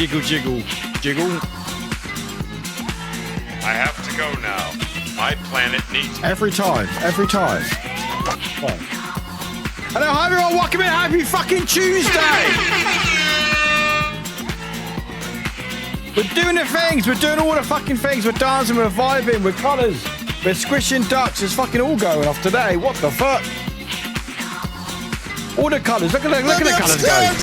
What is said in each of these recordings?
Jiggle, jiggle, jiggle. I have to go now. My planet needs me. Every time. Oh. Hello, hi everyone, welcome in. Happy fucking Tuesday. We're doing the things. We're doing all the fucking things. We're dancing, we're vibing, we're colours. We're squishing ducks. It's fucking all going off today. What the fuck? All the colours. Look at the colours go.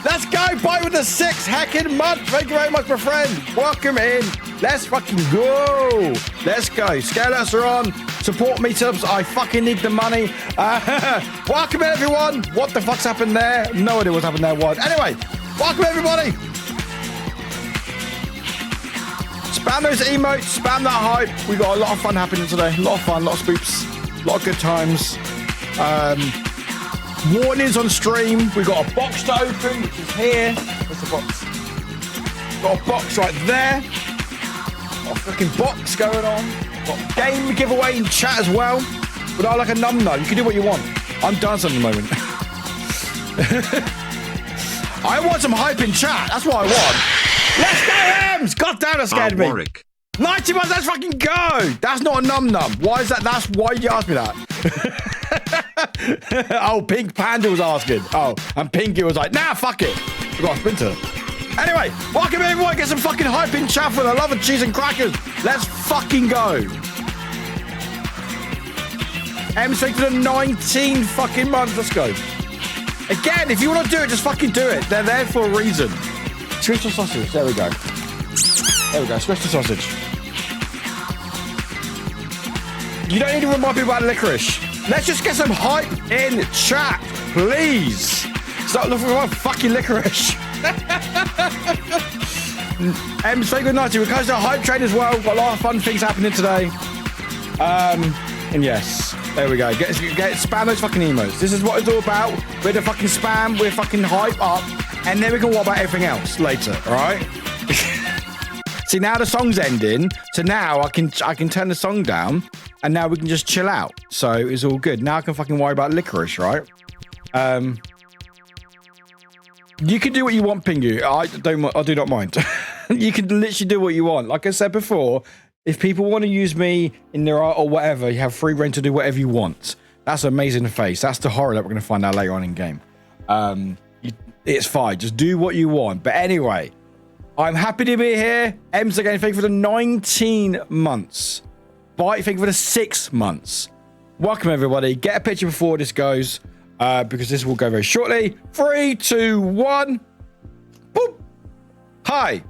Let's go. Bye with the 6 heckin' month. Thank you very much, my friend. Welcome in. Let's fucking go. Let's go. Scalers are on. Support meetups. I fucking need the money. Welcome in, everyone. What the fuck's happened there? No idea what's happened there. What? Anyway, welcome everybody. Spam those emotes. Spam that hype. We got a lot of fun happening today. A lot of fun. A lot of spoops. A lot of good times. Warnings on stream. We got a box to open, which is here. Where's the box? Got a box right there. Got a freaking box going on. Got a game giveaway in chat as well. But I like a num-num. You can do what you want. I'm dancing at the moment. I want some hype in chat. That's what I want. Let's go, Ems! God damn, that scared me. Warwick. 90 months, let's fucking go! That's not a num-num. Why is that? That's why you asked me that. Oh, Pink Panda was asking. Oh, and Pinky was like, nah, fuck it. We got a sprinter. Anyway, welcome everyone. Get some fucking hype in chat for the love of cheese and crackers. Let's fucking go. M's for the 19 fucking months. Let's go. Again, if you want to do it, just fucking do it. They're there for a reason. Swish the sausage. There we go. There we go. Swish the sausage. You don't need to remind me about licorice. Let's just get some hype in chat, please. Stop looking for fucking licorice. Say good night to you. We're close to hype train as well. Got a lot of fun things happening today. And yes, there we go. Get spam those fucking emotes. This is what it's all about. We're the fucking spam. We're fucking hype up, and then we can worry about everything else later. All right. See, now the song's ending, so now I can turn the song down, and now we can just chill out. So it's all good. Now I can fucking worry about licorice, right? You can do what you want, Pingu. I do not mind. You can literally do what you want. Like I said before, if people want to use me in their art or whatever, you have free reign to do whatever you want. That's amazing face. That's the horror that we're going to find out later on in game. It's fine. Just do what you want. But anyway, I'm happy to be here. Ems again, thank you for the 19 months. Bite, thank you for the 6 months. Welcome, everybody. Get a picture before this goes, because this will go very shortly. 3, 2, 1. Boop. Hi.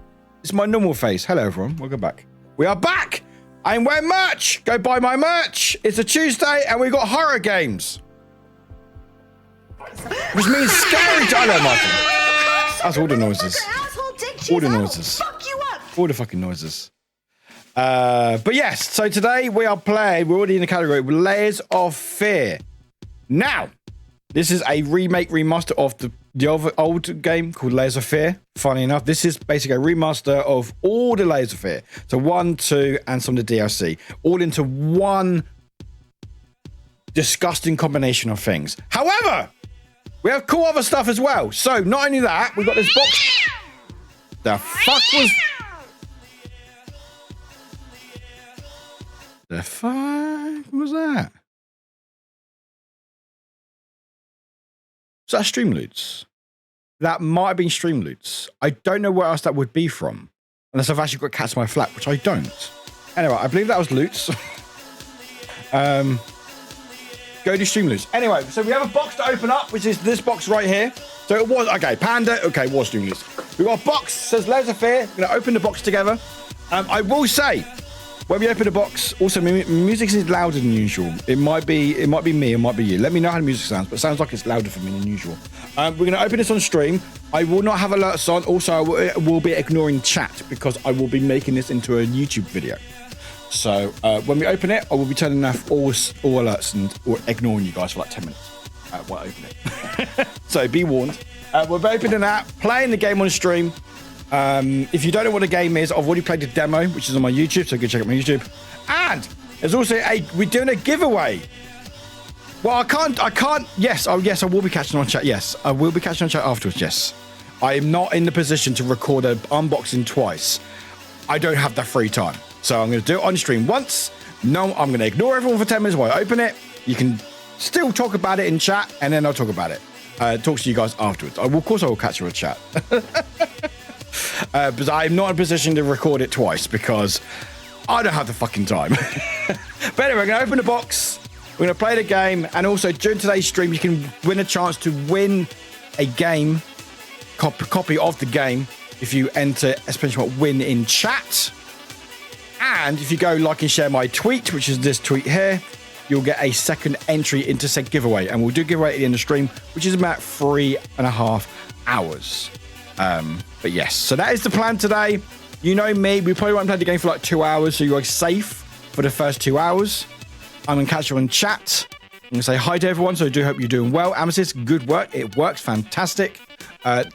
It's my normal face. Hello, everyone. Welcome back. We are back. I'm wearing merch. Go buy my merch. It's a Tuesday, and we got horror games. Which means scary. I know, Michael. That's all the noises. All the noises. All the fucking noises. But yes, so today we are playing, we're already in the category, Layers of Fear. Now, this is a remake, remaster of the old game called Layers of Fear. Funny enough, this is basically a remaster of all the Layers of Fear. So 1, 2, and some of the DLC. All into one disgusting combination of things. However, we have cool other stuff as well. So not only that, we got this box. The fuck was... The fuck was that? Was that stream loots? That might have been stream loots. I don't know where else that would be from. Unless I've actually got cats in my flat, which I don't. Anyway, I believe that was loots. Go do stream loots. Anyway, so we have a box to open up, which is this box right here. So it was, okay, Panda, okay, was stream loots. We've got a box, says Layers of Fear. We're going to open the box together. I will say, when we open the box, also music is louder than usual. It might be me, it might be you. Let me know how the music sounds, but it sounds like it's louder for me than usual. We're going to open this on stream. I will not have alerts on. Also, I will be ignoring chat because I will be making this into a YouTube video. So when we open it, I will be turning off all alerts or ignoring you guys for like 10 minutes while I open it. So be warned. We'll be opening that, playing the game on stream. If you don't know what the game is, I've already played the demo, which is on my YouTube, so go check out my YouTube. And there's also we're doing a giveaway. Well, I can't, yes, I will be catching on chat, yes. I will be catching on chat afterwards, yes. I am not in the position to record an unboxing twice. I don't have the free time. So I'm going to do it on stream once. No, I'm going to ignore everyone for 10 minutes while I open it. You can still talk about it in chat, and then I'll talk about it. Talk to you guys afterwards. Of course, I will catch you in chat. But I'm not in a position to record it twice because I don't have the fucking time. But anyway, we're going to open the box. We're going to play the game. And also, during today's stream, you can win a chance to win a game, copy of the game, if you enter ! win in chat. And if you go like and share my tweet, which is this tweet here, you'll get a second entry into said giveaway. And we'll do giveaway at the end of the stream, which is about 3.5 hours. But yes, so that is the plan today. You know me, we probably won't play the game for like 2 hours, so you're safe for the first 2 hours. I'm going to catch you on chat. I'm going to say hi to everyone, so I do hope you're doing well. Amethyst, good work. It works fantastic.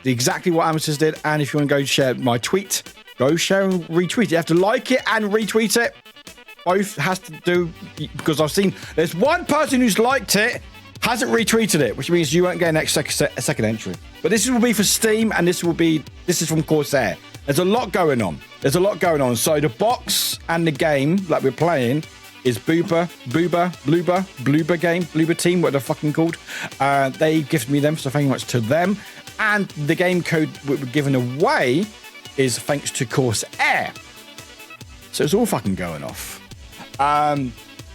Exactly what Amethyst did. And if you want to go share my tweet, go share and retweet it. You have to like it and retweet it. Both has to do, because I've seen there's one person who's liked it, hasn't retweeted it, which means you won't get an next second entry. But this will be for Steam, and this is from Corsair. There's a lot going on. So the box and the game that we're playing is Bloober Team, what they're fucking called. They gifted me them, so thank you much to them. And the game code we're giving away is thanks to Corsair. So it's all fucking going off.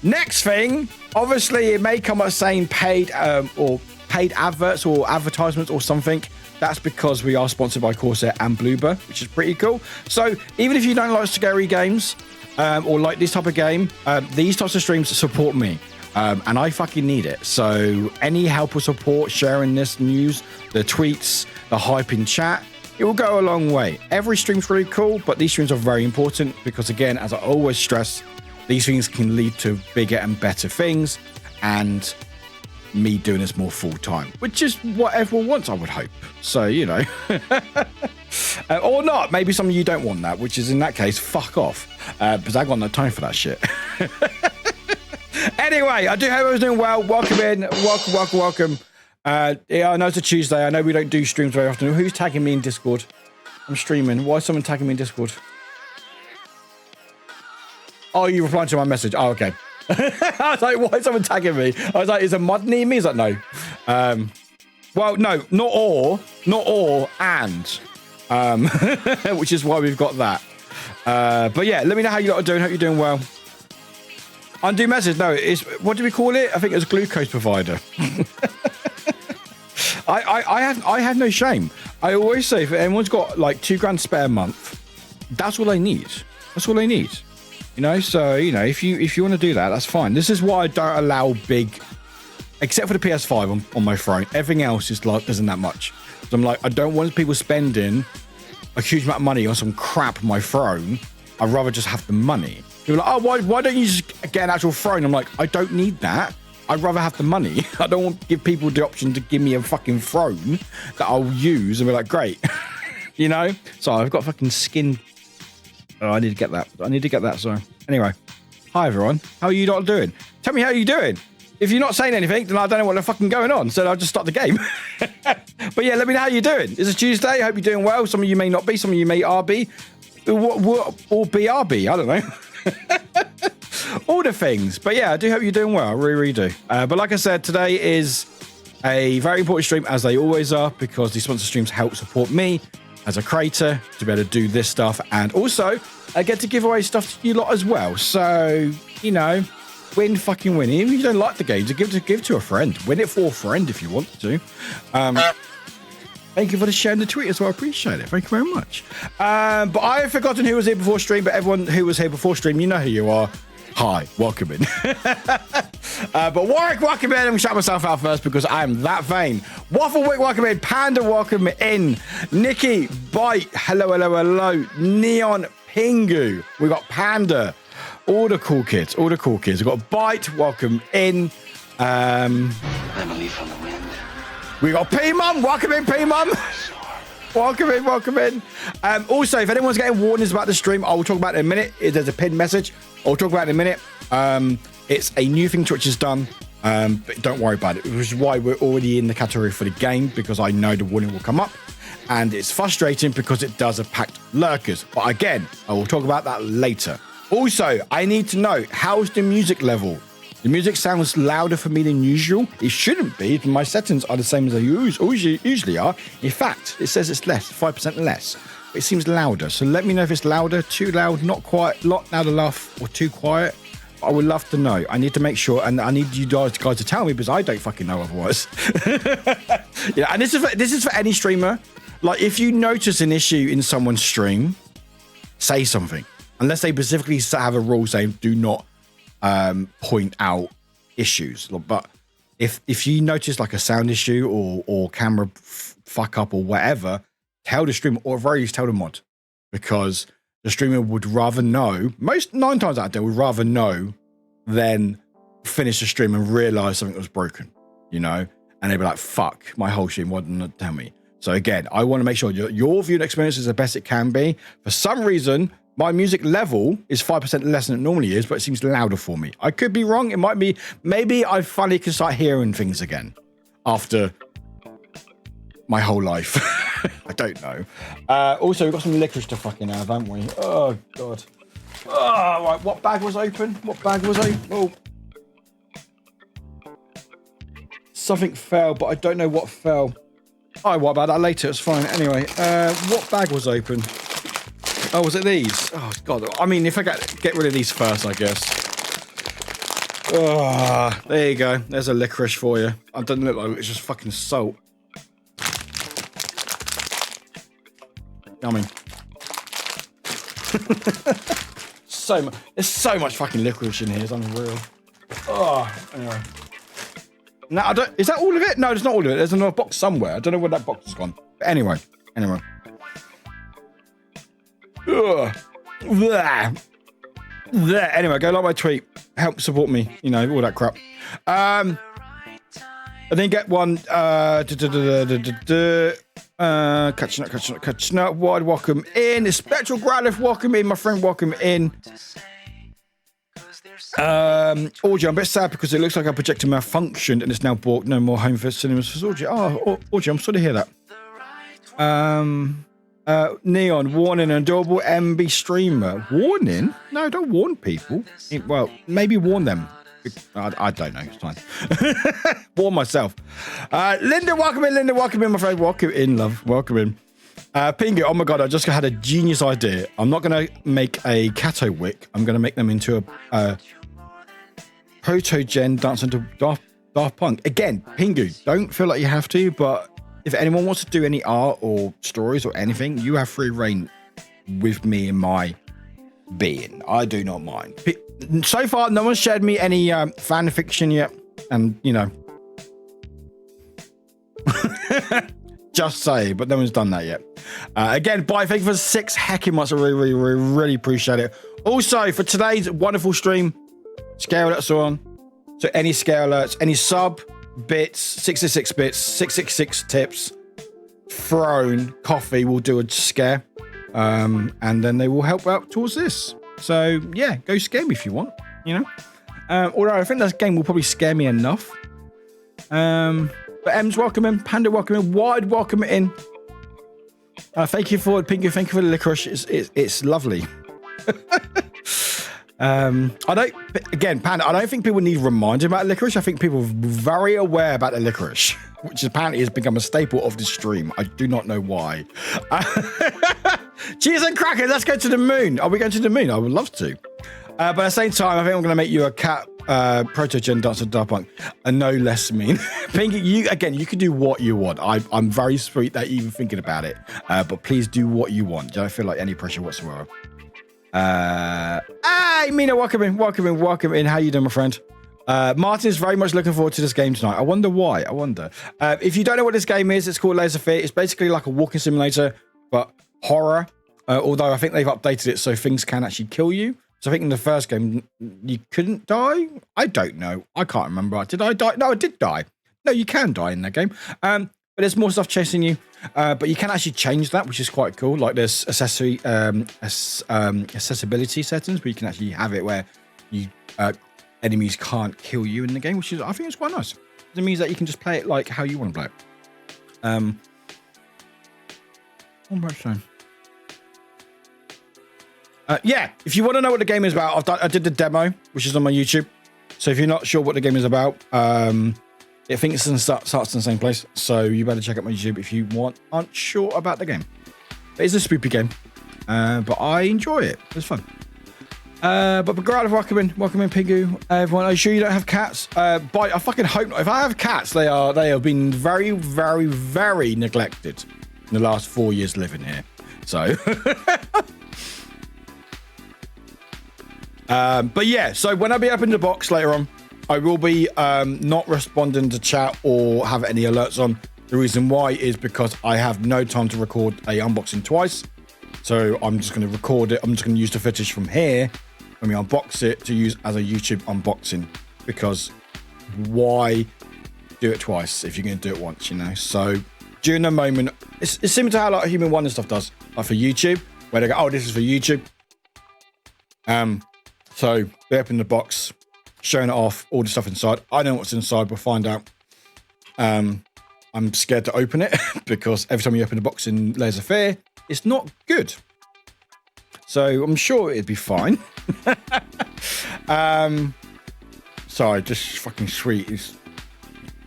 Next thing, obviously it may come up saying paid adverts or advertisements or something. That's because we are sponsored by Corsair and Bloober, which is pretty cool. So even if you don't like scary games or like this type of game, these types of streams support me. And I fucking need it. So any help or support, sharing this news, the tweets, the hype in chat, it will go a long way. Every stream's really cool, but these streams are very important because, again, as I always stress, these things can lead to bigger and better things, and me doing this more full time, which is what everyone wants, I would hope. So, you know, or not. Maybe some of you don't want that, which is in that case, fuck off, because I've got no time for that shit. Anyway, I do hope everyone's doing well. Welcome in. Welcome. Yeah, I know it's a Tuesday. I know we don't do streams very often. Who's tagging me in Discord? I'm streaming. Why is someone tagging me in Discord? Oh, you replying to my message. Oh, okay. I was like, why is someone tagging me? I was like, is a mod near me? He's like, no. Well, no, not or, and. Which is why we've got that. But yeah, let me know how you lot are doing. Hope you're doing well. Undo message. No, it's, what do we call it? I think it's glucose provider. I have no shame. I always say if anyone's got like $2,000 spare a month, that's all they need. You know, so you know, if you want to do that, that's fine. This is why I don't allow big, except for the PS5 on my phone. Everything else is like isn't that much. So I'm like, I don't want people spending a huge amount of money on some crap on my phone. I'd rather just have the money. People are like, oh, why don't you just get an actual phone? I'm like, I don't need that. I'd rather have the money. I don't want to give people the option to give me a fucking phone that I'll use and be like, great. You know? So I've got fucking skin. Oh, I need to get that. So anyway, hi everyone. How are you not doing? Tell me how you're doing. If you're not saying anything, then I don't know what the fucking going on. So I'll just start the game. But yeah, let me know how you're doing. It's a Tuesday. Hope you're doing well. Some of you may not be. Some of you may RB. Or BRB. I don't know. All the things. But yeah, I do hope you're doing well. I really, really do. But like I said, today is a very important stream, as they always are, because these sponsor streams help support me as a creator to be able to do this stuff. And also, I get to give away stuff to you lot as well. So, you know, win. Even if you don't like the game, give to a friend. Win it for a friend if you want to. Thank you for sharing the tweet as well. I appreciate it. Thank you very much. But I have forgotten who was here before stream, but everyone who was here before stream, you know who you are. Hi, welcome in. But Warwick, welcome in. I'm going to shout myself out first because I am that vain. Wafflewick, welcome in. Panda, welcome in. Nikki, Bite, hello. Neon, Pingu. We got Panda. All the cool kids. We've got Bite, welcome in. I'm a leaf on the wind. We got P-Mum, welcome in, P-Mum. Welcome in. Also, if anyone's getting warnings about the stream, I will talk about it in a minute. There's a pinned message. I'll talk about it in a minute. It's a new thing Twitch has done, but don't worry about it, which is why we're already in the category for the game, because I know the warning will come up. and it's frustrating because it does impact lurkers. But again, I will talk about that later. Also, I need to know, how's the music level? The music sounds louder for me than usual. It shouldn't be. My settings are the same as they usually are. In fact, it says it's less, 5% less. It seems louder. So let me know if it's louder, too loud, not quite, lot loud enough, or too quiet. I would love to know. I need to make sure, and I need you guys to tell me because I don't fucking know otherwise. Yeah, and this is for any streamer. Like, if you notice an issue in someone's stream, say something. Unless they specifically have a rule saying do not point out issues. But if you notice like a sound issue or camera fuck up or whatever, tell the streamer, or at very least tell the mod, because the streamer would rather know. Most 9 times out of 10 would rather know than finish the stream and realize something was broken, you know, and they'd be like, "Fuck, my whole stream, why didn't it tell me?" So again, I want to make sure your viewing experience is the best it can be. For some reason, my music level is 5% less than it normally is, but it seems louder for me. I could be wrong. It might be, maybe I finally can start hearing things again after my whole life. I don't know. Also, we've got some licorice to fucking have, haven't we? Oh, God. Oh, right. What bag was open? What bag was open? Oh. Something fell, but I don't know what fell. Oh, what about that later? It's fine. Anyway, what bag was open? Oh, was it these? Oh, God. I mean, if I get rid of these first, I guess. Oh, there you go. There's a licorice for you. It doesn't look like it's just fucking salt. Yummy. There's so much fucking licorice in here. It's unreal. Oh, anyway. Now, is that all of it? No, it's not all of it. There's another box somewhere. I don't know where that box has gone. But anyway. Ugh. Blah. Blah. Anyway, go like my tweet. Help support me. You know, all that crap. I then get one. Catching up. Wide welcome in. Spectral Growlith, welcome in. My friend, welcome in. Audio, I'm a bit sad because it looks like our projector malfunctioned and it's now bought. No more home for cinemas for Audio. Oh, Audio, I'm sorry to hear that. Neon, warning, an adorable MB streamer. Warning? No, don't warn people. Well, maybe warn them. I don't know. It's fine. Warn myself. Linda, welcome in, my friend. Welcome in, love. Welcome in. Pingu, oh my God, I just had a genius idea. I'm not going to make a Kato wick. I'm going to make them into a proto-gen dancing to Daft Punk. Again, Pingu, don't feel like you have to, but if anyone wants to do any art or stories or anything, you have free reign with me in my being. I do not mind. So far, no one's shared me any fan fiction yet. And, you know, just say, but no one's done that yet. Again, bye. Thank you for 6 hecking months. I really appreciate it. Also, for today's wonderful stream, scale alerts are on. So any scale alerts, any sub bits, 66 bits, 666 tips, thrown, coffee will do a scare. And then they will help out towards this. So yeah, go scare me if you want, you know. Although I think that game will probably scare me enough. But M's welcome in, Panda welcome in, Wide welcome in. Thank you for Pinky, thank you for the licorice. It's lovely. Panda, I don't think people need reminded about licorice. I think people are very aware about the licorice, which apparently has become a staple of the stream. I do not know why. Cheers and crackers, let's go to the moon. Are we going to the moon? I would love to. But at the same time, I think I'm going to make you a cat proto-gen dancer Daft Punk, and no less mean. Pinky, you can do what you want. I'm very sweet that you're even thinking about it. But please do what you want. Don't feel like any pressure whatsoever. Hey, Mina, welcome in. How you doing, my friend? Martin is very much looking forward to this game tonight. I wonder why. If you don't know what this game is, it's called Laser Fear. It's basically like a walking simulator, but horror. Although I think they've updated it so things can actually kill you. So I think in the first game, you couldn't die? I don't know. I can't remember. Did I die? No, I did die. No, you can die in that game. But there's more stuff chasing you. But you can actually change that, which is quite cool. Like there's accessibility settings, but you can actually have it where you enemies can't kill you in the game, which is, I think it's quite nice. It means that you can just play it like how you want to play it. Yeah, if you want to know what the game is about, I did the demo, which is on my YouTube. So if you're not sure what the game is about, I think it starts in the same place. So you better check out my YouTube if you aren't sure about the game. It's a spoopy game, but I enjoy it. It's fun. But regardless, welcome in, Pingu. Everyone, are you sure you don't have cats? I fucking hope not. If I have cats, they have been very, very, very neglected in the last 4 years living here. So, but yeah. So when I be opening the box later on, I will be not responding to chat or have any alerts on. The reason why is because I have no time to record a unboxing twice. So I'm just going to record it. I'm just going to use the footage from here when we unbox it to use as a YouTube unboxing, because why do it twice if you're going to do it once, you know? So during the moment, it's similar to how like Human One and stuff does, like for YouTube, where they go, oh, this is for YouTube. So they open the box, showing it off, all the stuff inside. I know what's inside. We'll find out. I'm scared to open it because every time you open a box in Layers of Fear, it's not good. So I'm sure it'd be fine. Sorry, just fucking sweet is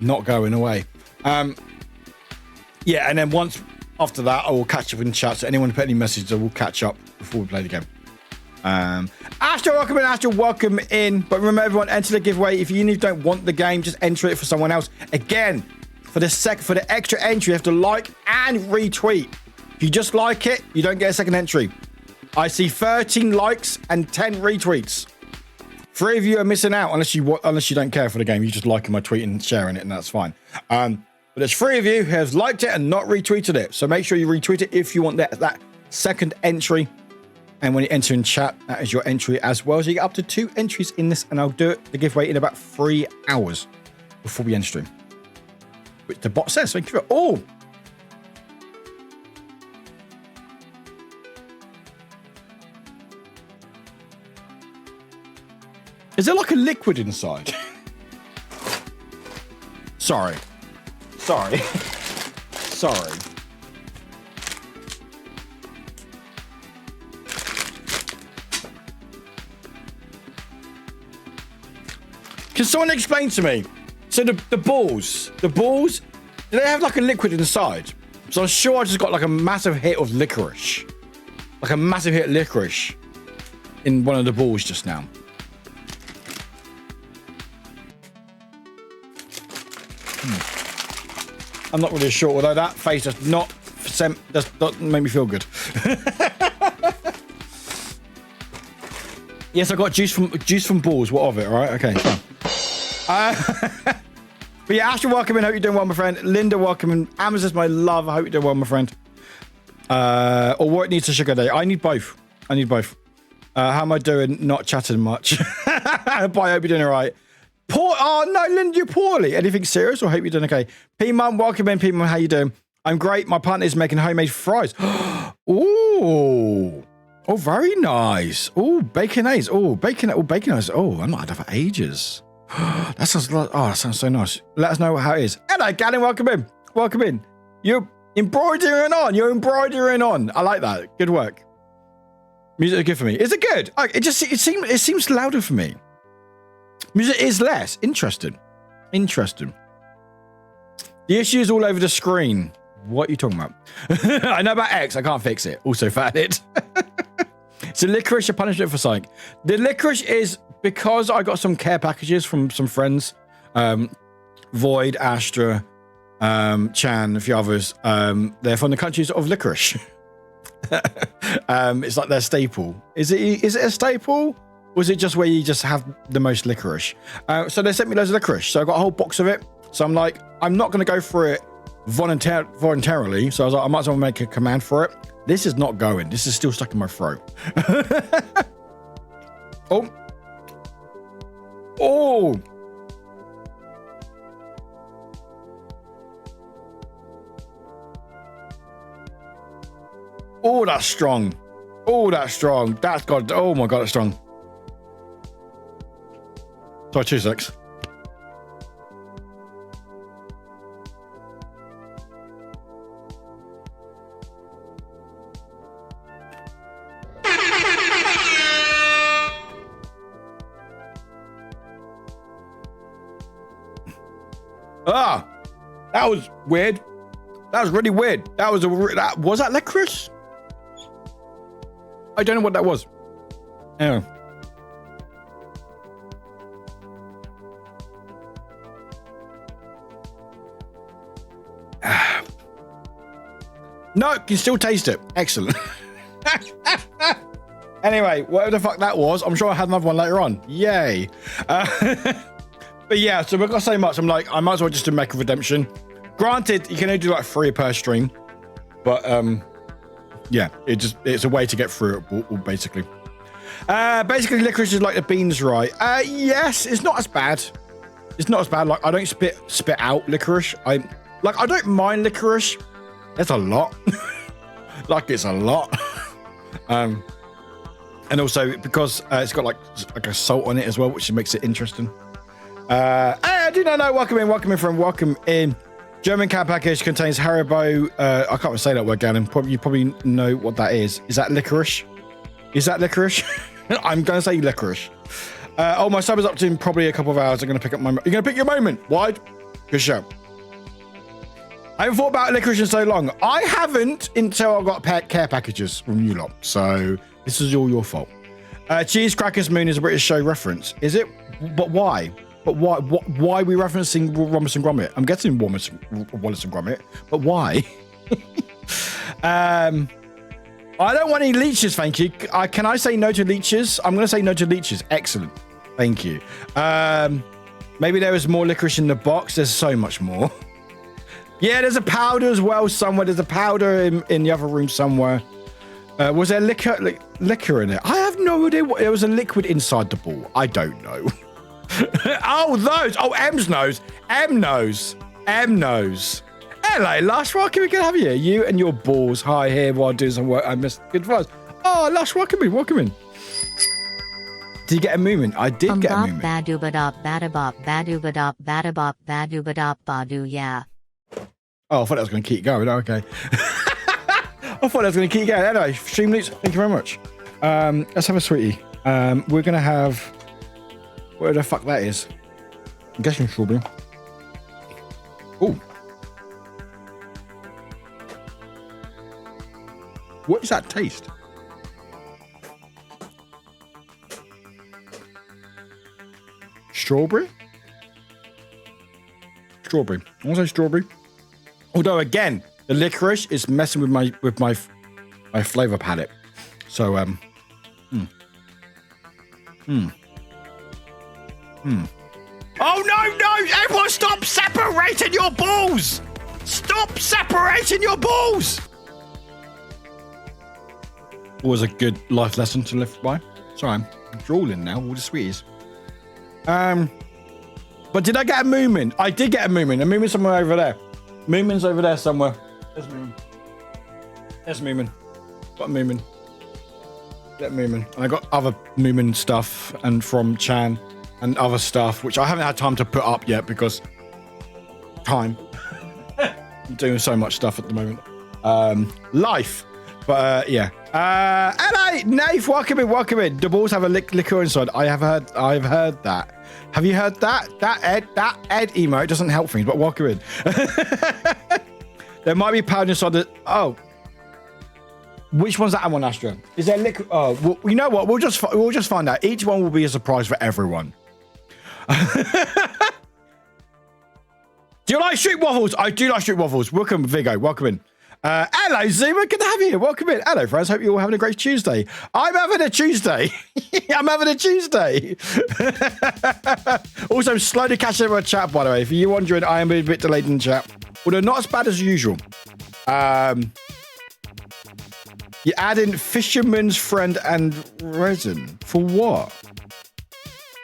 not going away. Yeah, and then once after that, I will catch up in chat. So anyone who put any messages, I will catch up before we play the game. Astro, welcome in. But remember, everyone, enter the giveaway. If you don't want the game, just enter it for someone else. Again, for the extra entry, you have to like and retweet. If you just like it, you don't get a second entry. I see 13 likes and 10 retweets. 3 of you are missing out unless you don't care for the game. You just liking my tweet and sharing it, and that's fine. But there's 3 of you who have liked it and not retweeted it. So make sure you retweet it if you want that second entry. And when you enter in chat, that is your entry as well. So you get up to 2 entries in this, and I'll do the giveaway in about 3 hours before we end stream. Which the bot says. Thank you for all. Is there like a liquid inside? Sorry. Sorry. Can someone explain to me? So the balls, do they have like a liquid inside? So I'm sure I just got like a massive hit of licorice. Like a massive hit of licorice in one of the balls just now. I'm not really sure, although that face does not make me feel good. Yes, I got juice from balls. What of it? All right, okay, fine. But yeah, Astro, welcome in. Hope you're doing well, my friend. Linda, welcome in. Amazon's my love. I hope you're doing well, my friend. Or what needs a sugar day? I need both. How am I doing? Not chatting much. Bye. I hope you're doing all right. Oh no, Linda, you're poorly. Anything serious? Or hope you're doing okay. P-Mum, welcome in. P-Mum, how you doing? I'm great. My partner is making homemade fries. Ooh. Oh, very nice. Oh, bacon eggs. Oh, bacon eggs. Oh, I'm not had that for ages. That sounds so nice. Let us know how it is. Hello, Galen. Welcome in. You're embroidering on. I like that. Good work. Music is good for me. Is it good? It seems louder for me. Music is less. Interesting. The issue is all over the screen. What are you talking about? I know about X. I can't fix it. Also found it. So licorice, a punishment for something. The licorice is because I got some care packages from some friends. Void, Astra, Chan, a few others. They're from the countries of licorice. It's like their staple. Is it a staple? Or is it just where you just have the most licorice? So they sent me loads of licorice. So I got a whole box of it. So I'm like, I'm not going to go through it voluntarily. So I was like, I might as well make a command for it. This is not going. This is still stuck in my throat. Oh. Oh, that's strong. That's got, oh my God, it's strong. Sorry, 2 secs. Ah, that was weird. That was really weird. Was that licorice? I don't know what that was. Anyway. No, you can still taste it. Excellent. Anyway, whatever the fuck that was, I'm sure I had another one later on. Yay. But yeah, so we've got so much. I'm like, I might as well just do Make a Redemption. Granted, you can only do like 3 per stream. But yeah, it's a way to get through it, basically. Basically, licorice is like the beans, right? Yes, it's not as bad. It's not as bad. Like, I don't spit out licorice. I don't mind licorice. That's a lot. Like, it's a lot. And also because it's got like a salt on it as well, which makes it interesting. Hey, I do not know. Welcome in. German cat package contains Haribo. I can't even say that word, Gannon. You probably know what that is. Is that licorice? I'm going to say licorice. Oh, my sub is up to in probably a couple of hours. I'm going to pick up my... You're going to pick your moment. Why? Good show. I haven't thought about licorice in so long. I haven't until I got care packages from you lot. So this is all your fault. Cheese Crackers Moon is a British show reference. Is it? But why? Why are we referencing Wallace and Gromit? I'm guessing Wallace and Gromit, but why? I don't want any leeches, thank you. Can I say no to leeches? I'm going to say no to leeches. Excellent. Thank you. Maybe there was more licorice in the box. There's so much more. Yeah, there's a powder as well somewhere. There's a powder in the other room somewhere. Was there liquor in it? I have no idea. There was a liquid inside the ball. I don't know. Oh, those. Oh, M's knows. M knows. Hello, Lush. Welcome. We can have you. You and your balls. Hi, here while doing some work. I missed good advice. Oh, Lush. Welcome in. Did you get a movement? I did get a movement. Yeah. Oh, I thought that was going to keep going. Oh, okay. I thought that was going to keep going. Anyway, Streamloots, thank you very much. Let's have a sweetie. We're going to have... Where the fuck that is? I'm guessing strawberry. Oh. What does that taste? Strawberry? Strawberry. I want to say strawberry. Although again, the licorice is messing with my flavor palette. So Oh no! Everyone stop separating your balls! Stop separating your balls! Was a good life lesson to live by. Sorry, I'm drooling now, all the sweeties. But did I get a movement? I did get a movement. A movement somewhere over there. Movement's over there somewhere. There's a movement. There's a movement. Got a movement. That movement. And I got other movement stuff and from Chan and other stuff, which I haven't had time to put up yet because time. I'm doing so much stuff at the moment. Life. But yeah. Hello, Nath, welcome in. The balls have a liquor inside. I've heard that. Have you heard that? That Ed emote doesn't help things, but welcome in. There might be powder inside the... Oh. Which one's that one, Astra? Is there liquor? Oh, well, you know what? We'll just find out. Each one will be a surprise for everyone. Do you like street waffles? I do like street waffles. Welcome, Vigo. Welcome in. Hello, Zuma. Good to have you here. Welcome in. Hello, friends. Hope you're all having a great Tuesday. I'm having a Tuesday. Also, slowly catching up my chat, by the way. If you're wondering, I am a bit delayed in the chat. Although not as bad as usual. You add in fisherman's friend and resin. For what?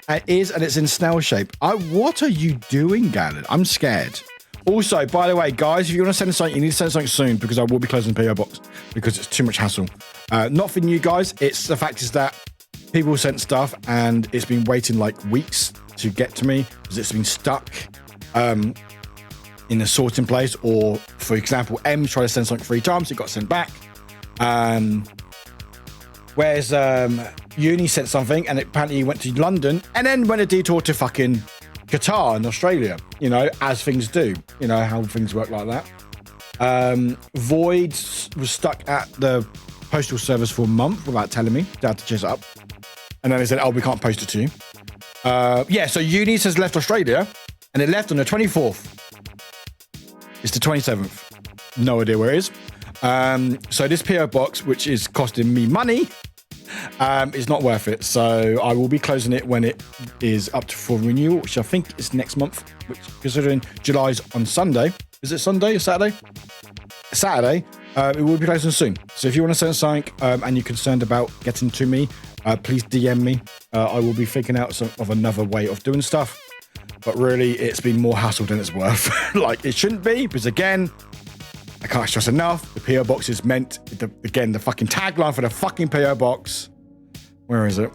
It is, and it's in snail shape. What are you doing, Galen? I'm scared. Also, by the way, guys, if you want to send something, you need to send something soon because I will be closing the PO box because it's too much hassle. Not for you guys. It's the fact is that people sent stuff and it's been waiting like weeks to get to me because it's been stuck in a sorting place. Or, for example, M tried to send something 3 times. It got sent back. Whereas Uni sent something and it apparently went to London and then went a detour to fucking Qatar and Australia, you know, as things do, you know, how things work like that. Voids was stuck at the postal service for a month without telling me. They had to chase it up. And then they said, oh, we can't post it to you. Yeah, so Eunice has left Australia and it left on the 24th. It's the 27th. No idea where it is. So this PO box, which is costing me money, is not worth it. So I will be closing it when it is up for renewal, which I think is next month, which considering July's on Sunday. Is it Sunday or Saturday? Saturday. It will be closing soon. So if you want to send something and you're concerned about getting to me, please DM me. I will be thinking out of another way of doing stuff. But really, it's been more hassle than it's worth. Like, it shouldn't be, because again, I can't stress enough, the PO box is meant, again, the fucking tagline for the fucking PO box. Where is it?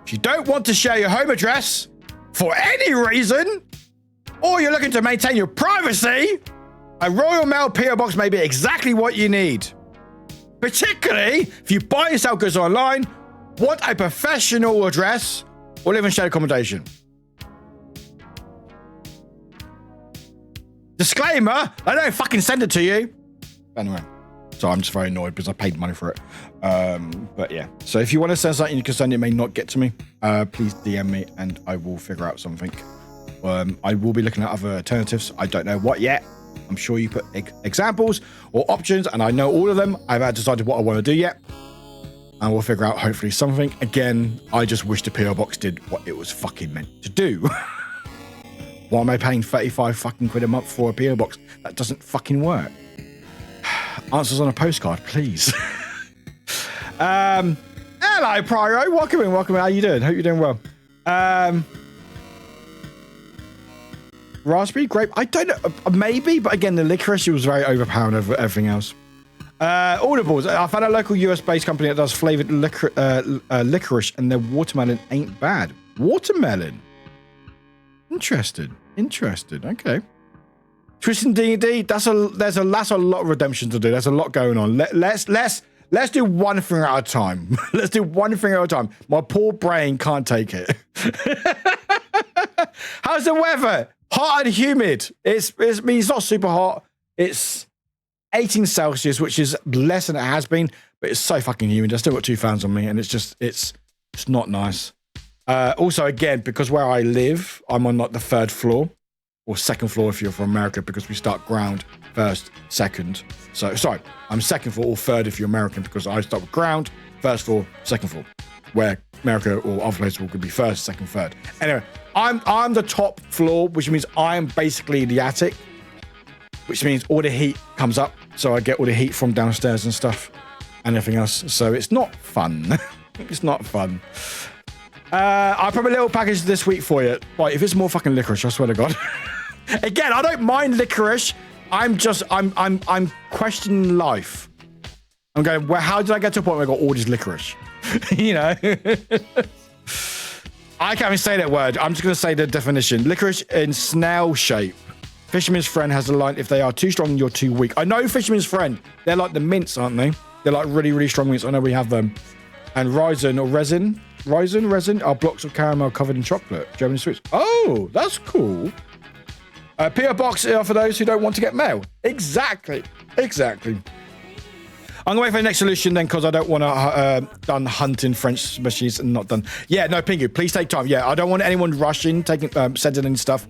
If you don't want to share your home address for any reason, or you're looking to maintain your privacy, a Royal Mail PO box may be exactly what you need. Particularly if you buy and sell goods online, want a professional address, or live in shared accommodation. Disclaimer, I don't fucking send it to you. Anyway, so I'm just very annoyed because I paid money for it. But yeah, so if you want to send something, you can send it, may not get to me. Please DM me and I will figure out something. I will be looking at other alternatives. I don't know what yet. I'm sure you put examples or options and I know all of them. I haven't decided what I want to do yet. And we'll figure out hopefully something. Again, I just wish the PO box did what it was fucking meant to do. Why am I paying 35 fucking quid a month for a PO box? That doesn't fucking work. Answers on a postcard, please. Hello, Pyro. Welcome in. How you doing? Hope you're doing well. Raspberry grape. I don't know. Maybe, but again, the licorice was very overpowering over everything else. Audibles. I found a local US-based company that does flavored licorice, and their watermelon ain't bad. Watermelon. Interested. Okay. Twisting D&D. There's a lot of redemption to do. There's a lot going on. Let's do one thing at a time. Let's do one thing at a time. My poor brain can't take it. How's the weather? Hot and humid. It's not super hot. It's 18 Celsius, which is less than it has been, but it's so fucking humid. I still got 2 fans on me, and it's not nice. Also, again, because where I live, I'm on like the 3rd floor or 2nd floor if you're from America, because we start ground 1st, 2nd. So sorry, I'm 2nd floor or 3rd if you're American, because I start with ground, 1st floor, 2nd floor. Where America or other places could be 1st, 2nd, 3rd. Anyway, I'm the top floor, which means I'm basically the attic, which means all the heat comes up, so I get all the heat from downstairs and stuff and everything else. So it's not fun. It's not fun. I'll put a little package this week for you. Right, if it's more fucking licorice, I swear to God. Again, I don't mind licorice. I'm questioning life. I'm going, well, how did I get to a point where I got all this licorice? You know? I can't even say that word. I'm just going to say the definition. Licorice in snail shape. Fisherman's Friend has a line, if they are too strong, you're too weak. I know Fisherman's Friend. They're like the mints, aren't they? They're like really, really strong mints. I know we have them. And resin are blocks of caramel covered in chocolate. German sweets. Oh, that's cool. PO box for those who don't want to get mail. Exactly. I'm going to wait for the next solution then, because I don't want to done hunting French machines and not done. Yeah, no, Pingu, please take time. Yeah, I don't want anyone rushing, sending in stuff.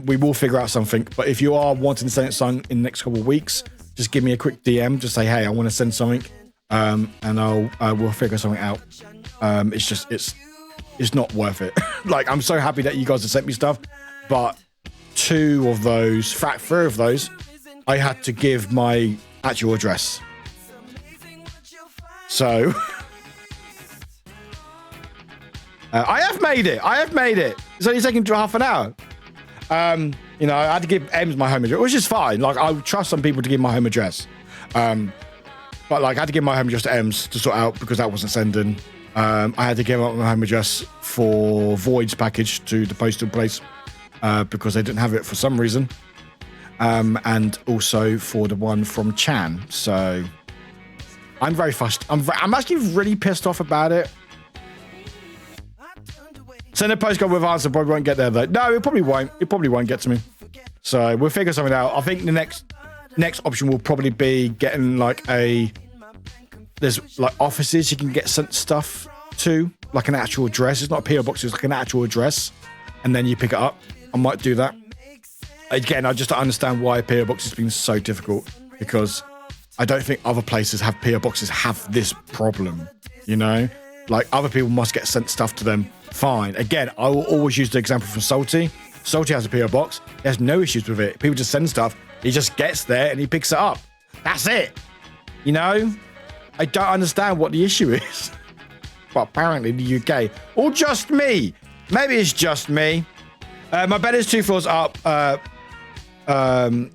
We will figure out something. But if you are wanting to send it something in the next couple of weeks, just give me a quick DM. Just say, hey, I want to send something. And we'll figure something out. It's not worth it. Like, I'm so happy that you guys have sent me stuff, but 3 of those, I had to give my actual address. So I have made it. It's only taken half an hour. You know, I had to give Ems my home address, which is fine. Like, I would trust some people to give my home address. But like, I had to give my home address to Ems to sort out because that wasn't sending. I had to give up my home address for Void's package to the postal place because they didn't have it for some reason. And also for the one from Chan. So I'm very fussed. I'm actually really pissed off about it. Send a postcard with answer. Probably won't get there though. No, it probably won't. It probably won't get to me. So we'll figure something out. I think the next option will probably be getting like there's like offices you can get sent stuff to, like an actual address. It's not a PO box. It's like an actual address, and then you pick it up. I might do that. Again, I just don't understand why PO box has been so difficult, because I don't think other places have PO boxes have this problem. You know, like other people must get sent stuff to them. Fine. Again, I will always use the example from Salty. Salty has a PO box. He has no issues with it. People just send stuff. He just gets there and he picks it up. That's it. You know, I don't understand what the issue is. But apparently in the UK, or just me. Maybe it's just me. My bed is 2 floors up. -1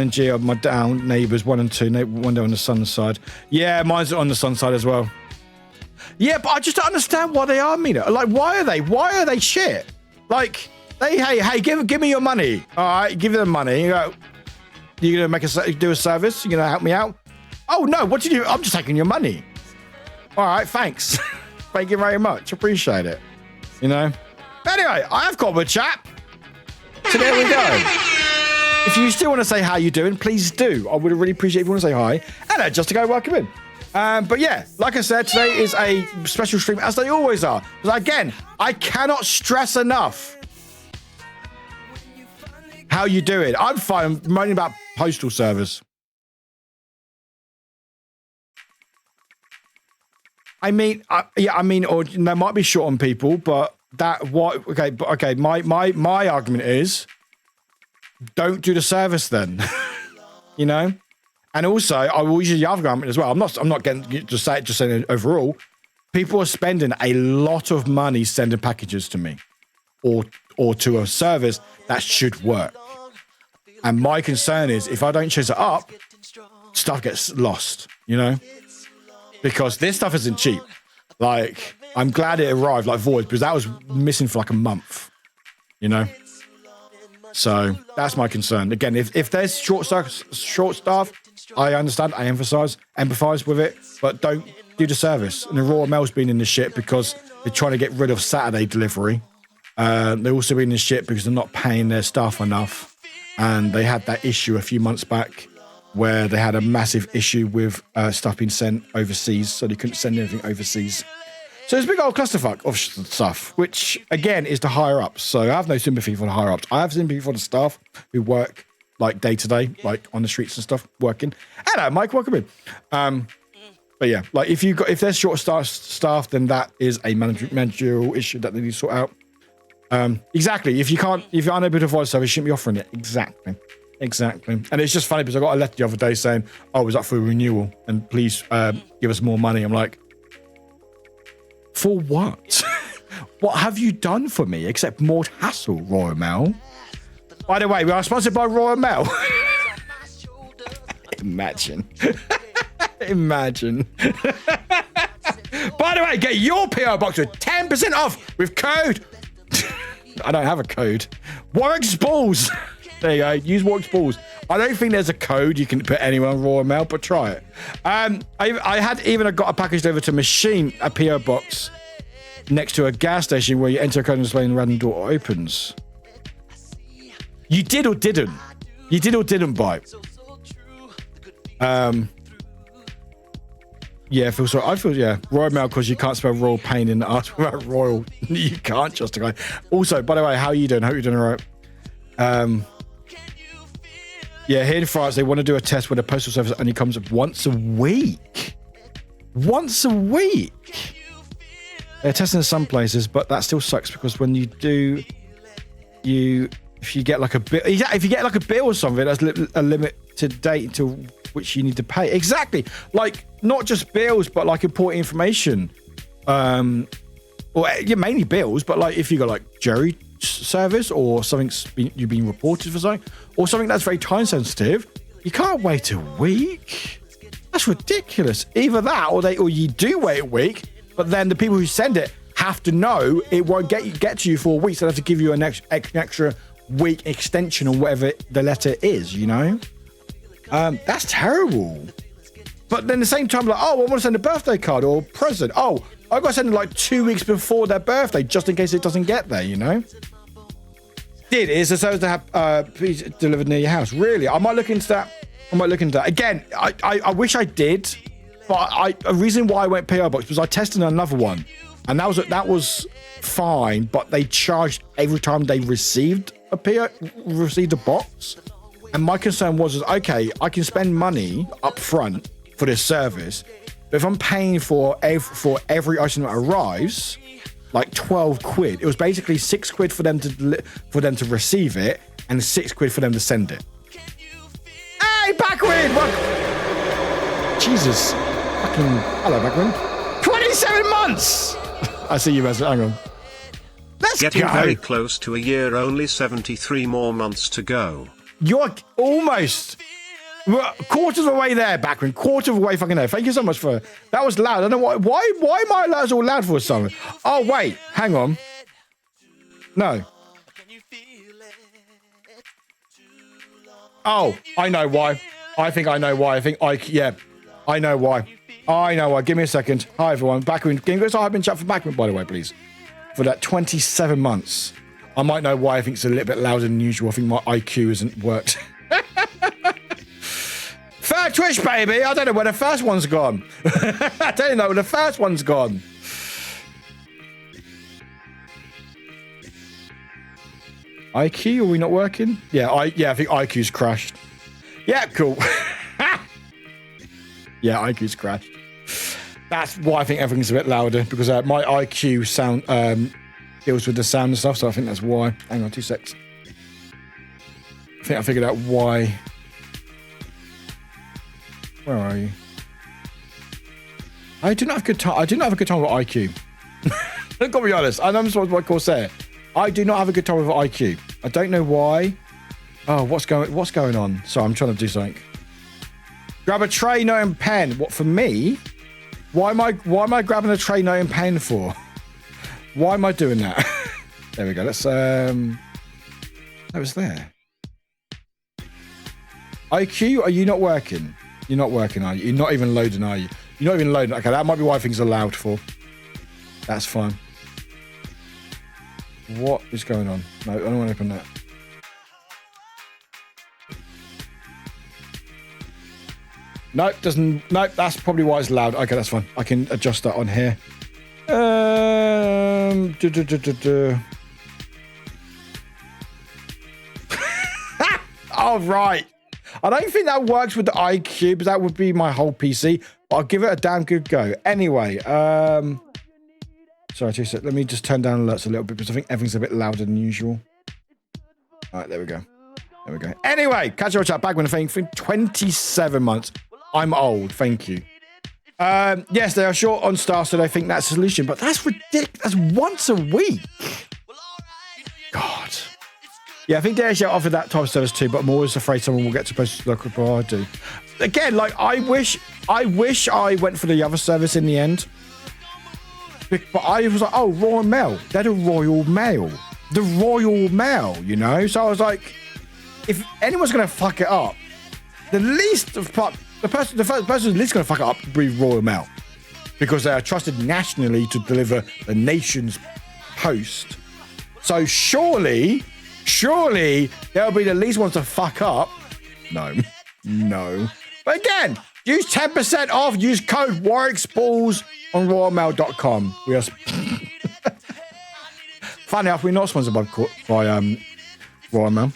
and G are my down neighbours, 1 and 2. One down on the sun's side. Yeah, mine's on the sun side as well. Yeah, but I just don't understand why they are mean. Like, why are they? Why are they shit? Like, hey, give me your money. All right, give them money. You're gonna do a service. You're gonna help me out. Oh no, what did you? I'm just taking your money. All right, thanks. Thank you very much. Appreciate it. You know. Anyway, I have got a chat. So there we go. If you still want to say how you doing, please do. I would really appreciate if you want to say hi. And just to go welcome in. But yeah, like I said, today is a special stream, as they always are. Because again, I cannot stress enough how you doing. I'm fine. I'm moaning about postal service. I mean, or there might be short on people, but okay. My argument is, don't do the service then. You know. And also, I will use the other argument as well. I'm not getting just saying overall. People are spending a lot of money sending packages to me, or to a service that should work. And my concern is, if I don't chase it up, stuff gets lost. You know, because this stuff isn't cheap. Like, I'm glad it arrived, like Void, because that was missing for like a month. You know. So that's my concern. Again, if there's short staff, I understand, I empathize with it, but don't do the service. And the Royal Mail's been in the shit because they're trying to get rid of Saturday delivery. They're also been in the shit because they're not paying their staff enough. And they had that issue a few months back where they had a massive issue with stuff being sent overseas, so they couldn't send anything overseas. So it's a big old clusterfuck of stuff, which, again, is the higher-ups. So I have no sympathy for the higher-ups. I have sympathy for the staff who work, like, day-to-day, like, on the streets and stuff, working. Hello, Mike, welcome in. But, yeah, like, if there's short staff, then that is a managerial issue that they need to sort out. Exactly. If you're unable to provide service, you shouldn't be offering it. Exactly. And it's just funny because I got a letter the other day saying, oh, it was up for renewal, and please give us more money. I'm like, for what? What have you done for me except more hassle, Royal Mail? By the way, we are sponsored by Royal Mail. Imagine. Imagine. By the way, get your PO box with 10% off with code. I don't have a code. Warwick's Balls. There you go. Use Warwick's Balls. I don't think there's a code you can put anywhere on Royal Mail, but try it. I had even got a package delivered to Machine, a PO box next to a gas station where you enter a code and display and the random door opens. You did or didn't? You did or didn't buy? Yeah, I feel Royal Mail, because you can't spell royal pain in the ass without royal. You can't justify. Also, by the way, how are you doing? Hope you're doing all right. Yeah, here in France, they want to do a test where the postal service only comes once a week. Once a week. They're testing in some places, but that still sucks because when you do, if you get like a bill, if you get like a bill or something, that's a limited date until which you need to pay. Exactly. Like, not just bills, but like important information. Or mainly bills, but like if you got like jury service or you've been reported for something, or something that's very time sensitive, you can't wait a week. That's ridiculous. Either that, or you do wait a week, but then the people who send it have to know it won't get to you for a week, so they have to give you an extra week extension on whatever the letter is. You know, that's terrible. But then at the same time, like, oh, I want to send a birthday card or present. Oh, I got to send it like 2 weeks before their birthday, just in case it doesn't get there, you know? It's supposed to have pizza delivered near your house. Really? I might look into that. Again, I wish I did, but a reason why I went PO box was I tested another one, and that was fine, but they charged every time they received a box. And my concern was, okay, I can spend money up front for this service, but if I'm paying for every item that arrives, like 12 quid, it was basically 6 quid for them to receive it and 6 quid for them to send it. Hey, Backward! Jesus. Fucking hello, Backward. 27 months! I see you, Messer. Hang on. Let's Getting go. very close to a year, only 73 more months to go. You're almost quarter of the way there, Backward. Quarter of the way fucking there. Thank you so much for that. Was loud. I don't know why am I allowed all loud for something? Oh, wait. Hang on. No. Oh, I know why. I think I know why. I know why. Give me a second. Hi, everyone. Backward. Can you guys type in chat for Backward, by the way, please? For that 27 months. I might know why I think it's a little bit louder than usual. I think my IQ hasn't worked. Third Twitch, baby. I don't know where the first one's gone. I don't know where the first one's gone. IQ, are we not working? Yeah, I think IQ's crashed. Yeah, cool. Yeah, IQ's crashed. That's why I think everything's a bit louder, because my IQ sound deals with the sound and stuff, so I think that's why. Hang on 2 secs. I think I figured out why. Where are you? I didn't have a good time. I didn't have a good time with IQ. I've got to be honest. I know I'm supposed to be Corsair. I do not have a good time with IQ. I don't know why. Oh, what's going on? Sorry, I'm trying to do something. Grab a tray, note, and pen. What, for me? Why am I grabbing a tray, note, and pen for? Why am I doing that? There we go. Let's that was there. IQ, are you not working? You're not working, are you? You're not even loading, are you? You're not even loading. Okay, that might be why things are loud for. That's fine. What is going on? No, I don't want to open that. Nope, doesn't. Nope, that's probably why it's loud. Okay, that's fine. I can adjust that on here. Oh, right. I don't think that works with the iCube, but that would be my whole PC. But I'll give it a damn good go. Anyway, sorry, 2 seconds. Let me just turn down alerts a little bit because I think everything's a bit louder than usual. All right, there we go. There we go. Anyway, catch your chat back when I think 27 months. I'm old. Thank you. Yes, they are short on staff, so they think that's a solution, but that's ridiculous. That's once a week. God. Yeah, I think DHL offered that type of service too, but I'm always afraid someone will get to post local provider. Again, like I wish I went for the other service in the end. But I was like, oh, Royal Mail. They're the Royal Mail. The Royal Mail, you know? So I was like, if anyone's gonna fuck it up, the first person least going to fuck it up would be Royal Mail, because they are trusted nationally to deliver the nation's post. So surely they'll be the least ones to fuck up. No. But again, use 10% off. Use code WarwickSpools on royalmail.com. We are. Funny enough, we're not sponsored by Royal Mail.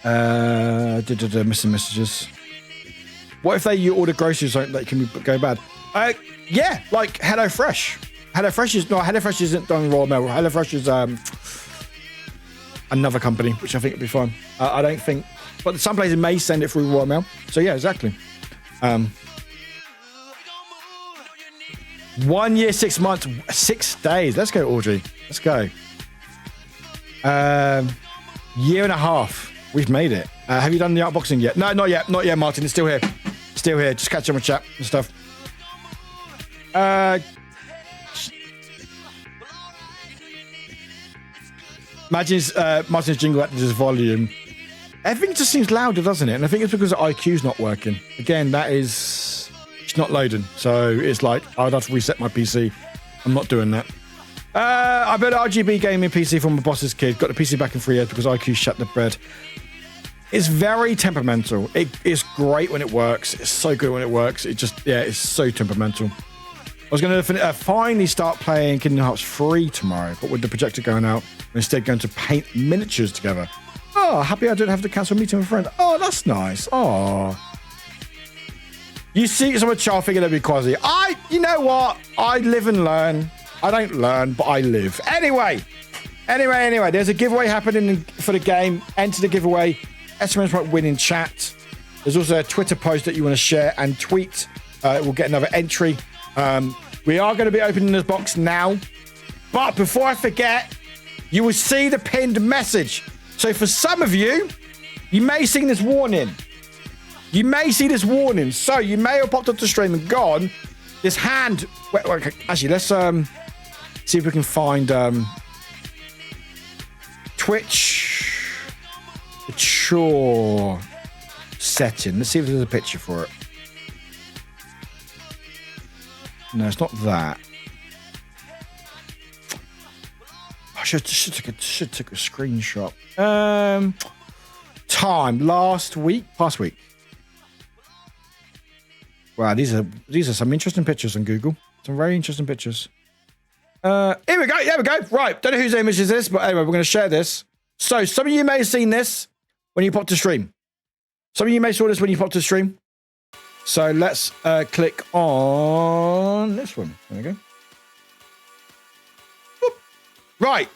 Missing messages. What if you order groceries that can go bad? Yeah, like HelloFresh. HelloFresh isn't done Royal Mail. HelloFresh is another company, which I think would be fine. I don't think, but some places may send it through Royal Mail. So yeah, exactly. 1 year, 6 months, 6 days. Let's go, Audrey. Let's go. Year and a half. We've made it. Have you done the unboxing yet? No, not yet. Not yet, Martin. It's still here. Still here. Just catch up with chat and stuff. Imagine Martin's jingle at this volume. Everything just seems louder, doesn't it? And I think it's because the IQ's not working. Again, it's not loading. So it's like, I'd have to reset my PC. I'm not doing that. I bought an RGB gaming PC from my boss's kid. Got the PC back in 3 years because IQ shut the bed. It's very temperamental. It's great when it works. It's so good when it works. It's so temperamental. I was going to finally start playing Kingdom Hearts 3 tomorrow, but with the projector going out, I'm instead going to paint miniatures together. Oh, happy I didn't have to cancel a meeting with a friend. Oh, that's nice. Oh. You see some of child figure that'd be quasi. You know what? I live and learn. I don't learn, but I live. Anyway, there's a giveaway happening for the game. Enter the giveaway. SMS might win in chat. There's also a Twitter post that you want to share and tweet. We'll get another entry. We are going to be opening this box now. But before I forget, you will see the pinned message. So for some of you, you may see this warning. So you may have popped up the stream and gone. This hand. Wait, actually, let's see if we can find Twitch mature setting. Let's see if there's a picture for it. No, it's not that. I should take a screenshot. Past week. Wow, these are some interesting pictures on Google. Some very interesting pictures. Here we go. Right, don't know whose image is this, but anyway, we're going to share this. So some of you may have seen this when you popped to stream. Some of you may saw this when you popped to stream. So let's click on this one. There we go. Boop. Right.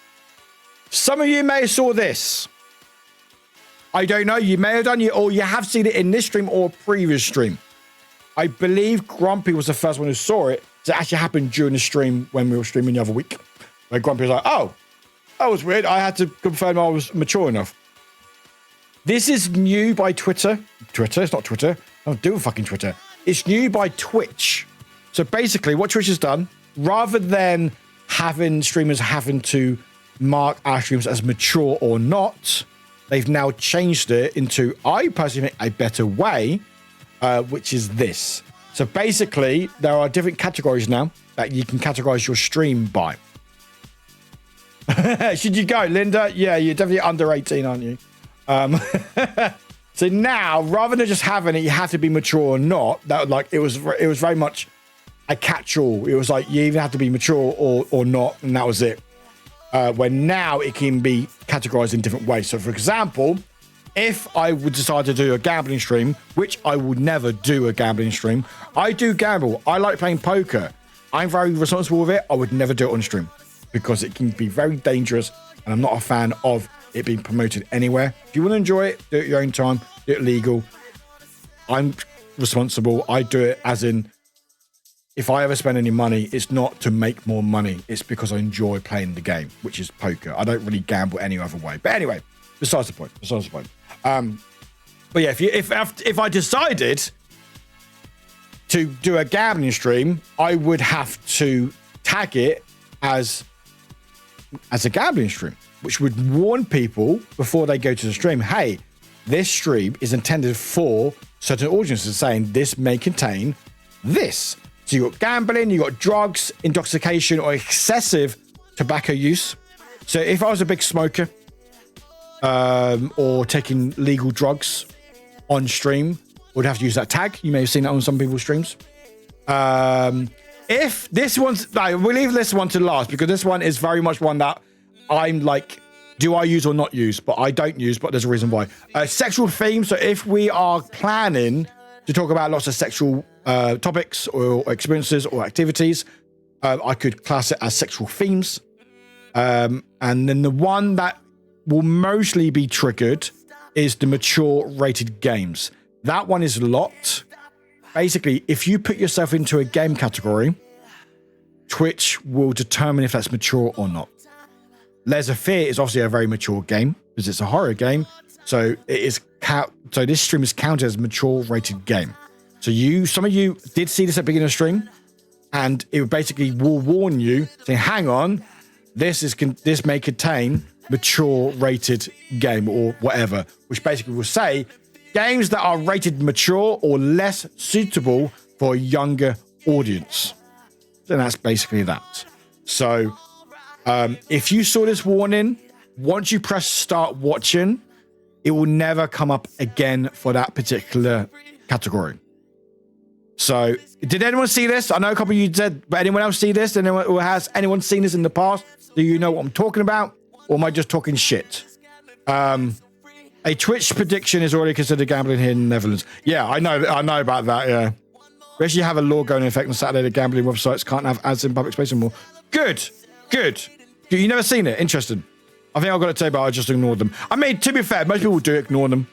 Some of you may have saw this. I don't know. You may have done it, or you have seen it in this stream or previous stream. I believe Grumpy was the first one who saw it. It actually happened during the stream when we were streaming the other week. Where Grumpy was like, oh, that was weird. I had to confirm I was mature enough. This is new by Twitter. It's not Twitter. I don't do fucking Twitter. It's new by Twitch. So basically what Twitch has done, rather than having streamers having to mark our streams as mature or not, they've now changed it into, I personally think, a better way, which is this. So basically, there are different categories now that you can categorize your stream by. Should you go, Linda? Yeah, you're definitely under 18, aren't you? So now, rather than just having it, you have to be mature or not. That like it was very much a catch-all. It was like you even have to be mature or not, and that was it. Where now it can be categorized in different ways. So, for example, if I would decide to do a gambling stream, which I would never do a gambling stream, I do gamble. I like playing poker. I'm very responsible with it. I would never do it on stream because it can be very dangerous, and I'm not a fan of it being promoted anywhere. If you want to enjoy it, do it at your own time, do it legal. I'm responsible. I do it as in, if I ever spend any money, it's not to make more money. It's because I enjoy playing the game, which is poker. I don't really gamble any other way. But anyway, besides the point. But yeah, if I decided to do a gambling stream, I would have to tag it as a gambling stream, which would warn people before they go to the stream, hey, this stream is intended for certain audiences, saying this may contain this. So you got gambling, you got drugs, intoxication, or excessive tobacco use. So if I was a big smoker or taking legal drugs on stream, I would have to use that tag. You may have seen that on some people's streams. If this one's, no, we'll leave this one to last because this one is very much one that I'm like, do I use or not use? But I don't use, but there's a reason why. Sexual themes. So if we are planning to talk about lots of sexual topics or experiences or activities, I could class it as sexual themes. And then the one that will mostly be triggered is the mature rated games. That one is locked. Basically, if you put yourself into a game category, Twitch will determine if that's mature or not. Layers of Fear is obviously a very mature game because it's a horror game. So it is so this stream is counted as a mature rated game. So some of you did see this at the beginning of the stream, and it basically will warn you saying, hang on, this may contain mature rated game or whatever, which basically will say games that are rated mature or less suitable for a younger audience. Then that's basically that. So if you saw this warning, once you press start watching, it will never come up again for that particular category. So did anyone see this? I know a couple of you did, but anyone else see this? Or has anyone seen this in the past? Do you know what I'm talking about? Or am I just talking shit? A Twitch prediction is already considered gambling here in the Netherlands. Yeah, I know about that, yeah. We actually have a law going in effect on Saturday that gambling websites can't have ads in public space anymore. Good. You never seen it? Interesting. I think I've got to tell you, but I just ignored them. I mean, to be fair, most people do ignore them.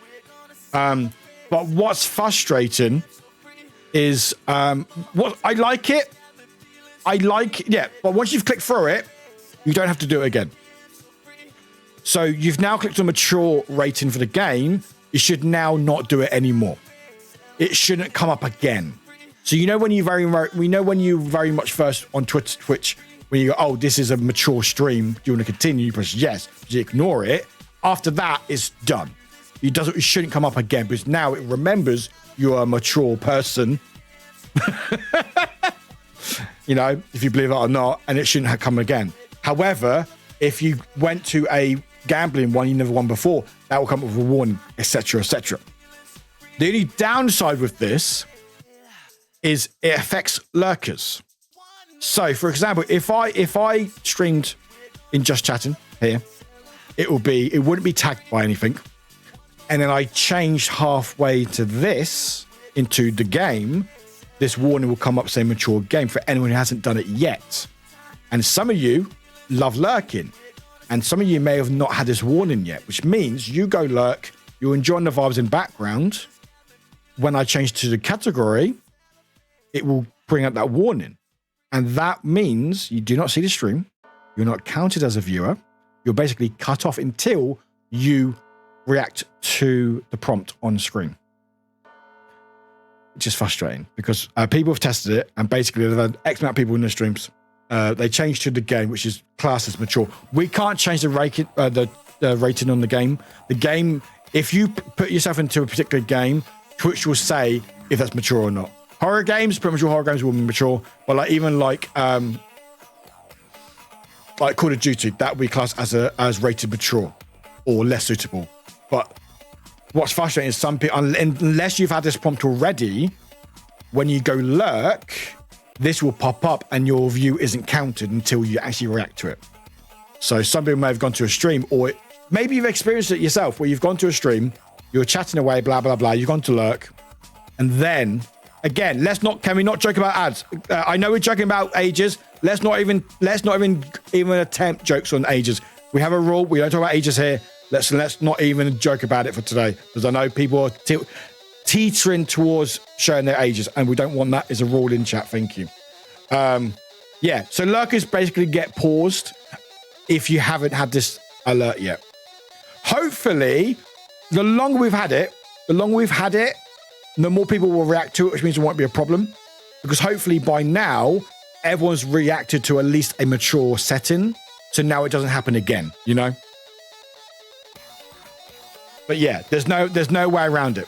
But what's frustrating is what I like it. But once you've clicked through it, you don't have to do it again. So you've now clicked on mature rating for the game. You should now not do it anymore. It shouldn't come up again. So when you very much first on Twitch, when you go, oh, this is a mature stream, do you want to continue? You press yes. You ignore it. After that, it's done. It shouldn't come up again because now it remembers you're a mature person. If you believe it or not, and it shouldn't have come again. However, if you went to a gambling one you never won before, that will come up with a warning, etc., etc. The only downside with this is it affects lurkers. So, for example, if I streamed in Just Chatting here, it wouldn't be tagged by anything, and then I changed halfway to this into the game, this warning will come up saying mature game for anyone who hasn't done it yet. And some of you love lurking, and some of you may have not had this warning yet, which means you go lurk, you're enjoying the vibes in background. When I change to the category, it will bring up that warning. And that means you do not see the stream. You're not counted as a viewer. You're basically cut off until you react to the prompt on screen. Which is frustrating because people have tested it, and basically they've had X amount of people in the streams. They changed to the game, which is classed as mature. We can't change the rating on the game. The game, if you put yourself into a particular game, Twitch will say if that's mature or not. Horror games, pretty much all horror games will be mature, but like Call of Duty, that will be classed as rated mature or less suitable. But what's frustrating is some people, unless you've had this prompt already, when you go lurk, this will pop up and your view isn't counted until you actually react to it. So some people may have gone to a stream, or maybe you've experienced it yourself where you've gone to a stream, you're chatting away, blah, blah, blah, you've gone to lurk, and then again, can we not joke about ads? I know we're joking about ages. Let's not even attempt jokes on ages. We have a rule. We don't talk about ages here. Let's not even joke about it for today, because I know people are teetering towards showing their ages, and we don't want that as a rule in chat. Thank you. So lurkers basically get paused if you haven't had this alert yet. Hopefully, the longer we've had it, the more people will react to it, which means it won't be a problem, because hopefully by now everyone's reacted to at least a mature setting, so now it doesn't happen again. But yeah, there's no way around it.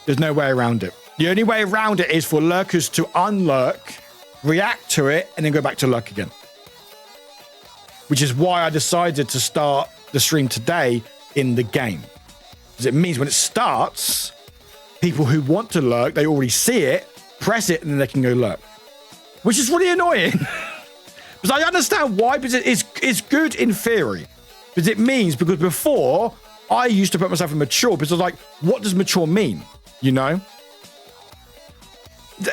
There's no way around it. The only way around it is for lurkers to unlurk, react to it, and then go back to lurk again. Which is why I decided to start the stream today in the game. Because it means when it starts, people who want to lurk, they already see it, press it, and then they can go lurk. Which is really annoying. Because I understand why, because it's good in theory. Because it means, because before, I used to put myself in mature, because I was like, what does mature mean?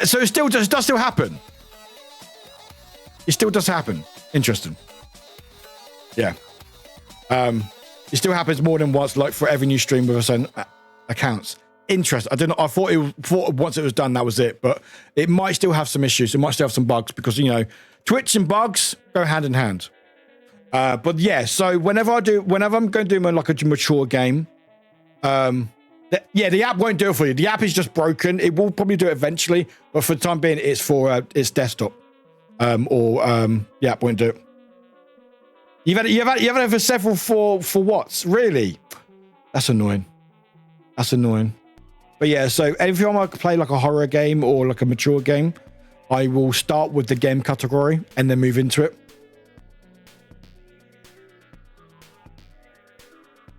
So it does still happen. It still does happen. Interesting. Yeah. It still happens more than once, like for every new stream with a certain accounts. Interesting. I didn't. I thought once it was done, that was it. But it might still have some issues. It might still have some bugs because Twitch and bugs go hand in hand. But yeah. So whenever I'm going to do like a mature game, the app won't do it for you. The app is just broken. It will probably do it eventually, but for the time being, it's for its desktop. The app won't do it. You've had it for several for what? Really? That's annoying. That's annoying. But yeah, so every time I play like a horror game or like a mature game, I will start with the game category and then move into it.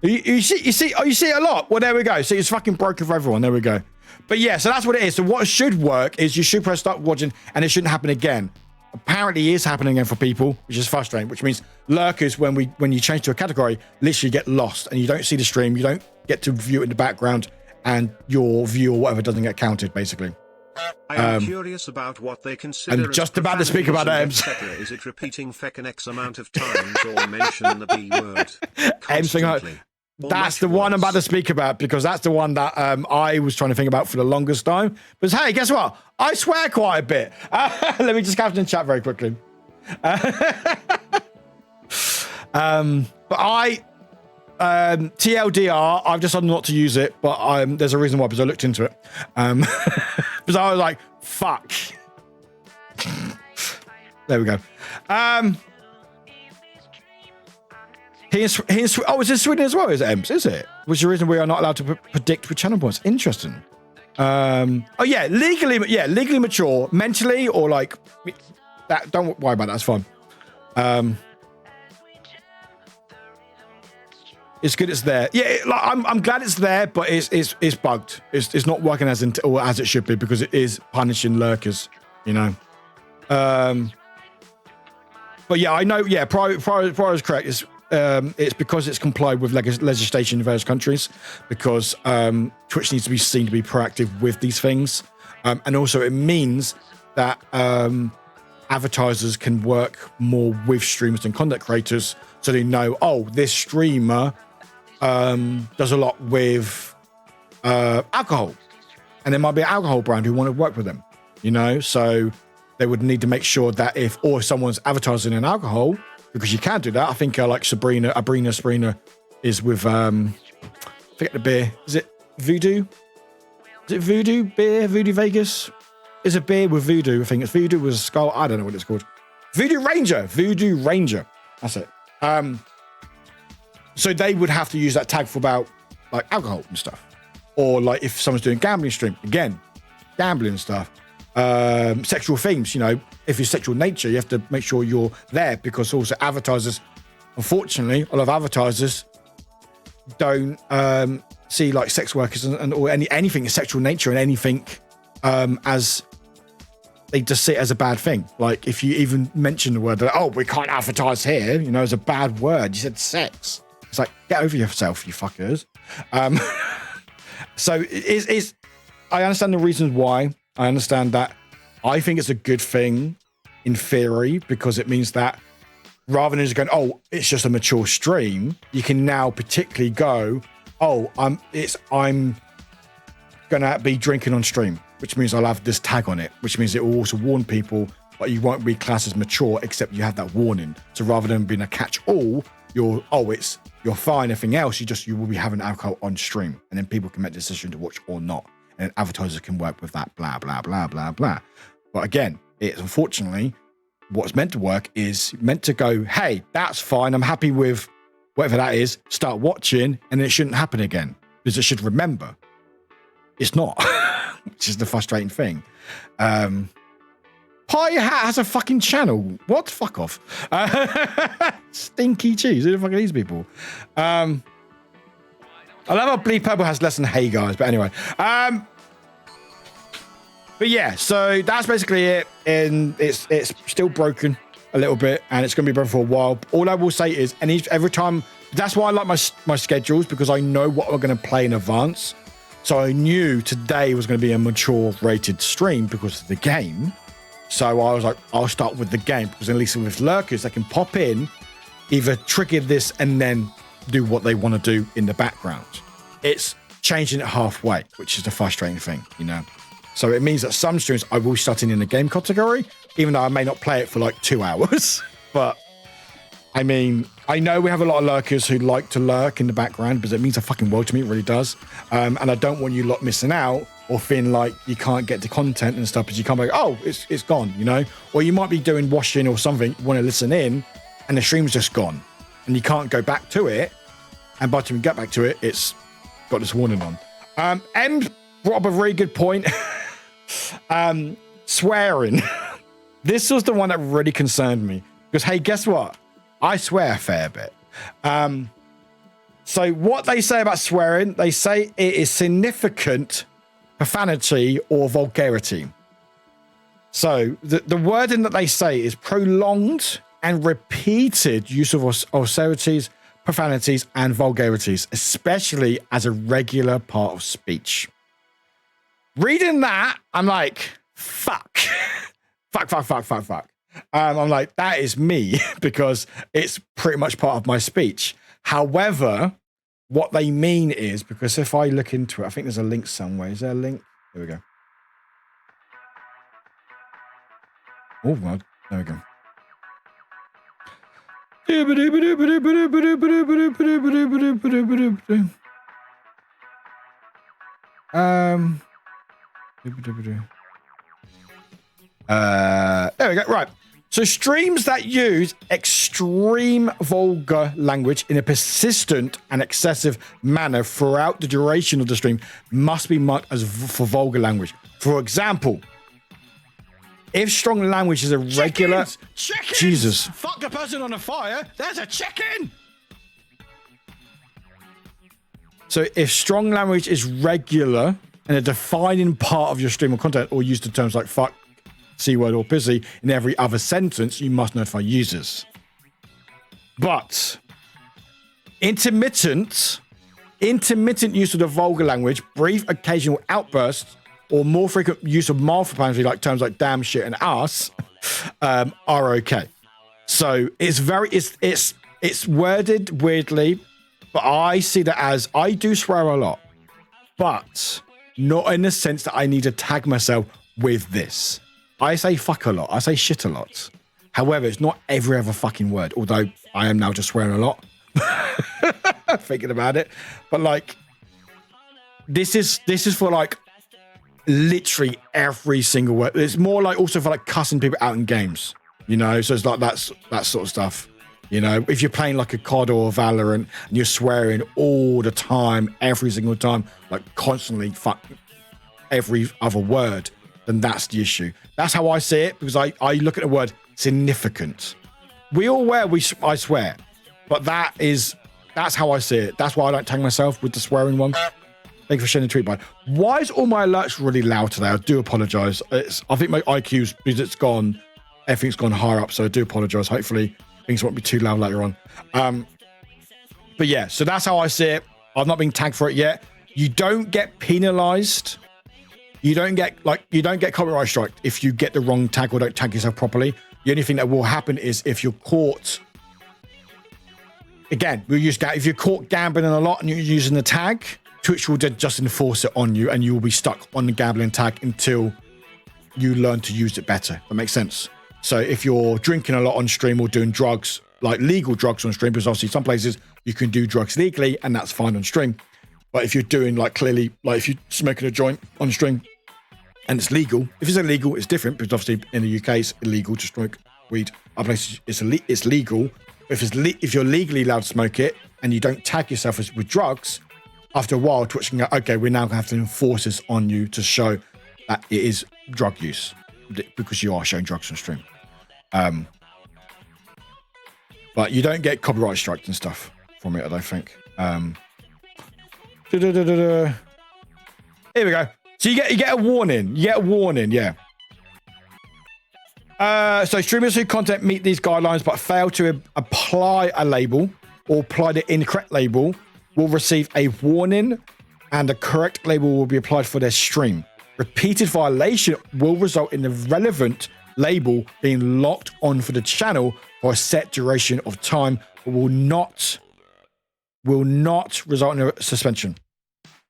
You see it a lot. Well, there we go. See, it's fucking broken for everyone. There we go. But yeah, so that's what it is. So what should work is you should press start watching, and it shouldn't happen again. Apparently, it is happening again for people, which is frustrating. Which means lurkers, when you change to a category, literally get lost, and you don't see the stream. You don't get to view it in the background, and your view or whatever doesn't get counted, basically. I am curious about what they consider. I'm just about to speak about Ems. Is it repeating feckin' X amount of times or mention the B word constantly? That's the one I'm about to speak about, because that's the one that I was trying to think about for the longest time. But hey, guess what? I swear quite a bit. Let me just caption in chat very quickly. But I TLDR, I've decided not to use it, but there's a reason why, because I looked into it. Because I was like, fuck. There we go. It's in Sweden as well, is it, Ems? Is it? Which is the reason we are not allowed to predict with channel points. Interesting. Oh yeah, legally mature, mentally or like that. Don't worry about that. That's fine. It's good. It's there. Yeah, I'm glad it's there, but it's bugged. It's not working as it should be, because it is punishing lurkers. You know. But yeah, I know. Yeah, Prior is correct. It's because it's complied with legislation in various countries, because Twitch needs to be seen to be proactive with these things. And also it means that advertisers can work more with streamers and content creators, so they know, oh, this streamer does a lot with alcohol. And there might be an alcohol brand who want to work with them, you know? So they would need to make sure that if someone's advertising an alcohol, because you can do that. I think like Sabrina is with, forget the beer. Is it Voodoo? Is it Voodoo beer? Voodoo Vegas? Is a beer with Voodoo. I think it's Voodoo with Skull. I don't know what it's called. Voodoo Ranger. That's it. So they would have to use that tag for about like alcohol and stuff. Or like if someone's doing gambling stream, again, gambling stuff. Sexual themes, you know, if it's sexual nature, you have to make sure you're there, because also advertisers, unfortunately, a lot of advertisers don't see like sex workers or anything in sexual nature and anything as they just see it as a bad thing. Like if you even mention the word, like, oh, we can't advertise here, you know, it's a bad word. You said sex. It's like, get over yourself, you fuckers. So I understand the reasons why. I understand that. I think it's a good thing in theory, because it means that rather than just going, oh, it's just a mature stream, you can now particularly go, oh, I'm gonna be drinking on stream, which means I'll have this tag on it, which means it will also warn people, but you won't be classed as mature except you have that warning. So rather than being a catch-all, you're fine. Everything else, you will be having alcohol on stream, and then people can make the decision to watch or not. And advertisers can work with that, blah, blah, blah, blah, blah. But again, it's unfortunately what's meant to work is meant to go, hey, that's fine. I'm happy with whatever that is. Start watching, and it shouldn't happen again, because it should remember. It's not, which is the frustrating thing. Pie Hat has a fucking channel. What? Fuck off. Stinky cheese. Who the fuck are these people? I love how Bleed Purple has less than Hey Guys, but anyway. But yeah, so that's basically it. And it's still broken a little bit, and it's going to be broken for a while. All I will say is, every time, that's why I like my schedules, because I know what we're going to play in advance. So I knew today was going to be a mature rated stream because of the game. So I was like, I'll start with the game, because at least with lurkers, they can pop in, either trigger this and then do what they want to do in the background. It's changing it halfway, which is the frustrating thing, you know. So it means that some streams I will start in the game category, even though I may not play it for like 2 hours. But I mean, I know we have a lot of lurkers who like to lurk in the background, because it means a fucking world to me. It really does. And I don't want you lot missing out or feeling like you can't get the content and stuff, because you can't be like, oh, it's gone, you know. Or you might be doing washing or something, want to listen in, and the stream's just gone. and you can't go back to it. And by the time you get back to it, it's got this warning on. M brought up a very good point. Swearing. This was the one that really concerned me. Because, hey, guess what? I swear a fair bit. So what they say about swearing, they say it is significant profanity or vulgarity. So the wording that they say is prolonged and repeated use of obscenities, profanities, and vulgarities, especially as a regular part of speech. Reading that, I'm like, fuck. fuck. I'm like, that is me, because it's pretty much part of my speech. However, what they mean is, because if I look into it, I think there's a link somewhere. Is there a link? There we go. Oh, well, there we go. There we go. Right. So streams that use extreme vulgar language in a persistent and excessive manner throughout the duration of the stream must be marked as for vulgar language. For example, if strong language is a regular... Chickens! Jesus. Fuck the person on the fire. There's a chicken! So if strong language is regular and a defining part of your stream or content, or used in terms like fuck, C-word, or pissy in every other sentence, you must notify users. But intermittent use of the vulgar language, brief occasional outbursts, or more frequent use of mild profanity like terms like damn, shit, and ass are okay. So it's worded weirdly, but I see that as I do swear a lot, but not in the sense that I need to tag myself with this. I say fuck a lot. I say shit a lot. However, it's not every other fucking word, although I am now just swearing a lot. Thinking about it. But like, this is for like literally every single word. It's more like also for like cussing people out in games, you know? So it's like that sort of stuff. You know, if you're playing like a COD or a Valorant and you're swearing all the time, every single time, like constantly fuck every other word, then that's the issue. That's how I see it, because I look at the word significant. We all I swear, but that's how I see it. That's why I don't tag myself with the swearing one. Thank you for sharing the tweet, bud. Why is all my alerts really loud today? I do apologize. I think my IQ's, because everything's gone higher up, so I do apologize. Hopefully things won't be too loud later on. But yeah, so that's how I see it. I've not been tagged for it yet. You don't get penalized. You don't get copyright strike if you get the wrong tag or don't tag yourself properly. The only thing that will happen is if you're caught. Again, if you're caught gambling a lot and you're using the tag, Twitch will just enforce it on you, and you will be stuck on the gambling tag until you learn to use it better. That makes sense. So if you're drinking a lot on stream or doing drugs, like legal drugs on stream, because obviously some places you can do drugs legally and that's fine on stream. But if you're doing like clearly, like if you're smoking a joint on stream and it's legal, if it's illegal, it's different, because obviously in the UK it's illegal to smoke weed. Other places it's legal. If you're legally allowed to smoke it and you don't tag yourself with drugs, after a while, Twitch can go, okay, we're now going to have to enforce this on you to show that it is drug use, because you are showing drugs on stream. But you don't get copyright strikes and stuff from it, I don't think. Here we go. So you get a warning. Yeah. So streamers whose content meet these guidelines but fail to apply a label or apply the incorrect label will receive a warning, and the correct label will be applied for their stream. Repeated violation will result in the relevant label being locked on for the channel for a set duration of time, but will not result in a suspension.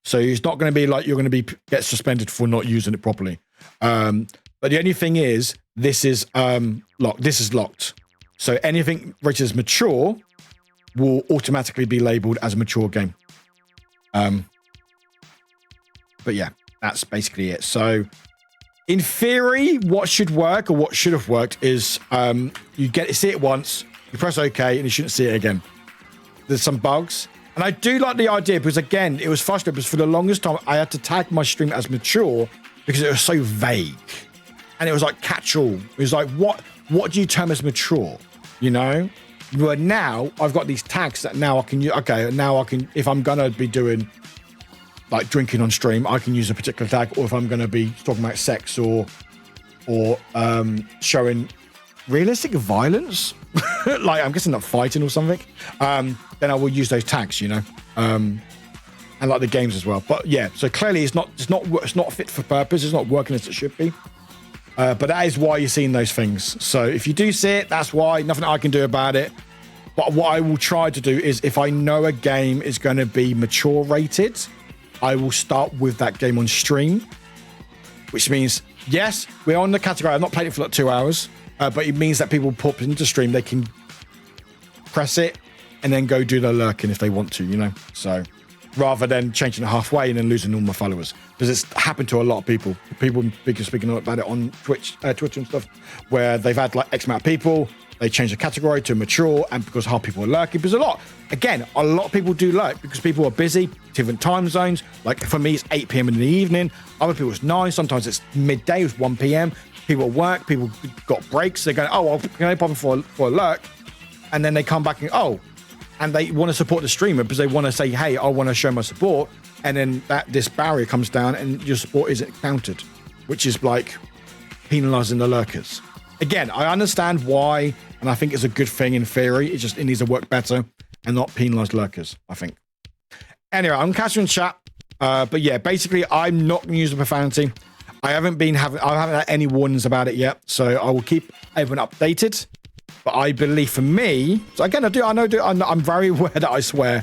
So it's not going to be like you're going to get suspended for not using it properly. But the only thing is, this is locked. This is locked. So anything rated as mature will automatically be labeled as a mature game. But yeah, that's basically it. So in theory, what should work, or what should have worked, is you see it once, you press OK, and you shouldn't see it again. there's some bugs. And I do like the idea because, again, it was frustrating because for the longest time, I had to tag my stream as mature because it was so vague. And it was like catch-all. It was like, what do you term as mature? You know? But now I've got these tags that now I can use. Okay, now I can, if I'm going to be doing like drinking on stream, I can use a particular tag. Or if I'm going to be talking about sex or showing realistic violence, like I'm guessing not fighting or something, then I will use those tags, you know, and like the games as well. But yeah, so clearly it's not fit for purpose. It's not working as it should be. But that is why you're seeing those things. So if you do see it, that's why. Nothing I can do about it. But what I will try to do is, if I know a game is going to be mature rated, I will start with that game on stream, which means, yes, we're on the category. I've not played it for like 2 hours, but it means that people pop into stream, they can press it and then go do their lurking if they want to, you know? So rather than changing it halfway and then losing all my followers, because it's happened to a lot of people speaking about it on Twitch and stuff, where they've had like X amount of people, they change the category to mature, and because half people are lurking, because a lot of people do lurk because people are busy, different time zones. Like for me, it's 8 p.m. in the evening. Other people it's 9. Sometimes it's midday. It's 1 p.m. People work. People got breaks. They're going, oh, well, can I pop in for a lurk? And then they come back and and they want to support the streamer because they want to say, hey, I want to show my support. And then this barrier comes down and your support isn't counted, which is like penalizing the lurkers. Again, I understand why, and I think it's a good thing in theory. It needs to work better and not penalize lurkers, I think. Anyway, I'm catching chat. But yeah, basically, I'm not going to use the profanity. I haven't had any warnings about it yet, so I will keep everyone updated. But I believe for me, so again, I'm very aware that I swear,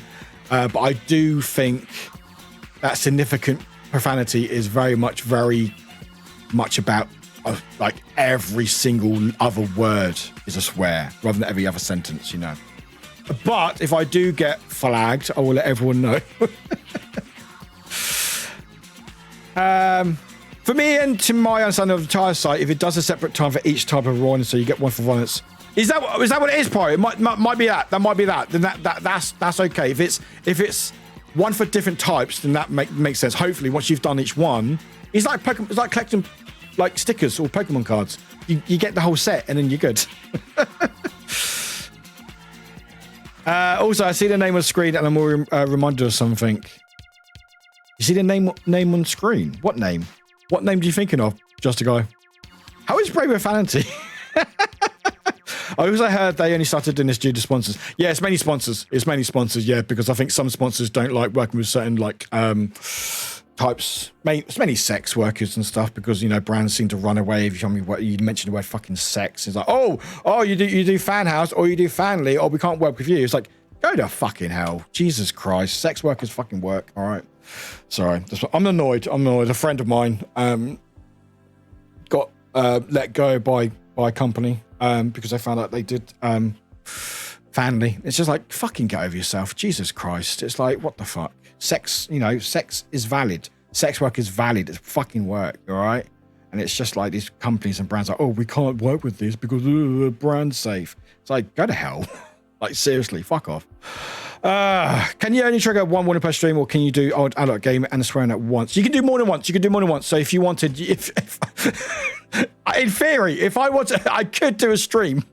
but I do think that significant profanity is very much about like every single other word is a swear rather than every other sentence, you know. But if I do get flagged, I will let everyone know. For me, and to my understanding of the entire site, if it does a separate time for each type of violence, so you get one for violence. Is that what it is, Pro? It might be that. That might be that. Then that's okay. If it's one for different types, then that makes sense. Hopefully, once you've done each one, it's like Pokemon, it's like collecting like stickers or Pokemon cards. You get the whole set and then you're good. Also, I see the name on screen and I'm more reminded of something. You see the name on screen? What name? What name are you thinking of, Just a Guy? How is Brave Profanity? I also heard they only started doing this due to sponsors. Yeah, it's mainly sponsors. Yeah, because I think some sponsors don't like working with certain like types. It's mainly sex workers and stuff because, you know, brands seem to run away if you mention the word fucking sex. It's like, oh, you do fan house or you do family or we can't work with you. It's like, go to fucking hell. Jesus Christ. Sex workers fucking work. All right. Sorry. I'm annoyed. A friend of mine got let go by a company because they found out they did family. It's just like, fucking get over yourself. Jesus Christ. It's like, what the fuck? Sex, you know, sex is valid. Sex work is valid. It's fucking work, all right? And it's just like these companies and brands are like, oh, we can't work with this because brand's safe. It's like, go to hell. Like, seriously, fuck off. Can you only trigger one warning per stream, or can you do adult game and swearing at once? You can do more than once. So if you wanted, in theory, if I wanted, I could do a stream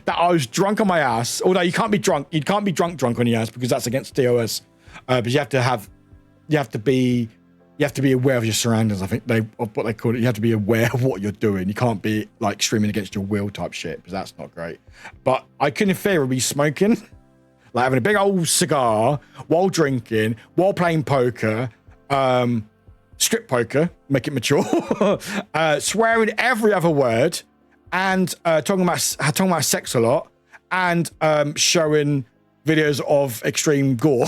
that I was drunk on my ass. Although you can't be drunk. You can't be drunk on your ass because that's against DOS. But you have to be aware of your surroundings. I think what they call it. You have to be aware of what you're doing. You can't be like streaming against your will type shit because that's not great. But I could in theory be smoking, like having a big old cigar while drinking, while playing poker, strip poker, make it mature, swearing every other word, and talking about sex a lot, and showing videos of extreme gore.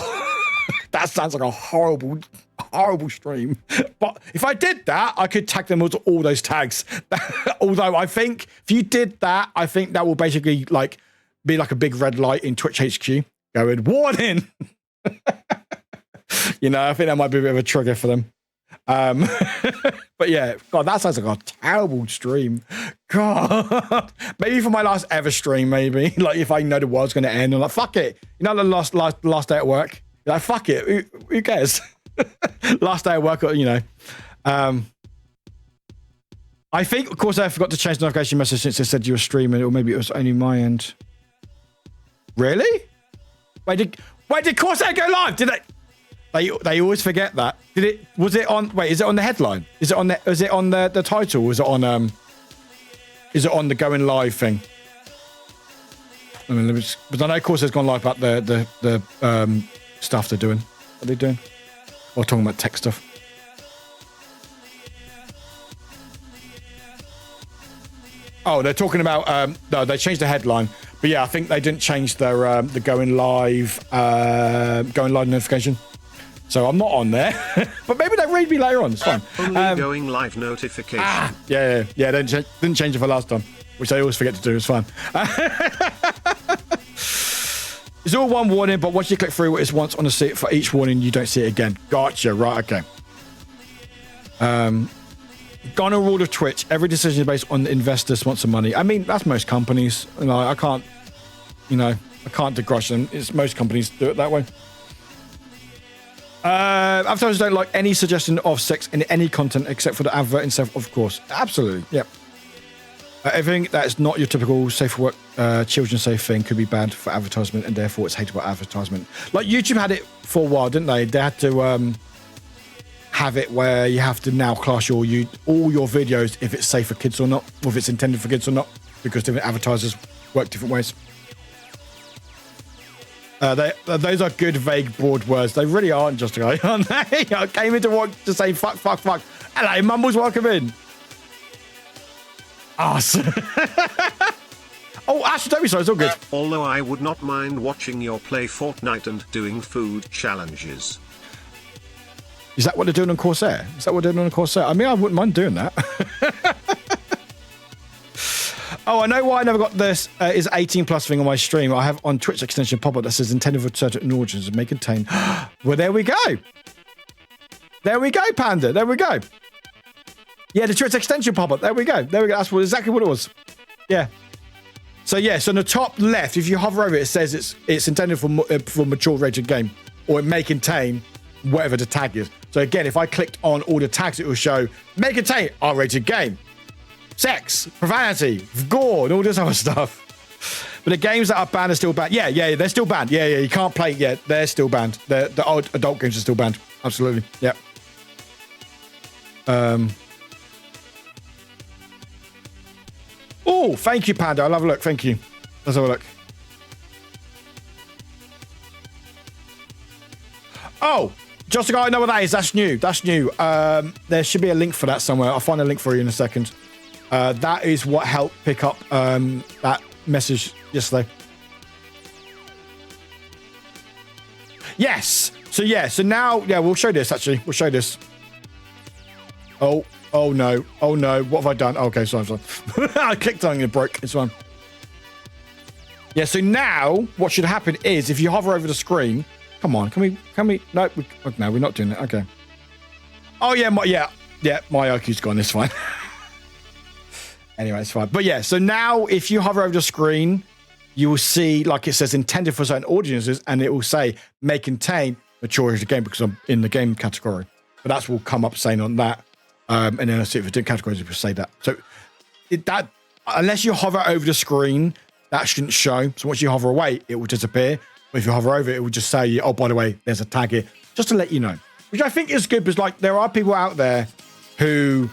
That sounds like a horrible stream. But if I did that, I could tag them to all those tags. Although I think if you did that, I think that will basically like be like a big red light in Twitch HQ going, warning. You know, I think that might be a bit of a trigger for them. But yeah, God, that sounds like a terrible stream. God, maybe for my last ever stream, maybe like if I know the world's going to end, I'm like, fuck it. You know, the last day at work, you're like, fuck it. Who cares? Last day at work, you know. I think, of course, I forgot to change the notification message since it said you were streaming, or maybe it was only my end. Really? Wait, did Corsair go live? Did they? They always forget that. Did it? Was it on? Wait, is it on the headline? Is it on the? Is it on the title? Was it on? Is it on the going live thing? I mean, but I know Corsair's gone live about the stuff they're doing. What are they doing? Or talking about tech stuff. Oh, they're talking about no, they changed the headline, but yeah, I think they didn't change their the going live notification. So I'm not on there, but maybe they read me later on. It's fine. Only going live notification. Yeah. Didn't change it for last time, which I always forget to do. It's fine. It's all one warning, but once you click through, it's once on the seat for each warning. You don't see it again. Gotcha. Right. Okay. Gonna rule of Twitch. Every decision is based on the investor sponsor money. I mean, that's most companies. You know, I can't begrudge them. It's most companies do it that way. Advertisers don't like any suggestion of sex in any content except for the advert itself, of course. Absolutely. Yep. Everything that is not your typical safe for work, children safe thing could be banned for advertisement, and therefore it's hateable advertisement. Like YouTube had it for a while, didn't they? They had to have it where you have to now class all your videos if it's safe for kids or not, or if it's intended for kids or not, because different advertisers work different ways. Those are good, vague, broad words. They really aren't just aren't they? I came into work to say fuck. Hello, Mumbles, welcome in. Awesome. Oh, Ash, don't be sorry, it's all good. Although I would not mind watching your play Fortnite and doing food challenges. Is that what they're doing on Corsair? I mean, I wouldn't mind doing that. Oh, I know why I never got this is 18 plus thing on my stream. I have on Twitch extension pop-up that says intended for certain audiences and may contain. Well, there we go. There we go, Panda. There we go. Yeah, the Twitch extension pop-up. There we go. That's exactly what it was. Yeah. So yes, on the top left, if you hover over it, it says it's intended for mature rated game, or it may contain whatever the tag is. So again, if I clicked on all the tags, it will show may contain R-rated game, sex, profanity, gore, and all this other stuff. But the games that are banned are still banned. Yeah, they're still banned. Yeah, you can't play. Yeah, they're still banned. The old adult games are still banned. Absolutely. Yeah. Oh, thank you, Panda. I'll have a look. Thank you. Let's have a look. Oh, just a guy, I know what that is. That's new. There should be a link for that somewhere. I'll find a link for you in a second. That is what helped pick up that message yesterday. Yes. So now, we'll show this actually. We'll show this. Oh no. What have I done? Okay, sorry. I clicked on it and it broke. It's fine. Yeah, so now what should happen is if you hover over the screen, come on, can we? No, we're not doing that. Okay. Oh yeah, my IQ's gone. It's fine. Anyway, it's fine. But yeah, so now if you hover over the screen, you will see like it says intended for certain audiences, and it will say may contain mature rated game because I'm in the game category. But that's will come up saying on that, and then I'll see if it's in categories. It will say that. So that unless you hover over the screen, that shouldn't show. So once you hover away, it will disappear. But if you hover over it, it will just say, oh, by the way, there's a tag here, just to let you know. Which I think is good because like there are people out there who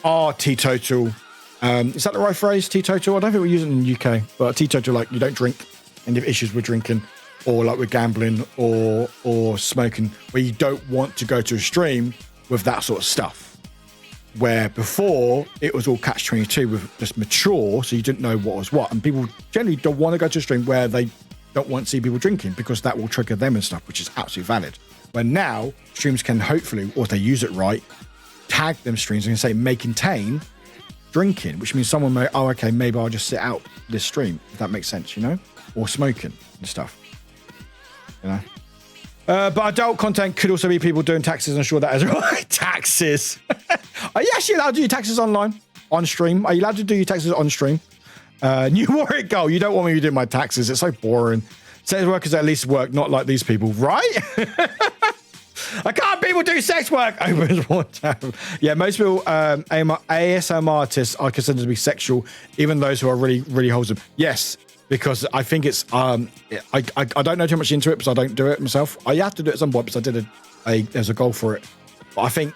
are teetotal. Is that the right phrase, teetotal? I don't think we use it in the UK, but teetotal, like you don't drink and you have issues with drinking, or like with gambling or smoking, where you don't want to go to a stream with that sort of stuff. Where before it was all catch-22 with just mature, so you didn't know what was what. And people generally don't want to go to a stream where they don't want to see people drinking because that will trigger them and stuff, which is absolutely valid. Where now streams can hopefully, or if they use it right, tag them streams and say may contain drinking, which means someone may, oh, okay, maybe I'll just sit out this stream, if that makes sense, you know, or smoking and stuff, you know. But adult content could also be people doing taxes. I'm sure that is right. Taxes. Are you actually allowed to do your taxes online? On stream? Are you allowed to do your taxes on stream? New Warwick goal. You don't want me to do my taxes. It's so boring. Sex workers at least work, not like these people, right? I can't people do sex work. Yeah, most people, ASM artists are considered to be sexual, even those who are really, really wholesome. Yes, because I think it's, I don't know too much into it because I don't do it myself. I have to do it at some point because I did there's a goal for it. But I think,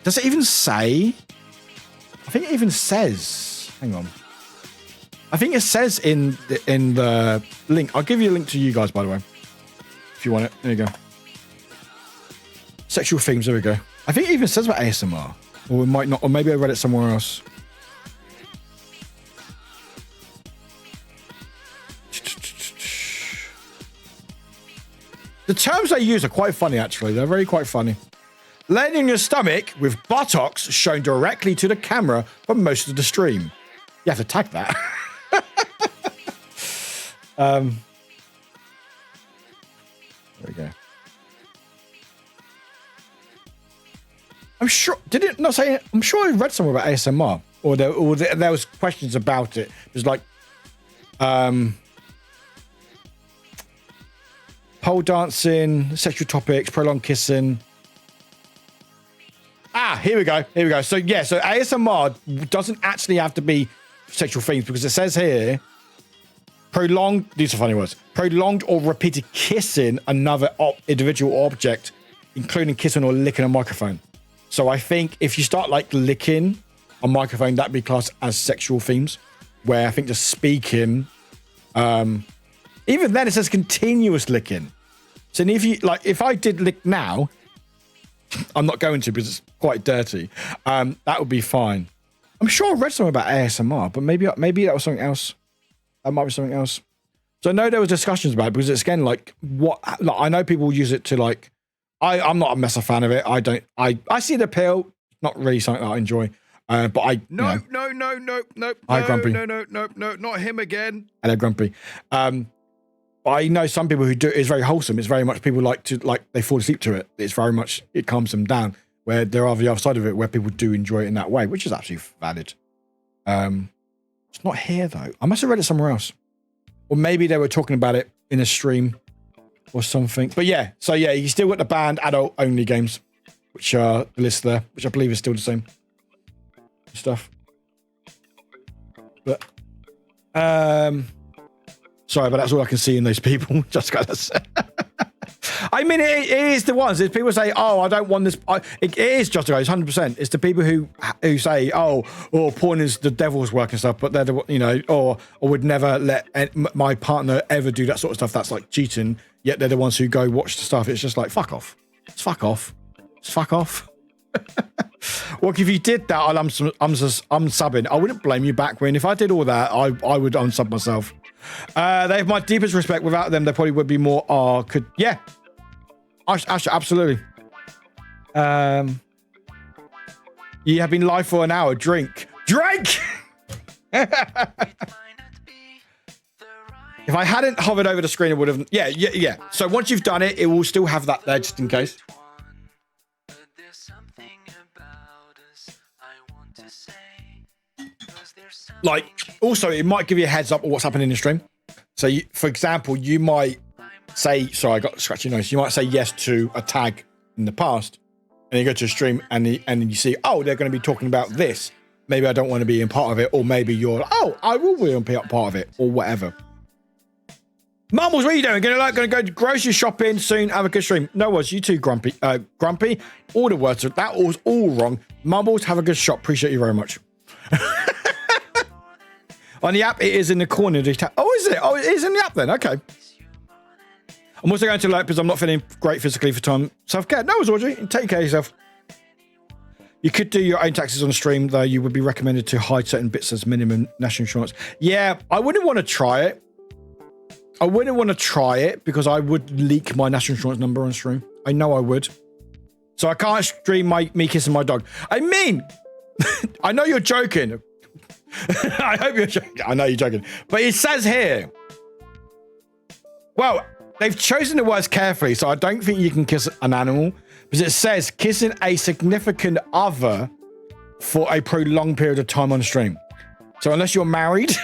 does it even say? I think it even says, hang on. I think it says in the link. I'll give you a link to you guys, by the way, if you want it. There you go. Sexual themes. There we go. I think it even says about ASMR, or it might not, or maybe I read it somewhere else. The terms they use are quite funny, actually. They're very quite funny. Laying on your stomach with buttocks shown directly to the camera for most of the stream. You have to tag that. There we go. I'm sure. Did it not say? I'm sure I read somewhere about ASMR, or there was questions about it. It was like, pole dancing, sexual topics, prolonged kissing. Here we go. So yeah, so ASMR doesn't actually have to be sexual themes because it says here, prolonged. These are funny words. Prolonged or repeated kissing another individual object, including kissing or licking a microphone. So I think if you start like licking a microphone, that'd be classed as sexual themes. Where I think just speaking, even then it says continuous licking. So if I did lick now, I'm not going to because it's quite dirty. That would be fine. I'm sure I read something about ASMR, but maybe that was something else. That might be something else. So I know there was discussions about it because it's again like what I know people use it to like. I'm not a massive fan of it. I see the appeal. Not really something that I enjoy. But I No, Hi, Grumpy. no, not him again. Hello, Grumpy. But I know some people who do it's very wholesome. It's very much people they fall asleep to it. It's very much it calms them down. Where there are the other side of it where people do enjoy it in that way, which is actually valid. It's not here though. I must have read it somewhere else, or maybe they were talking about it in a stream or something. But yeah, so yeah, you still got the banned adult only games, which are the list there, which I believe is still the same stuff. But sorry, but that's all I can see in those people. Just gotta say. I mean, it is the ones. If people say, "Oh, I don't want this," it is just guys, 100%. It's the people who say, "Oh, porn is the devil's work and stuff," but they're the or would never let my partner ever do that sort of stuff. That's like cheating. Yet they're the ones who go watch the stuff. It's just like fuck off. It's fuck off. It's fuck off. Well, if you did that, I'm subbing. I wouldn't blame you back when. If I did all that, I would unsub myself. They have my deepest respect. Without them, there probably would be more. Yeah. Absolutely. You have been live for an hour. Drink. If I hadn't hovered over the screen, it would have. Yeah. So once you've done it, it will still have that there just in case. Like, also, it might give you a heads up of what's happening in the stream. So, for example, you might say, sorry, I got a scratchy nose. You might say yes to a tag in the past, and you go to a stream, and then you see, oh, they're going to be talking about this. Maybe I don't want to be in part of it, or maybe you're, oh, I will be in part of it, or whatever. Mumbles, what are you doing? Going to go grocery shopping soon. Have a good stream. No worries, you too, Grumpy. Grumpy. All the words that was all wrong. Mumbles, have a good shop. Appreciate you very much. On the app, it is in the corner of the tab. Oh, is it? Oh, it is in the app then. Okay. I'm also going to alert because I'm not feeling great physically for time. Self-care. No, Audrey. Take care of yourself. You could do your own taxes on stream, though. You would be recommended to hide certain bits as minimum national insurance. Yeah, I wouldn't want to try it. I wouldn't want to try it because I would leak my national insurance number on stream. I know I would. So I can't stream me kissing my dog. I mean, I know you're joking. I hope you're joking. I know you're joking. But it says here. Well, they've chosen the words carefully, so I don't think you can kiss an animal because it says kissing a significant other for a prolonged period of time on stream. So unless you're married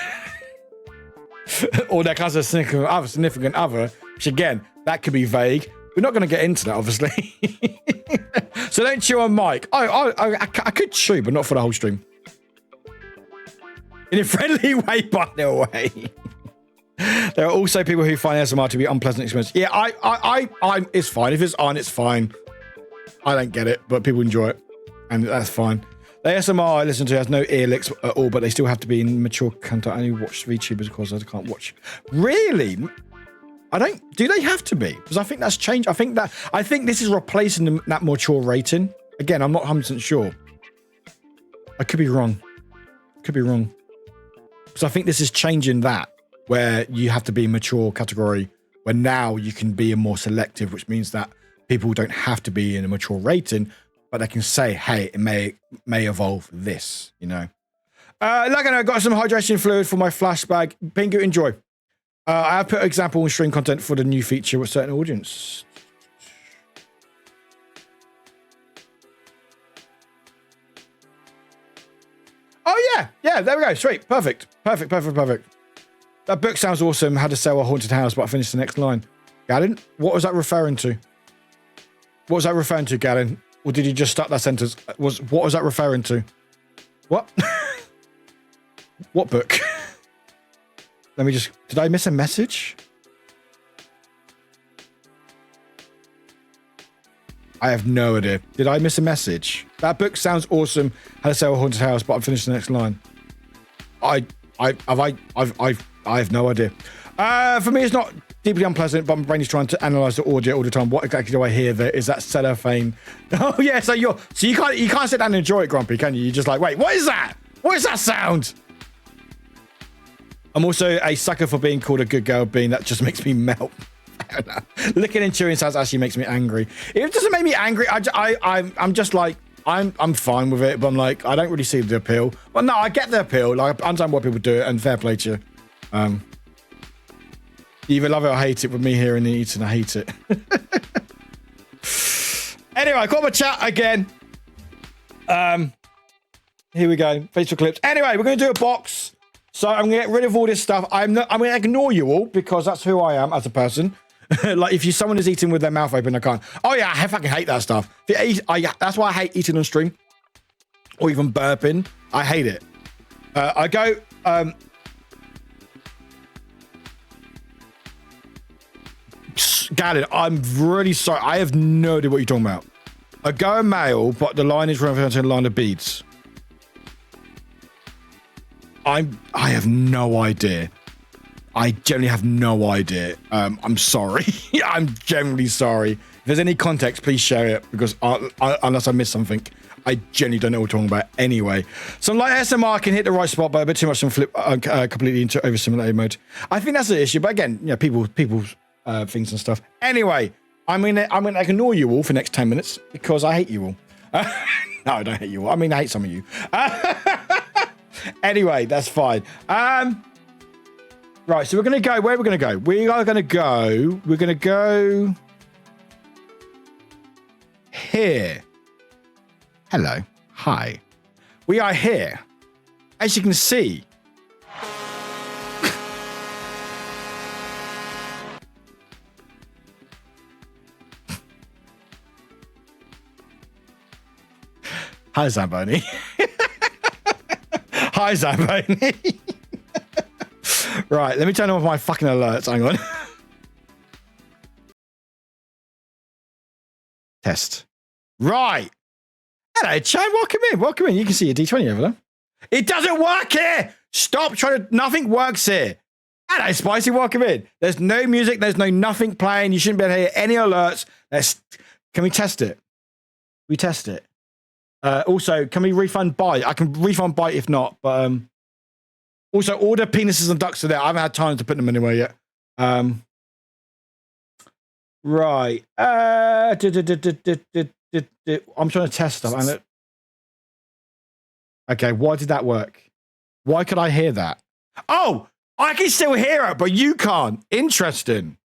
or there comes a significant other, which again, that could be vague. We're not going to get into that, obviously. So don't chew on mic. I could chew, but not for the whole stream. In a friendly way, by the way. There are also people who find ASMR to be unpleasant experience. Yeah, I it's fine. If it's on, it's fine. I don't get it, but people enjoy it, and that's fine. The ASMR I listen to has no ear licks at all, but they still have to be in mature content. I only watch VTubers because I can't watch. Really? I don't. Do they have to be? Because I think that's changed. I think this is replacing that mature rating. Again, I'm not 100% sure. I could be wrong. Could be wrong. Because I think this is changing that, where you have to be a mature category, where now you can be a more selective, which means that people don't have to be in a mature rating, but they can say, hey, it may evolve this, you know. Like I got some hydration fluid for my flashback. Pingu, enjoy. I have put example on stream content for the new feature with certain audience. Oh, yeah, there we go. Sweet. Perfect. That book sounds awesome. How to Sell a Haunted House, but I finished the next line. Galen, what was that referring to? What was that referring to, Galen? Or did you just start that sentence? What was that referring to? What? What book? Let me just... Did I miss a message? I have no idea. Did I miss a message? That book sounds awesome. How to Sell a Haunted House, but I'm finished the next line. I have no idea. For me, it's not deeply unpleasant, but my brain is trying to analyze the audio all the time. What exactly do I hear there? Is that cellophane? Oh yeah, so you can't sit down and enjoy it, Grumpy, can you? You're just like, wait, what is that? What is that sound? I'm also a sucker for being called a good girl bean. That just makes me melt. Licking and chewing sounds actually makes me angry. It doesn't make me angry. I'm just like, I'm fine with it, but I'm like, I don't really see the appeal. Well, no, I get the appeal. Like, I understand why people do it, and fair play to you. You either love it or hate it. With me here and eating, I hate it. Anyway, I got my chat again. Here we go. Facebook clips. Anyway, we're going to do a box. So I'm going to get rid of all this stuff. I'm going to ignore you all because that's who I am as a person. Like, if someone is eating with their mouth open, I can't. Oh, yeah, I fucking hate that stuff. That's why I hate eating on stream or even burping. I hate it. I go... Galen, I'm really sorry. I have no idea what you're talking about. I go a male, but the line is referring to a line of beads. I have no idea. I generally have no idea. I'm sorry. I'm generally sorry. If there's any context, please share it, because unless I miss something, I genuinely don't know what we're talking about anyway. Some light ASMR can hit the right spot, but a bit too much and flip completely into overstimulated mode. I think that's the issue, but again, you know, people's things and stuff. Anyway, I'm gonna ignore you all for the next 10 minutes because I hate you all. No, I don't hate you all. I mean, I hate some of you. Anyway, that's fine. Right, so we're gonna go. Where are we gonna go? We're gonna go here. Hello. Hi. We are here. As you can see. Hi, Zamboni. Hi, Zamboni. Right, let me turn off my fucking alerts. Hang on. Test. Right. Hello, Chan. Welcome in. You can see your D20 over there. It doesn't work here. Stop trying to... Nothing works here. Hello, Spicy. Welcome in. There's no music. There's no nothing playing. You shouldn't be able to hear any alerts. Can we test it? We test it. Also, can we refund buy? I can refund buy if not, but also all the penises and ducks are there. I haven't had time to put them anywhere yet. Right. I'm trying to test stuff. Okay, why did that work? Why could I hear that? Oh, I can still hear it, but you can't. Interesting.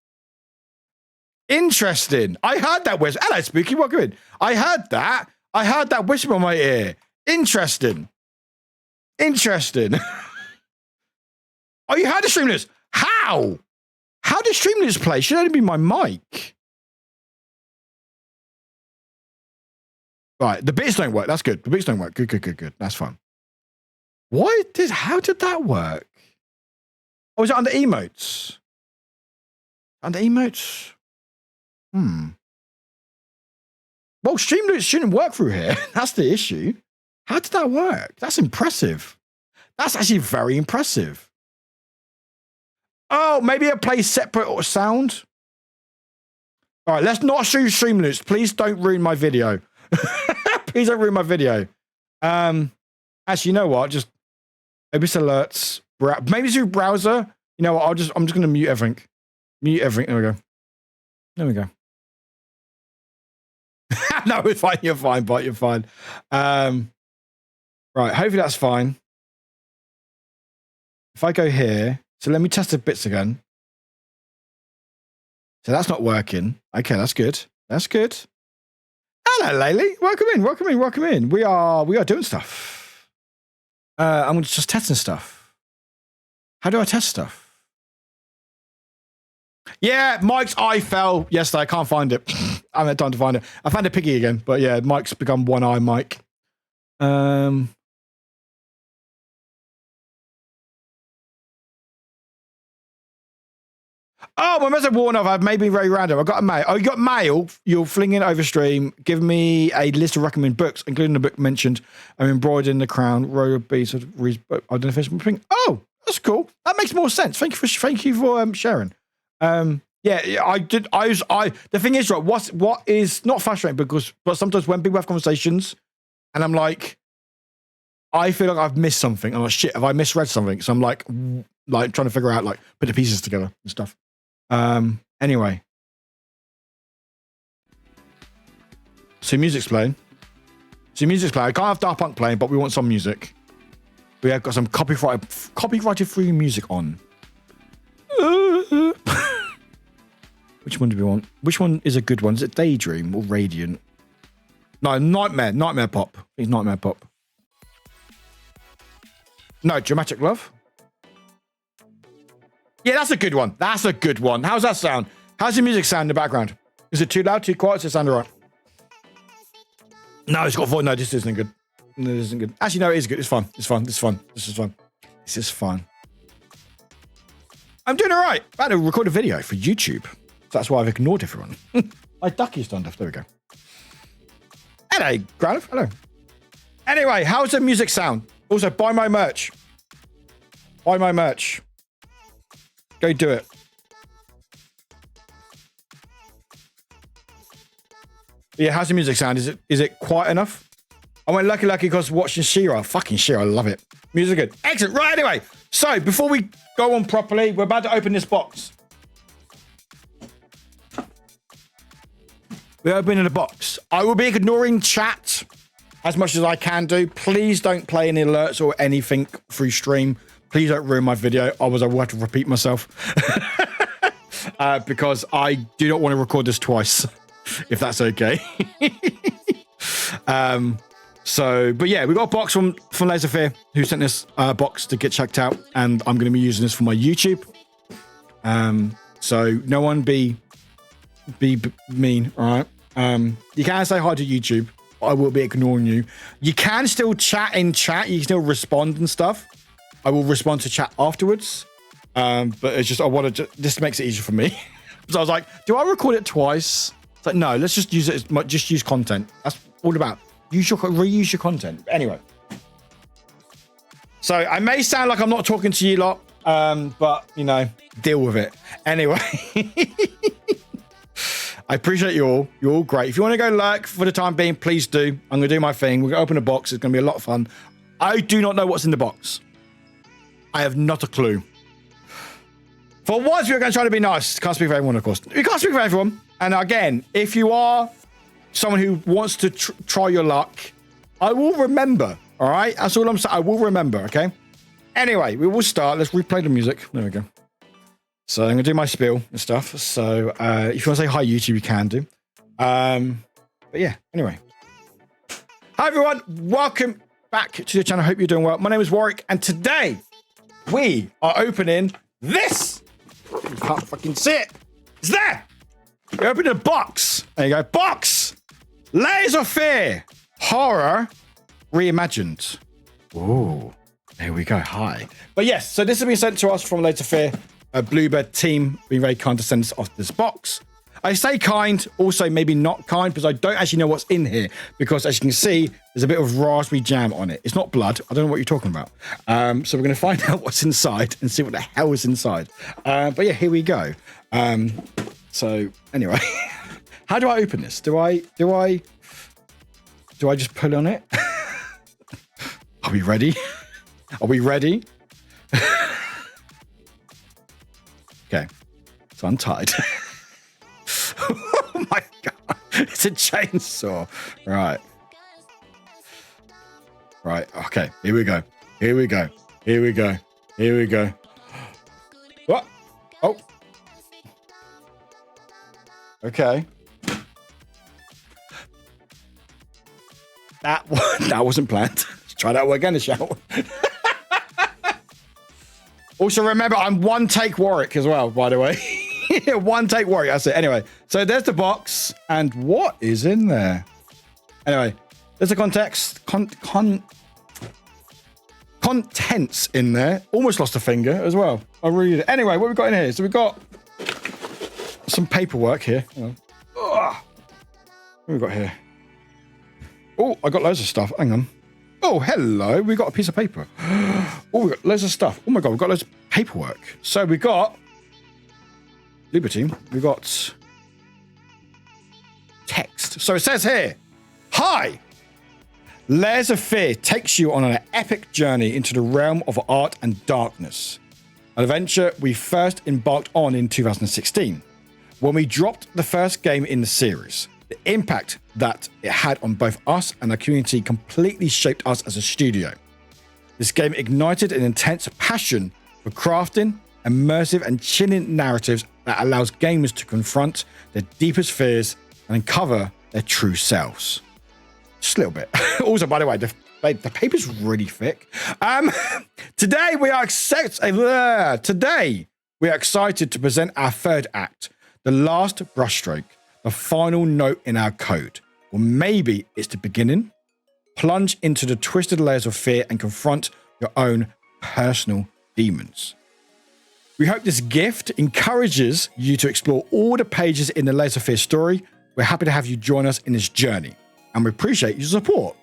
Interesting. I heard that whisper. Hello, Spooky. Welcome in. I heard that. Whisper in my ear. Interesting. Interesting. Oh, you heard the Streamlabs? How? How did Streamlabs play? Should only be my mic. Right, the bits don't work. That's good. The bits don't work. Good. That's fine. How did that work? Oh, was it under emotes? Under emotes? Well, Streamlabs shouldn't work through here. That's the issue. How did that work? That's impressive. That's actually very impressive. Oh, maybe it plays separate sound. All right, let's not shoot Streamlabs. Please don't ruin my video. Please don't ruin my video. Actually, you know what? Just OBS alerts. Maybe through browser. You know what? I'm just gonna mute everything. Mute everything. There we go. No, it's fine. You're fine, but you're fine. Right. Hopefully that's fine. If I go here, so let me test the bits again. So that's not working. Okay, that's good. That's good. Hello, Laylee. Welcome in. We are doing stuff. I'm just testing stuff. How do I test stuff? Yeah, Mike's eye fell yesterday. I can't find it. I haven't had time to find it. I found a piggy again, but yeah, Mike's become one eye Mike. Oh, my message worn off. I've maybe very random. I got a mail. Oh, you got mail. You're flinging over stream. Give me a list of recommended books, including the book mentioned. I'm embroidered in the crown. Royal beads. I don't know if it's something. Oh, that's cool. That makes more sense. Thank you for sharing. Yeah, I did. The thing is, right. What is not frustrating but sometimes when people have conversations, and I'm like, I feel like I've missed something. I'm like, shit, have I misread something? So I'm like trying to figure out, like, put the pieces together and stuff. Anyway. So music's playing. I can't have Daft Punk playing, but we want some music. We have got some copyrighted free music on. Which one do we want? Which one is a good one? Is it Daydream or Radiant? No, Nightmare Pop. I think it's Nightmare Pop. No, Dramatic Love. Yeah, that's a good one. How's that sound? How's the music sound in the background? Is it too loud, too quiet? Does it sound all right? No, it's got voice. No, this isn't good. No, this isn't good. Actually, no, it is good. It's fun. This is fun. I'm doing all right. I'm about to record a video for YouTube. That's why I've ignored everyone. My ducky's done stuff. There we go. Hello, Granov. Hello. Anyway, how's the music sound? Also, buy my merch. Go do it. Yeah, how's the music sound? Is it quiet enough? I went lucky because watching She-Ra. Fucking She-Ra, I love it. Music good. Excellent. Right, anyway. So, before we go on properly, we're about to open this box. We're opening the box. I will be ignoring chat as much as I can do. Please don't play any alerts or anything through stream. Please don't ruin my video. Otherwise, I will have to repeat myself. Because I do not want to record this twice, if that's okay. But yeah, we got a box from Laserfear, who sent this box to get checked out, and I'm going to be using this for my YouTube. So no one be mean, all right? You can say hi to YouTube. I will be ignoring you. You can still chat in chat. You can still respond and stuff. I will respond to chat afterwards. But it's just, I wanted to, this makes it easier for me. So I was like, do I record it twice? It's like, no, let's just use it. Just use content. That's all about. Reuse your content. Anyway. So I may sound like I'm not talking to you lot. But, you know, deal with it. Anyway. I appreciate you all. You're all great. If you want to go lurk for the time being, please do. I'm going to do my thing. We're going to open a box. It's going to be a lot of fun. I do not know what's in the box. I have not a clue. For once, we're going to try to be nice. Can't speak for everyone, of course. We can't speak for everyone. And again, if you are someone who wants to try your luck, I will remember. All right? That's all I'm saying. I will remember, okay? Anyway, we will start. Let's replay the music. There we go. So I'm going to do my spiel and stuff. So if you want to say hi, YouTube, you can do. But yeah, anyway. Hi, everyone. Welcome back to the channel. Hope you're doing well. My name is Warwick, and today we are opening this. You can't fucking see it. It's there. We opened a box. There you go. Box. Layers of Fear. Horror reimagined. Ooh. There we go. Hi. But yes, so this has been sent to us from Layers of Fear. A Bluebird team being very kind to send us off this box. I say kind, also maybe not kind, because I don't actually know what's in here. Because as you can see, there's a bit of raspberry jam on it. It's not blood. I don't know what you're talking about. So we're going to find out what's inside and see what the hell is inside. But yeah, here we go. So anyway, how do I open this? Do I just pull on it? Are we ready? Are we ready? Okay, so I'm tied. Oh my god, it's a chainsaw. Right. Okay, here we go. What? Oh. Okay. That wasn't planned. Let's try that again, shall we? Also, remember, I'm one take Warwick as well, by the way. One take Warwick, that's it. Anyway, so there's the box. And what is in there? Anyway, there's the context. Contents in there. Almost lost a finger as well. I'll read it. Anyway, what have we got in here? So we've got some paperwork here. What have we got here? Oh, I got loads of stuff. Hang on. Oh, hello. We got a piece of paper. Oh, we got loads of stuff. Oh my god, we've got loads of paperwork. So we got Liberty. We got text. So it says here, hi. Layers of Fear takes you on an epic journey into the realm of art and darkness. An adventure we first embarked on in 2016, when we dropped the first game in the series. The impact that it had on both us and our community completely shaped us as a studio. This game ignited an intense passion for crafting, immersive and chilling narratives that allows gamers to confront their deepest fears and uncover their true selves. Just a little bit. Also, by the way, the paper's really thick. Today we are excited to present our third act, the last brushstroke. The final note in our code. Or maybe it's the beginning. Plunge into the twisted layers of fear and confront your own personal demons. We hope this gift encourages you to explore all the pages in the Layers of Fear story. We're happy to have you join us in this journey, and we appreciate your support.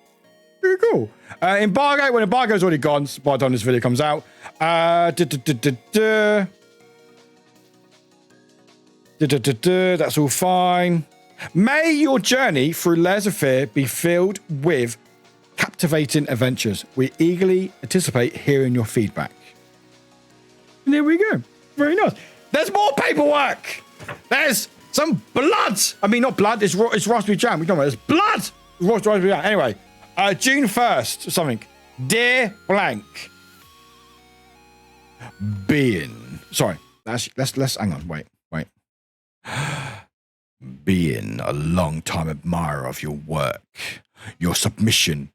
Very cool. Embargo, when embargo's already gone by the time this video comes out. That's all fine. May your journey through Layers of Fear be filled with captivating adventures. We eagerly anticipate hearing your feedback. And there we go. Very nice. There's more paperwork. There's some blood. I mean, not blood. It's raspberry jam. We're talking about there's blood. Raspberry jam. Anyway, June 1st or something. Dear blank. Being. Sorry. Let's hang on. Wait. Being a long-time admirer of your work, your submission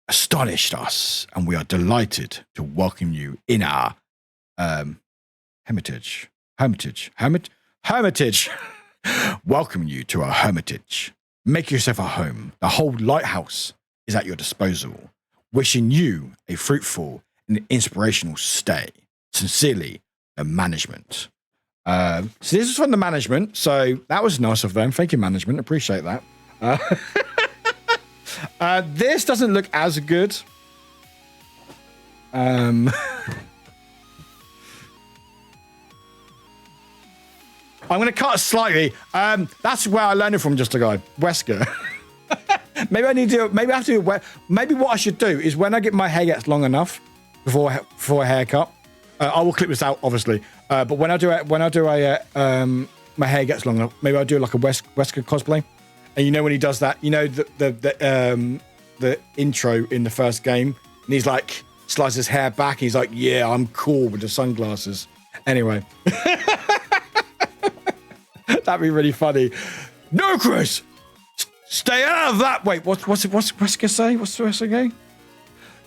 astonished us, and we are delighted to welcome you in our hermitage. Welcome you to our hermitage. Make yourself at home. The whole lighthouse is at your disposal. Wishing you a fruitful and inspirational stay. Sincerely, the management. So this is from the management, so that was nice of them. Thank you, management. Appreciate that. This doesn't look as good. I'm going to cut slightly. That's where I learned it from, just a guy, Wesker. Maybe I need to. Maybe I have to. Maybe what I should do is when I get my hair gets long enough before a haircut, I will clip this out, obviously. But when I do my hair gets long enough, maybe I'll do like a Wesker cosplay. And you know when he does that, you know the intro in the first game, and he's like slides his hair back. And he's like, "Yeah, I'm cool with the sunglasses." Anyway. That'd be really funny. No, Chris! Stay out of that! Wait, what's it gonna say? What's the rest again?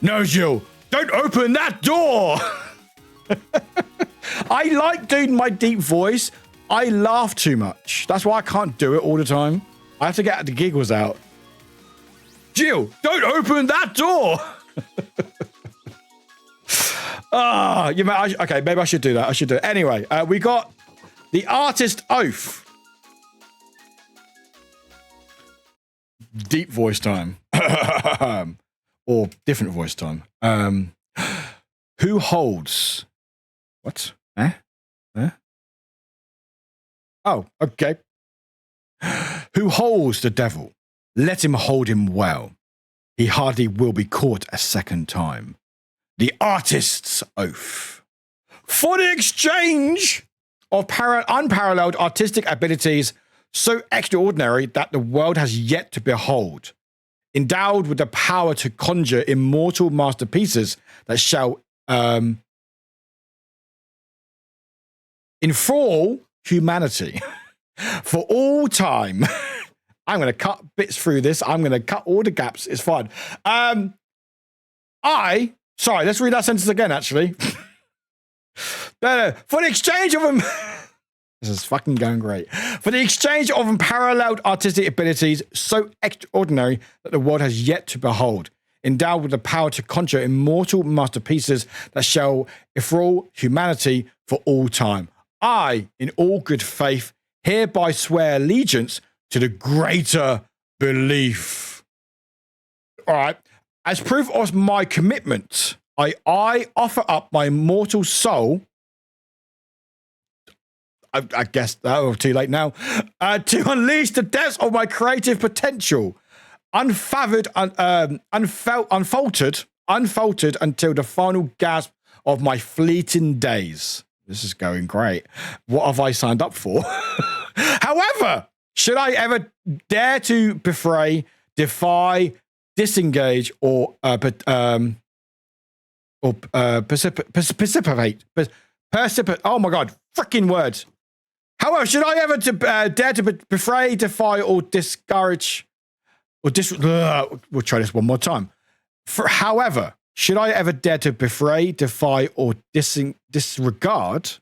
No, Jill! Don't open that door! I like doing my deep voice. I laugh too much. That's why I can't do it all the time. I have to get the giggles out. Jill, don't open that door! Okay, maybe I should do that. I should do it. Anyway, we got the artist oath. Deep voice time. Or different voice time. Who holds... What? Oh, okay. Who holds the devil? Let him hold him well. He hardly will be caught a second time. The artist's oath. For the exchange of unparalleled artistic abilities so extraordinary that the world has yet to behold, endowed with the power to conjure immortal masterpieces that shall enthrall humanity for all time. I'm going to cut bits through this. I'm going to cut all the gaps. It's fine. Sorry, let's read that sentence again, actually. No. For the exchange of them... This is fucking going great. For the exchange of unparalleled artistic abilities so extraordinary that the world has yet to behold, endowed with the power to conjure immortal masterpieces that shall enthrall humanity for all time. I, in all good faith, hereby swear allegiance to the greater belief. All right. As proof of my commitment, I offer up my mortal soul. I guess too late now. To unleash the depths of my creative potential, unfaltered until the final gasp of my fleeting days. This is going great. What have I signed up for? However, should I ever dare to betray, defy, disengage, or precipitate? Oh my God, freaking words. However, should I ever dare to betray, defy, or discourage, or we'll try this one more time. However, should I ever dare to betray, defy, or disregard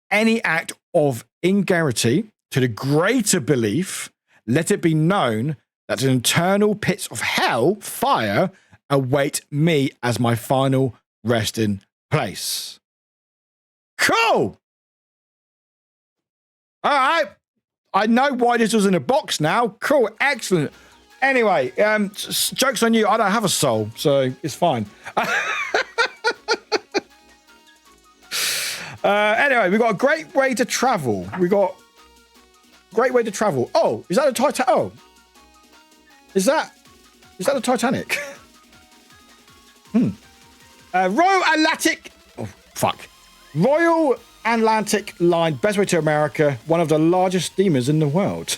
any act of ingenuity to the greater belief, let it be known that an eternal pits of hell, fire, await me as my final resting place. Cool! All right. I know why this was in a box now. Cool. Excellent. Anyway, joke's on you. I don't have a soul, so it's fine. Anyway, we got a great way to travel. Oh, is that a Titanic? Oh, is that the Titanic? Royal Atlantic. Oh, fuck. Royal Atlantic Line, best way to America, one of the largest steamers in the world.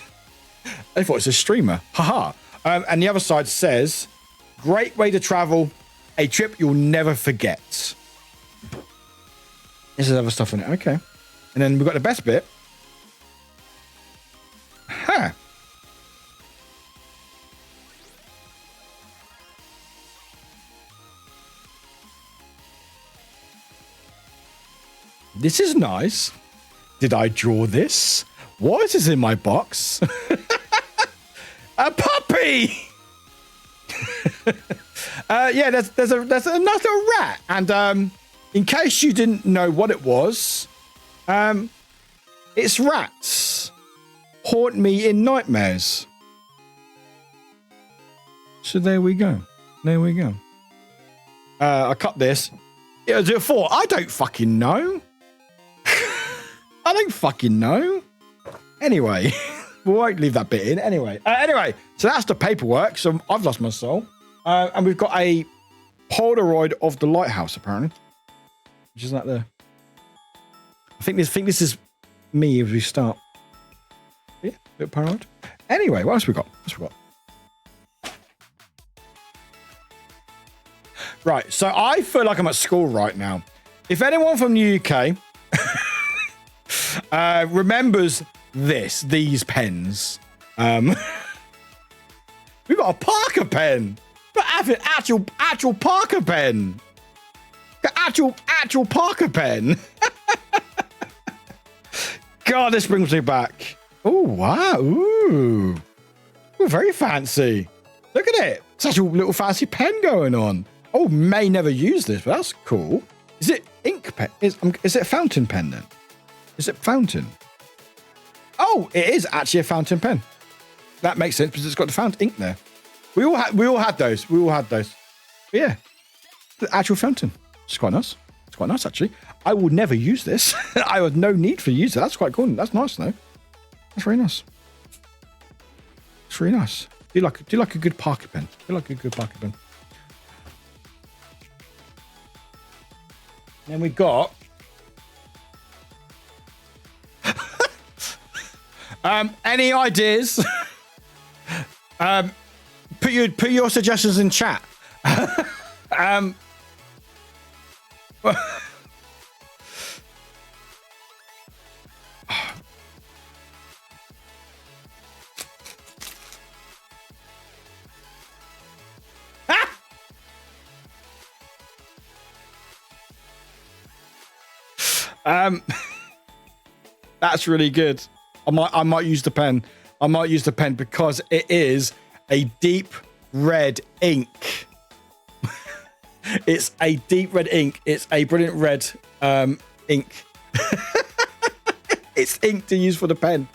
I thought it was a streamer. Haha. And the other side says, great way to travel, a trip you'll never forget. This is other stuff in it. Okay. And then we've got the best bit. Huh. This is nice. Did I draw this? What is in my box? A puppy! Yeah, there's another rat. And in case you didn't know what it was, it's rats. Haunt me in nightmares. So there we go. I cut this. Yeah, is it 4? I don't fucking know. I don't fucking know. Anyway, we won't leave that bit in. Anyway, so that's the paperwork. So I've lost my soul. And we've got a Polaroid of the lighthouse, apparently. Which is like the... I think this is me as we start. Yeah, a bit Polaroid. Anyway, what else we got? Right, so I feel like I'm at school right now. If anyone from the UK remembers these pens. We've got a Parker pen. But having actual Parker pen. Actual Parker pen. God, this brings me back. Oh, wow. Ooh, very fancy. Look at it. Such a little fancy pen going on. Oh, may never use this, but that's cool. Is it ink pen? Is it a fountain pen then? Is it fountain? Oh, it is actually a fountain pen. That makes sense because it's got the fountain ink there. We all had those. But yeah, the actual fountain. It's quite nice. It's quite nice actually. I will never use this. I have no need for use it. That's quite cool. That's nice though. That's very nice. It's really nice. Do you like a good Parker pen? Then we got any ideas? Put your suggestions in chat. That's really good. I might use the pen. Because it is a deep red ink. It's a deep red ink. It's a brilliant red ink. It's ink to use for the pen.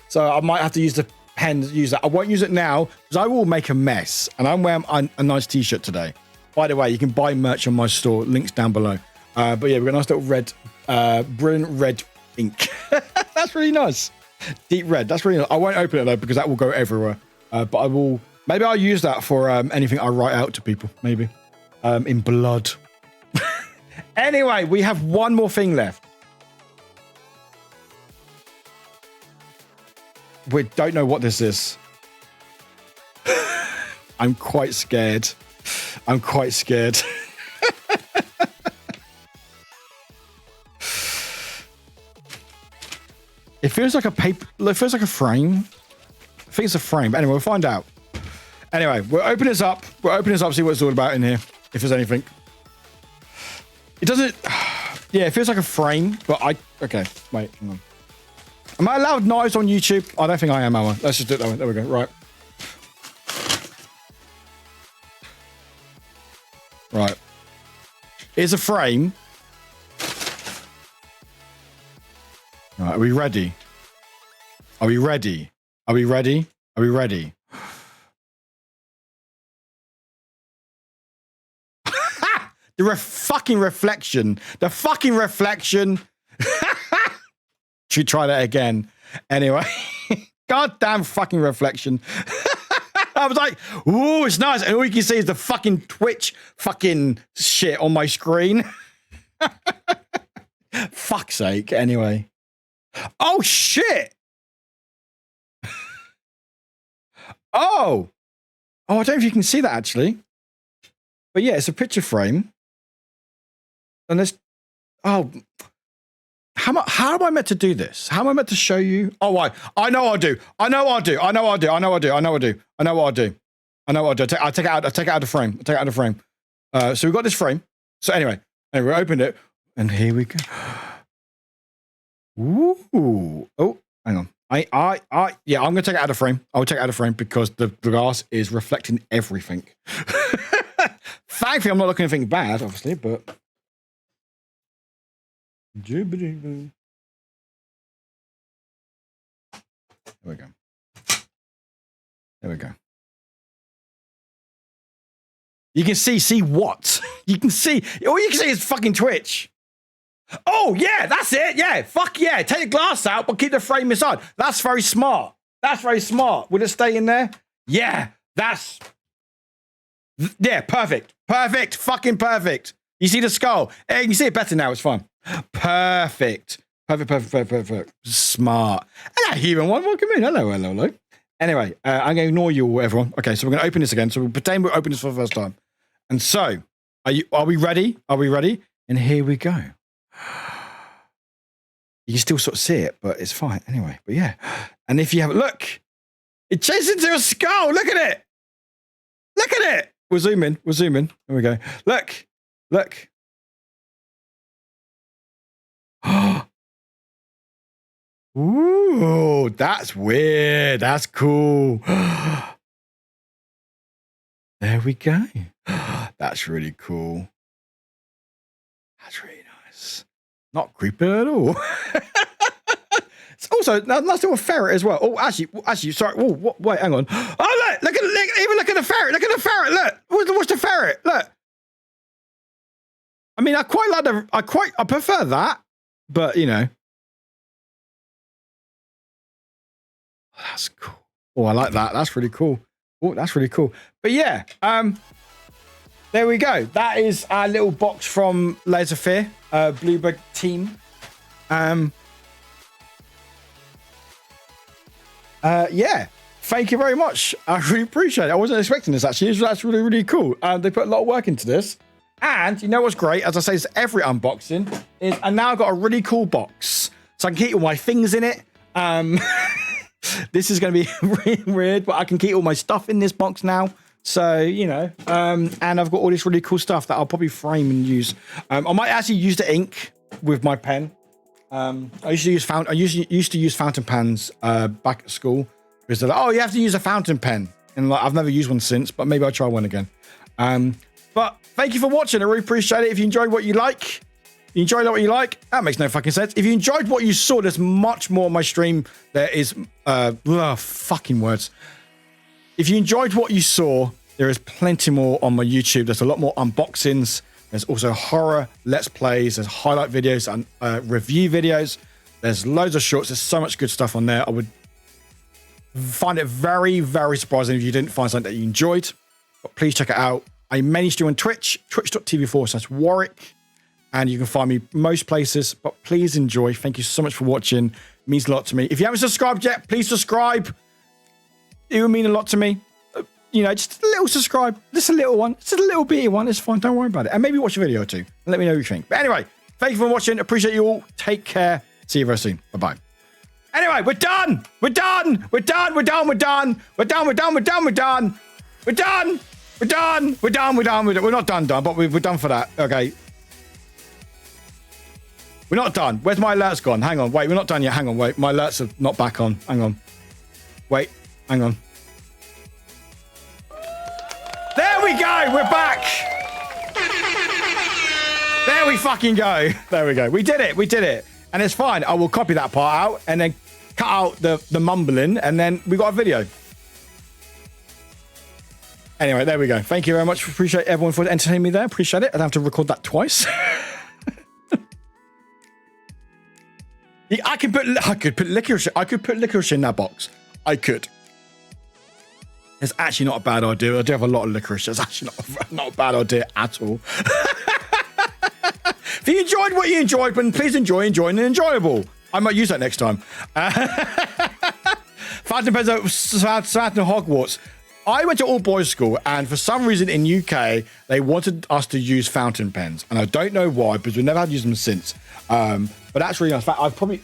So I might have to use the pen to use that. I won't use it now because I will make a mess. And I'm wearing a nice t-shirt today. By the way, you can buy merch on my store. Links down below. But yeah, we've got a nice little red, brilliant red ink. That's really nice. Deep red. That's really nice. I won't open it though because that will go everywhere. But I will. Maybe I'll use that for anything I write out to people. Maybe in blood. Anyway, we have one more thing left. We don't know what this is. I'm quite scared. It feels like a paper. It feels like a frame. I think it's a frame. But anyway, we'll find out. Anyway, we'll open this up. See what it's all about in here. If there's anything. It doesn't. Yeah, it feels like a frame. But okay, wait. Hang on. Am I allowed knives on YouTube? I don't think I am, am I? Let's just do it that way. There we go. Right. Right. Here's a frame. All right, are we ready? The fucking reflection. Should we try that again? Anyway. Goddamn fucking reflection. I was like, ooh, it's nice. And all you can see is the fucking Twitch fucking shit on my screen. Fuck's sake. Anyway. Oh, shit. Oh, I don't know if you can see that actually. But yeah, it's a picture frame. And there's, how am I meant to do this? How am I meant to show you? Oh, I know what I'll do. I take it out of the frame. So we've got this frame. So anyway, we opened it. And here we go. Ooh. Oh, hang on. Yeah, I'm gonna take it out of frame. I'll take it out of frame because the glass is reflecting everything. Thankfully, I'm not looking at anything bad, obviously, but there we go. You can see what? You can see. All you can see is fucking Twitch. Oh, yeah, that's it. Yeah, fuck yeah. Take the glass out, but keep the frame inside. That's very smart. Will it stay in there? Yeah, perfect. Fucking perfect. You see the skull? Hey, you can see it better now. It's fine. Perfect. Smart. Hello, human one. Welcome in. Hello. Anyway, I'm going to ignore you, everyone. Okay, so we're going to open this again. So we'll pretend we're opening this for the first time. And so, are we ready? And here we go. You can still sort of see it, but it's fine anyway. But yeah. And if you have a look, it changes into a skull. Look at it. Look at it. We'll zoom in. We'll zoom in. There we go. Look. Look. Ooh, that's weird. That's cool. There we go. That's really cool. That's really nice. Not creepy at all. It's also nice little ferret as well. Oh, actually, sorry. Oh, wait, hang on. Oh, look at even look at the ferret. Look at the ferret. Look, what's the ferret? Look. I mean, I quite like I prefer that, but you know. Oh, that's cool. Oh, I like that. That's really cool. Oh, that's really cool. But yeah, there we go. That is our little box from Laserfear, Bluebird team. Yeah, thank you very much. I really appreciate it. I wasn't expecting this actually. That's really, really cool. They put a lot of work into this. And you know what's great? As I say, it's every unboxing is I now got a really cool box, so I can keep all my things in it. This is going to be really weird, but I can keep all my stuff in this box now. So, you know, and I've got all this really cool stuff that I'll probably frame and use. I might actually use the ink with my pen. I used to use fountain pens back at school because they're like, oh, you have to use a fountain pen. And like, I've never used one since, but maybe I'll try one again. But thank you for watching. I really appreciate it. If you enjoyed what you like, that makes no fucking sense. If you enjoyed what you saw, there's much more on my stream. There is fucking words. If you enjoyed what you saw, there is plenty more on my YouTube. There's a lot more unboxings. There's also horror let's plays. There's highlight videos and review videos. There's loads of shorts. There's so much good stuff on there. I would find it very, very surprising if you didn't find something that you enjoyed. But please check it out. I mainly stream on Twitch, twitch.tv/Warwick. And you can find me most places. But please enjoy. Thank you so much for watching. It means a lot to me. If you haven't subscribed yet, please subscribe. It would mean a lot to me. You know, just a little subscribe. Just a little one. Just a little bitty one. It's fine. Don't worry about it. And maybe watch a video or two. And let me know what you think. But anyway, thank you for watching. Appreciate you all. Take care. See you very soon. Bye-bye. Anyway, we're done. We're done. We're done. We're done. We're done. We're done. We're done. We're done. We're done. We're done. We're done. We're done. We're done. We're not done, but we're done for that. Okay. We're not done. Where's my alerts gone? Hang on. Wait, we're not done yet. Hang on. Wait. My alerts are not back on. Hang on. Wait. Hang on. There we go. We're back. There we fucking go. There we go. We did it. We did it. And it's fine. I will copy that part out and then cut out the mumbling and then we got a video. Anyway, there we go. Thank you very much. Appreciate everyone for entertaining me there. Appreciate it. I don't have to record that twice. I could put licorice in that box. I could. It's actually not a bad idea. I do have a lot of licorice. It's actually not a bad idea at all. If you enjoyed what you enjoyed, then please enjoying and enjoyable. I might use that next time. Fountain pens at Southampton Hogwarts. I went to all boys school, and for some reason in UK they wanted us to use fountain pens, and I don't know why, because we never had used them since. But that's really nice. I think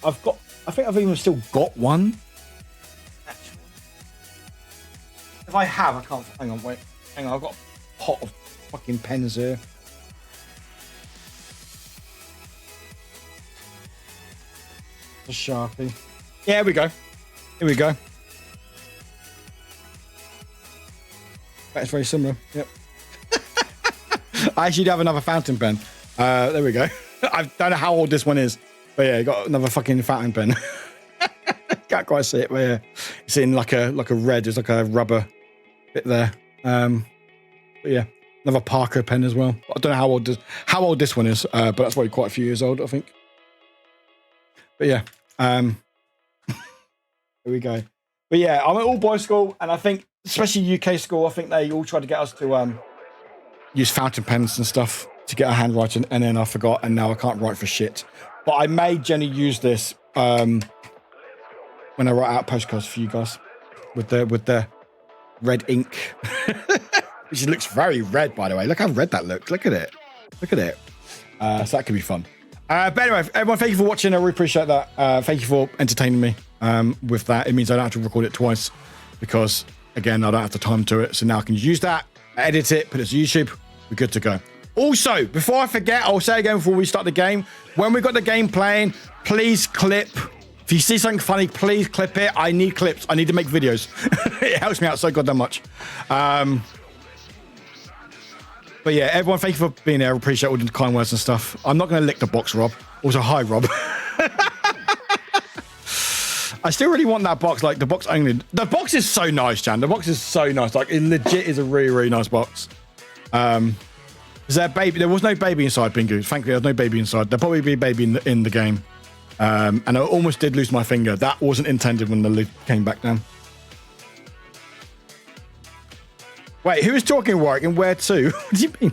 I've even still got one. Actually, if I have, I can't. Hang on, wait. Hang on, I've got a pot of fucking pens here. A Sharpie. Yeah, here we go. Here we go. That's very similar. Yep. I actually do have another fountain pen. There we go. I don't know how old this one is, but yeah, got another fucking fountain pen. Can't quite see it, but yeah, it's in like a red. There's like a rubber bit there. But yeah, another Parker pen as well. I don't know how old this one is, but that's probably quite a few years old, I think. But yeah, here we go. But yeah, I'm at all boys school, and I think, especially UK school, I think they all tried to get us to use fountain pens and stuff to get our handwriting, and then I forgot, and now I can't write for shit. But I may generally use this when I write out postcards for you guys with the red ink, which looks very red, by the way. Look how red that looks. Look at it. Look at it. So that could be fun. But anyway, everyone, thank you for watching. I really appreciate that. Thank you for entertaining me with that. It means I don't have to record it twice because, again, I don't have the time to it. So now I can use that, edit it, put it to YouTube. We're good to go. Also, before I forget, I'll say again before we start the game, when we got the game playing, please clip. If you see something funny, please clip it. I need clips. I need to make videos. It helps me out so goddamn much. But yeah, everyone, thank you for being there. I appreciate all the kind words and stuff. I'm not going to lick the box, Rob. Also, hi, Rob. I still really want that box. Like, the box only. The box is so nice, Jan. The box is so nice. Like, it legit is a really, really nice box. Is there a baby? There was no baby inside, Bingo. Thankfully, there's no baby inside. There'll probably be a baby in the game. And I almost did lose my finger. That wasn't intended when the lid came back down. Wait, who was talking, Warwick, and where to? What do you mean?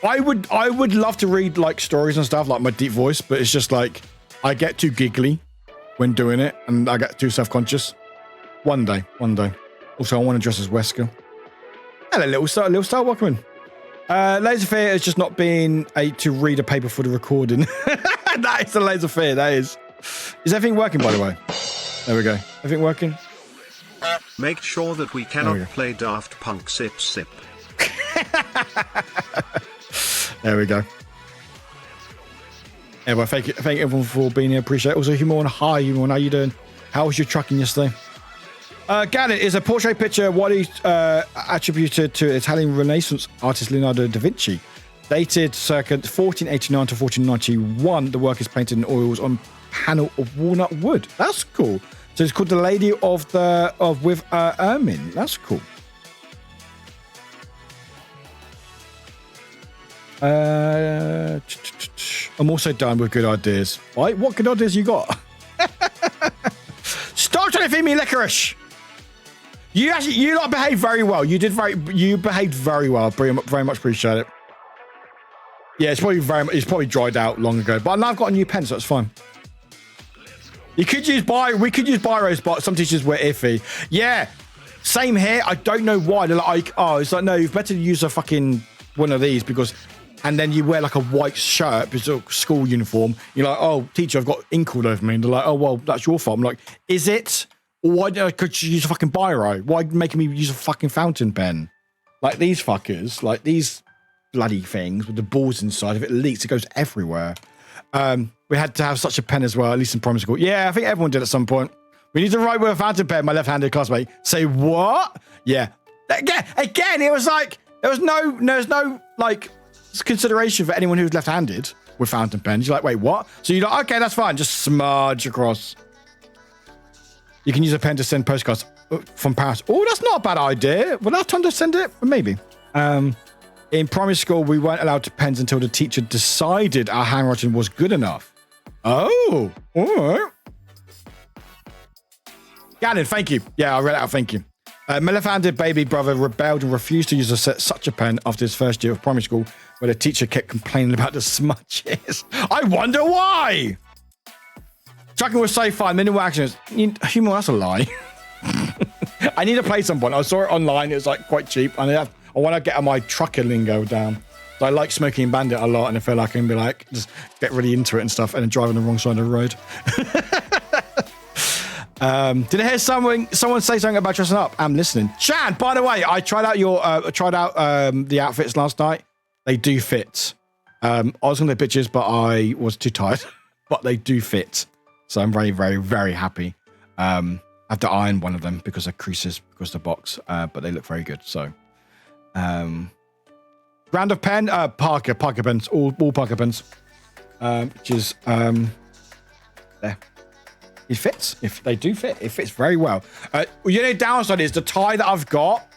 I would love to read like stories and stuff, like my deep voice, but it's just like I get too giggly when doing it, and I get too self-conscious. One day. Also, I want to dress as Wesker. Hello, little star, welcome in. Laser Fear has just not been to read a paper for the recording. That is the Laser Fear, that is. Is everything working, by the way? There we go. Everything working? Make sure that we cannot play Daft Punk Sip Sip. There we go. Anyway, thank everyone for being here. Appreciate it. Also, Humor, hi, Humor, how you doing? How was your trucking yesterday? Gannett is a portrait picture widely attributed to Italian Renaissance artist Leonardo da Vinci. Dated circa 1489 to 1491, the work is painted in oils on panel of walnut wood. That's cool. So it's called The Lady with Ermine. That's cool. I'm also done with good ideas. Right? What good ideas you got? Stop trying to feed me licorice. You lot behaved very well. You behaved very well. Very much appreciate it. Yeah, it's probably dried out long ago. But now I've got a new pen, so it's fine. We could use biros, but some teachers were iffy. Yeah, same here. I don't know why. They're like, oh, it's like, no, you've better use a fucking one of these because, and then you wear like a white shirt, it's a school uniform. You're like, oh, teacher, I've got ink all over me. And they're like, oh, well, that's your fault. I'm like, is it? Or why could you use a fucking biro? Why making me use a fucking fountain pen? Like these fuckers, like these bloody things with the balls inside. If it leaks, it goes everywhere. We had to have such a pen as well, at least in primary school. Yeah, I think everyone did at some point. We need to write with a fountain pen, my left-handed classmate. Say what? Yeah. Again, it was like, there was no like consideration for anyone who's left-handed with fountain pens. You're like, wait, what? So you're like, okay, that's fine. Just smudge across. You can use a pen to send postcards from Paris. Oh, that's not a bad idea. Will I have time to send it? Maybe. In primary school, we weren't allowed to pens until the teacher decided our handwriting was good enough. Oh, all right. Gannon, thank you. Yeah, I read it out. Thank you. My left-handed baby brother rebelled and refused to use such a pen after his first year of primary school, where the teacher kept complaining about the smudges. I wonder why. Trucking was so fun. Minimal actions. Humor, that's a lie. I need to play someone. I saw it online. It was like quite cheap. And I want to get my trucker lingo down. So I like Smoking Bandit a lot, and I feel like I can be like, just get really into it and stuff, and then drive on the wrong side of the road. Did I hear someone say something about dressing up? I'm listening. Chan, by the way, I tried out the outfits last night. They do fit. I was gonna take pictures, but I was too tired. But they do fit. So I'm very, very, very happy. I have to iron one of them because of creases across the box, but they look very good. So, brand of pen, Parker pens, all Parker pens, which is there. It fits. If they do fit, it fits very well. Downside is the tie that I've got.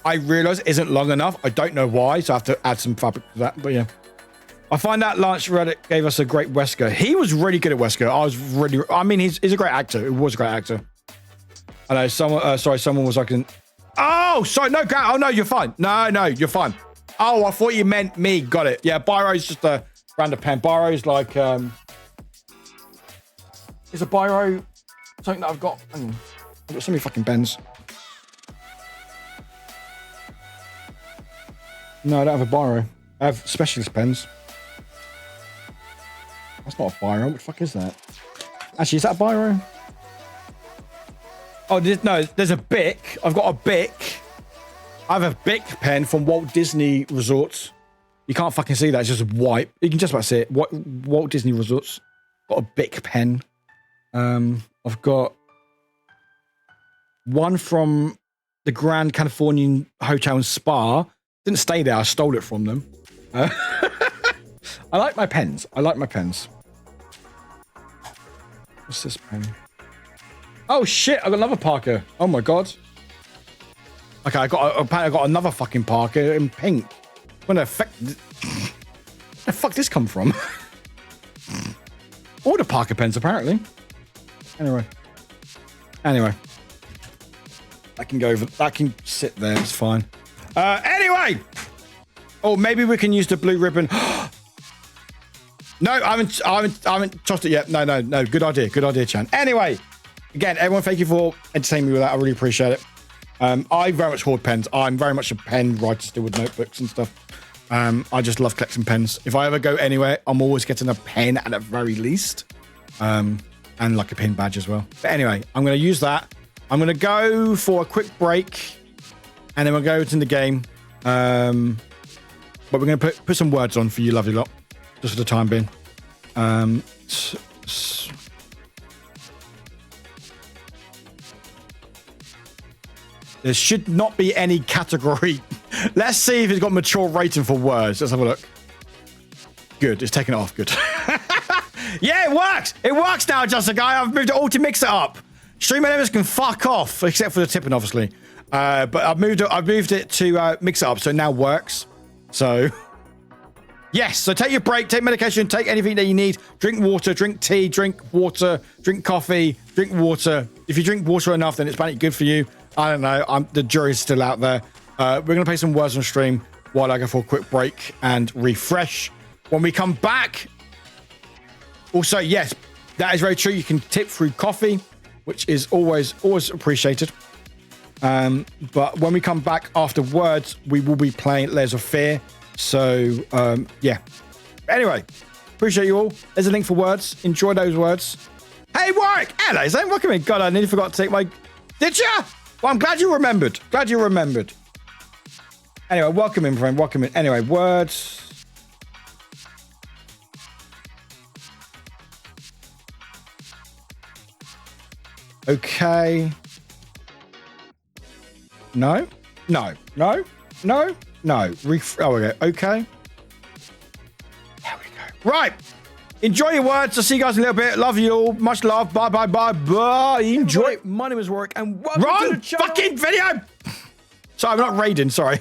I realise isn't long enough. I don't know why, so I have to add some fabric to that. But yeah. I find that Lance Reddick gave us a great Wesker. He was really good at Wesker. He's a great actor. He was a great actor. I know someone was like, oh, sorry, no, oh no, you're fine. No, you're fine. Oh, I thought you meant me. Got it. Yeah, Biro's just a brand of pen. Biro's like, is a Biro something that I've got? Hang on. I've got so many fucking pens. No, I don't have a biro. I have specialist pens. That's not a biro. What the fuck is that? Actually, is that a biro? Oh, no, there's a Bic. I've got a Bic. I have a Bic pen from Walt Disney Resorts. You can't fucking see that. It's just white. You can just about see it. Walt Disney Resorts. Got a Bic pen. I've got one from the Grand Californian Hotel and Spa. Didn't stay there. I stole it from them. I like my pens. I like my pens. What's this pen? Oh shit! I got another Parker. Oh my god. Okay, I got another fucking Parker in pink. Where the fuck did this come from? All the Parker pens apparently. Anyway, that can go over. That can sit there. It's fine. Anyway. Oh, maybe we can use the blue ribbon. No, I haven't tossed it yet. No. Good idea, Chan. Anyway, again, everyone, thank you for entertaining me with that. I really appreciate it. I very much hoard pens. I'm very much a pen writer still with notebooks and stuff. I just love collecting pens. If I ever go anywhere, I'm always getting a pen at the very least. And like a pin badge as well. But anyway, I'm going to use that. I'm going to go for a quick break. And then we'll go into the game. But we're going to put some words on for you lovely lot. Just for the time being. There should not be any category. Let's see if it's got mature rating for words. Let's have a look. Good. It's taken it off. Good. Yeah, it works. It works now, Jessica. I've moved it all to mix it up. Stream elements can fuck off, except for the tipping, obviously. But I've moved it to mix it up, so it now works. So, yes. So take your break, take medication, take anything that you need. Drink water, drink tea, drink water, drink coffee, drink water. If you drink water enough, then it's apparently good for you. I don't know. The jury's still out there. We're going to play some words on stream while I go for a quick break and refresh. When we come back, also, yes, that is very true. You can tip through coffee, which is always appreciated. But when we come back after words, we will be playing Layers of Fear. So, yeah. Anyway, appreciate you all. There's a link for words. Enjoy those words. Hey, Warwick! Hello, Zane. Welcome in. God, I nearly forgot to take my... Did ya? Well, I'm glad you remembered. Anyway, welcome in, friend. Welcome in. Anyway, words... Okay. No. Oh, okay. Okay. There we go. Right. Enjoy your words. I'll see you guys in a little bit. Love you all. Much love. Bye. Enjoy. My name is Warwick and welcome to the channel. Fucking video. Sorry, I'm not raiding. Sorry.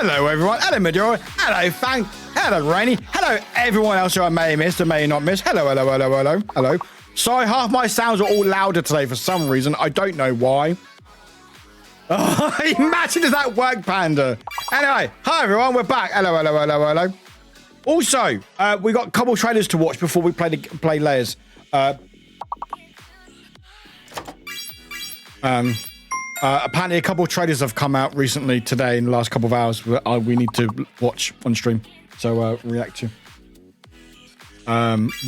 Hello, everyone. Hello, Maduro. Hello, Fang. Hello, Rainy. Hello, everyone else who I may have missed or may not miss. Hello, hello, hello, hello, hello. Sorry, half my sounds are all louder today for some reason. I don't know why. Oh, imagine does that work, Panda? Anyway, hi, everyone. We're back. Hello, hello, hello, hello. Also, we got a couple trailers to watch before we play layers. Apparently, a couple of trailers have come out recently today in the last couple of hours. We need to watch on stream, so react to.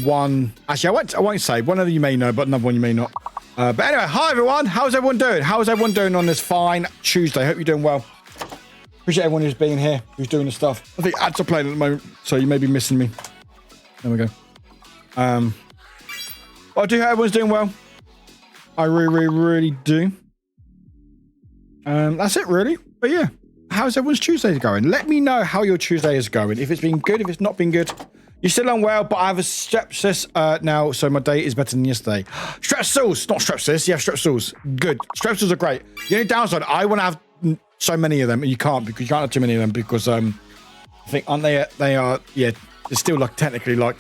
One, actually, I won't say. One of you may know, but another one you may not. But anyway, hi everyone. How's everyone doing? How's everyone doing on this fine Tuesday? Hope you're doing well. Appreciate everyone who's being here, who's doing the stuff. I think ads are playing at the moment, so you may be missing me. There we go. I do hope everyone's doing well. I really do. That's it really. But yeah, how's everyone's Tuesday going? Let me know how your Tuesday is going. If it's been good, if it's not been good. You're still unwell, but I have a sepsis now, so my day is better than yesterday. Strepsils, not strepsis. Yeah, strepsils. Good. Strepsils are great. The only downside, I want to have so many of them, and you can't because you can't have too many of them because I think aren't they? They are. Yeah, it's still like technically like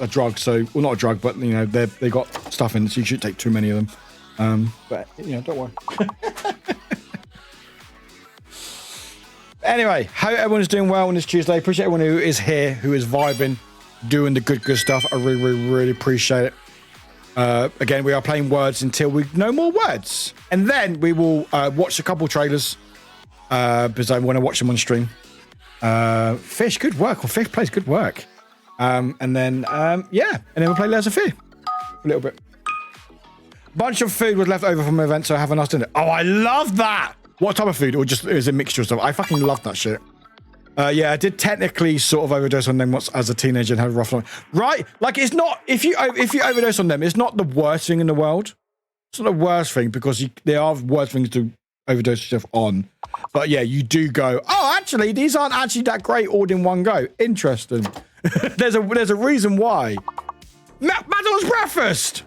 a drug. So well, not a drug, but you know they got stuff in, so you shouldn't take too many of them. But you know, don't worry. Anyway, hope everyone's doing well on this Tuesday. Appreciate everyone who is here, who is vibing, doing the good stuff. I really appreciate it. Again, we are playing words until we know more words. And then we will watch a couple trailers because I want to watch them on stream. Fish, good work. Or Fish plays good work. And then we'll play Layers of Fear a little bit. Bunch of food was left over from the event, so I have a nice dinner. Oh, I love that! What type of food? Or just is it a mixture of stuff? I fucking love that shit. Yeah, I did technically sort of overdose on them once as a teenager and had a rough time. Right? Like, it's not, if you overdose on them, it's not the worst thing in the world. It's not the worst thing because there are worse things to overdose yourself on. But yeah, you do go, oh, actually, these aren't actually that great all in one go. Interesting. There's a reason why. McDonald's breakfast!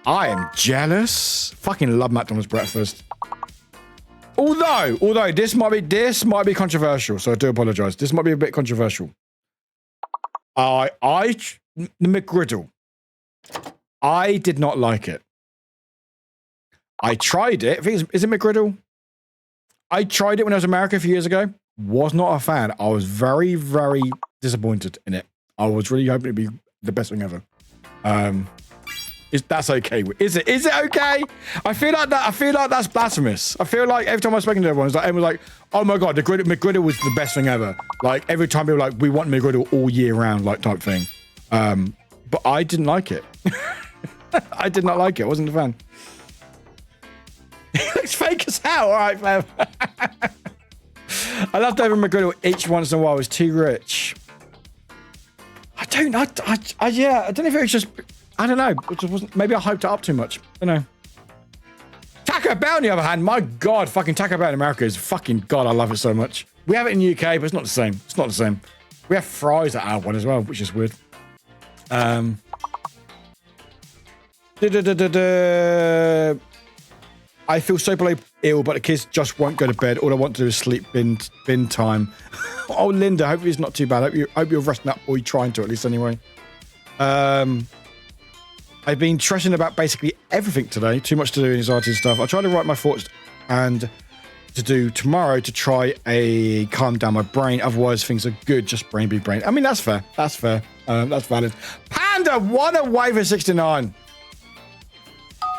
I am jealous. Fucking love McDonald's breakfast. Although this might be controversial, so I do apologize. This might be a bit controversial. The McGriddle. I did not like it. I tried it. I think is it McGriddle? I tried it when I was in America a few years ago. Was not a fan. I was very disappointed in it. I was really hoping it'd be the best thing ever. That's okay? Is it okay? I feel like that's blasphemous. I feel like every time I've spoken to everyone, everyone's like, oh my god, the McGriddle was the best thing ever. Like every time people were like, we want McGriddle all year round, like type thing. But I didn't like it. I did not like it. I wasn't a fan. It looks fake as hell. All right, fam. I love to have a McGriddle each once in a while. It's too rich. I don't know if it was just. I don't know. It just wasn't. Maybe I hyped it up too much. I don't know. Taco Bell, on the other hand, my god, fucking Taco Bell in America is fucking god. I love it so much. We have it in the UK, but it's not the same. It's not the same. We have fries at our one as well, which is weird. I feel so ill, but the kids just won't go to bed. All I want to do is sleep bin time. Oh, Linda, hopefully it's not too bad. Hope you're resting up, or you're trying to at least anyway. I've been stressing about basically everything today. Too much to do, anxiety and stuff. I'll try to write my thoughts and to do tomorrow to try a calm down my brain. Otherwise, things are good. Just brain be brain. I mean, that's fair. That's fair. That's valid. Panda, one away for 69. You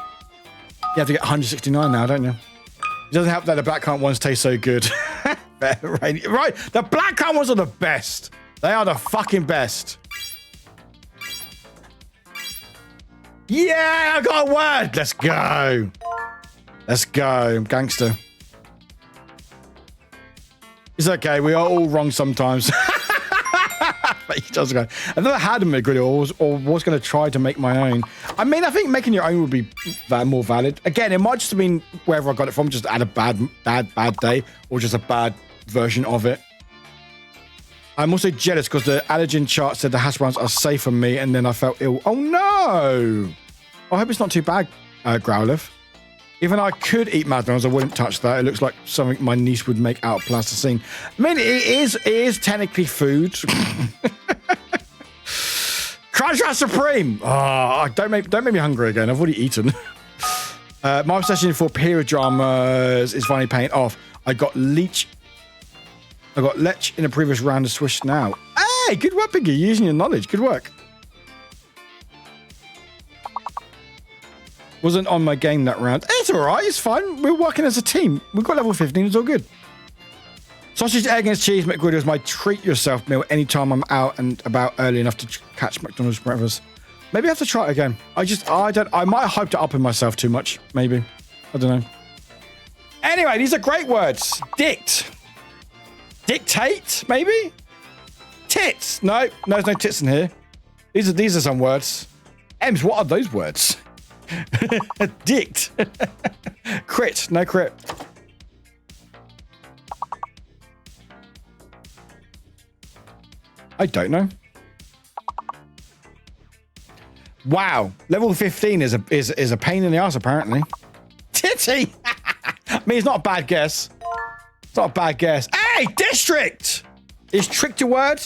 have to get 169 now, don't you? It doesn't help that the blackcurrant ones taste so good. Right, the blackcurrant ones are the best. They are the fucking best. Yeah, I got a word. Let's go. Let's go. I'm gangster. It's okay. We are all wrong sometimes. But he does go. I've never had a McGriddle or was going to try to make my own. I mean, I think making your own would be more valid. Again, it might just have been wherever I got it from, just had a bad day or just a bad version of it. I'm also jealous because the allergen chart said the hash browns are safe for me, and then I felt ill. Oh no! I hope it's not too bad, Growlith. Even I could eat McDonald's, I wouldn't touch that. It looks like something my niece would make out of plasticine. I mean, it is technically food. Crunchwrap Supreme. Oh, don't make me hungry again. I've already eaten. My obsession for period dramas is finally paying off. I got Lech in a previous round of Swish now. Hey, good work, Piggy. You're using your knowledge. Good work. Wasn't on my game that round. It's all right. It's fine. We're working as a team. We've got level 15. It's all good. Sausage, egg, and cheese McGriddle is my treat yourself meal anytime I'm out and about early enough to catch McDonald's breakfast. Maybe I have to try it again. I might have hyped it up in myself too much. Maybe. I don't know. Anyway, these are great words. Dict. Dictate, maybe? Tits. No, there's no tits in here. These are some words. Ems, what are those words? Dict. Crit. No crit. I don't know. Wow. Level 15 is a pain in the ass, apparently. Titty! I mean, it's not a bad guess. It's not a bad guess. Hey, district! Is tricked a word?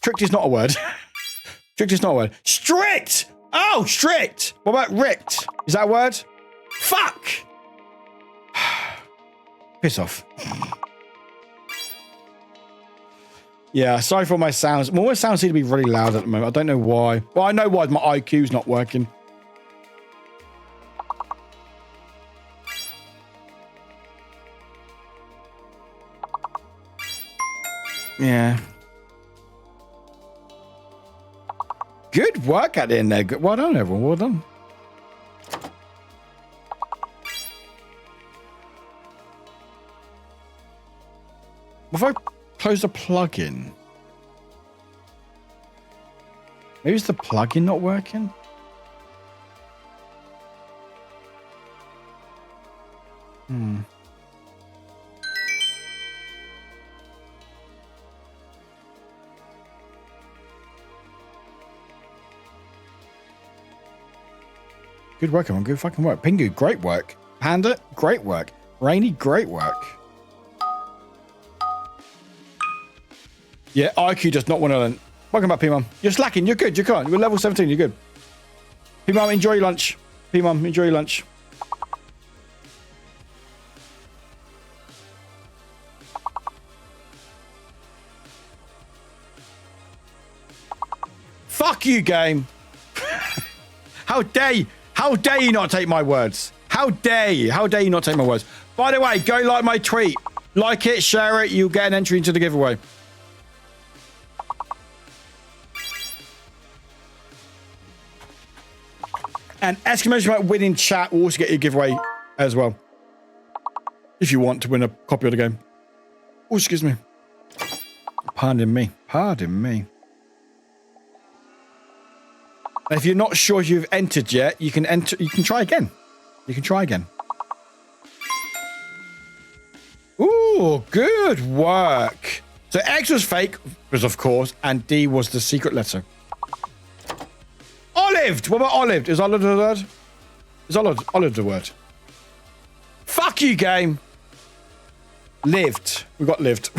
Tricked is not a word. Tricked is not a word. Strict! Oh, strict! What about ricked? Is that a word? Fuck! Piss off. Yeah, sorry for my sounds. My sounds seem to be really loud at the moment. I don't know why. Well, I know why. My IQ's not working. Yeah. Good work at the end there. Well done, everyone. Well done. If I close the plugin, maybe it's the plugin not working. Good work, everyone. Good fucking work. Pingu, great work. Panda, great work. Rainy, great work. Yeah, IQ does not want to learn. Welcome back, P-Mum. You're slacking. You're good. You can't. You're level 17. You're good. P-Mum, enjoy your lunch. P-Mum, enjoy your lunch. Fuck you, game. How dare you? How dare you not take my words? How dare you? How dare you not take my words? By the way, go like my tweet. Like it, share it. You'll get an entry into the giveaway. And exclamation mark win in chat will also get you a giveaway as well. If you want to win a copy of the game. Oh, excuse me. Pardon me. Pardon me. If you're not sure if you've entered yet, you can enter. You can try again. You can try again. Ooh, good work. So X was fake, was of course, and D was the secret letter. Olived. What about olived? Is olive the word? Is olive the word? Fuck you, game. Lived. We got lived.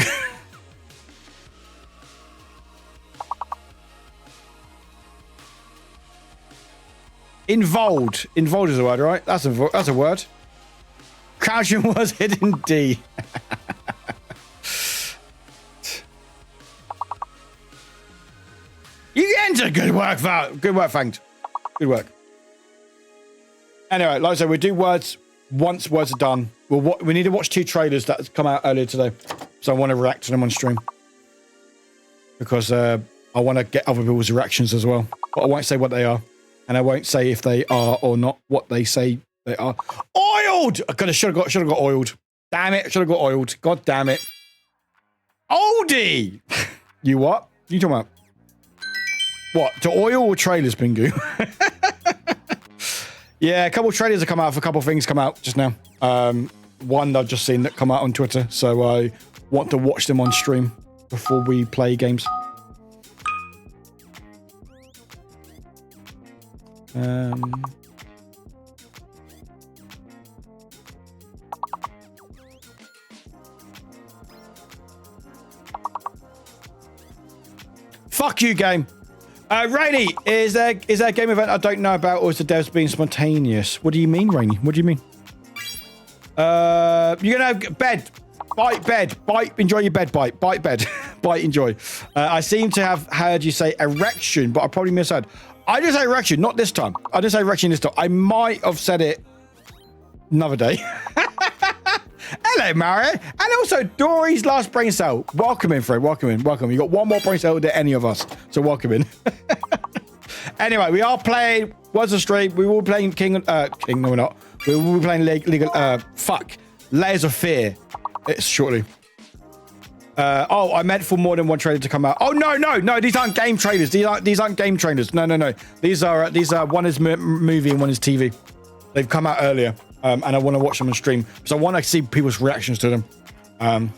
Involved. Involved is a word, right? That's a word. Crouching was hidden D. You enter. Good work, Val. Good work, Fanged. Good work. Anyway, like I said, we do words once words are done. We need to watch 2 trailers that have come out earlier today. So I want to react to them on stream. Because I want to get other people's reactions as well. But I won't say what they are. And I won't say if they are or not what they say they are. Oiled! I should have got oiled. Damn it. Should have got oiled. God damn it. Oldie! You what? You talking about? What? To oil or trailers, Pingu? Yeah, a couple of trailers have come out. A couple of things come out just now. One I've just seen that come out on Twitter. So I want to watch them on stream before we play games. Fuck you, game. Rainy, is there a game event I don't know about, or is the devs being spontaneous? What do you mean, Rainy? What do you mean? You're gonna have bed. Bite bed. Bite. Enjoy your bed. Bite bed. Bite. Enjoy. I seem to have heard you say erection, but I probably misheard. I didn't say erection. Not this time. I didn't say erection this time. I might have said it another day. Hello, Mario. And also, Dory's last brain cell. Welcome in, Fred. Welcome in. Welcome. You got one more brain cell than any of us. So welcome in. Anyway, we are playing Words of Stream. We will be playing King. No, we're not. We will be playing Layers of Fear. It's shortly. Oh, I meant for more than one trailer to come out. Oh no! These aren't game trailers. These aren't game trailers. No. These are one is movie and one is TV. They've come out earlier, and I want to watch them on stream because I want to see people's reactions to them.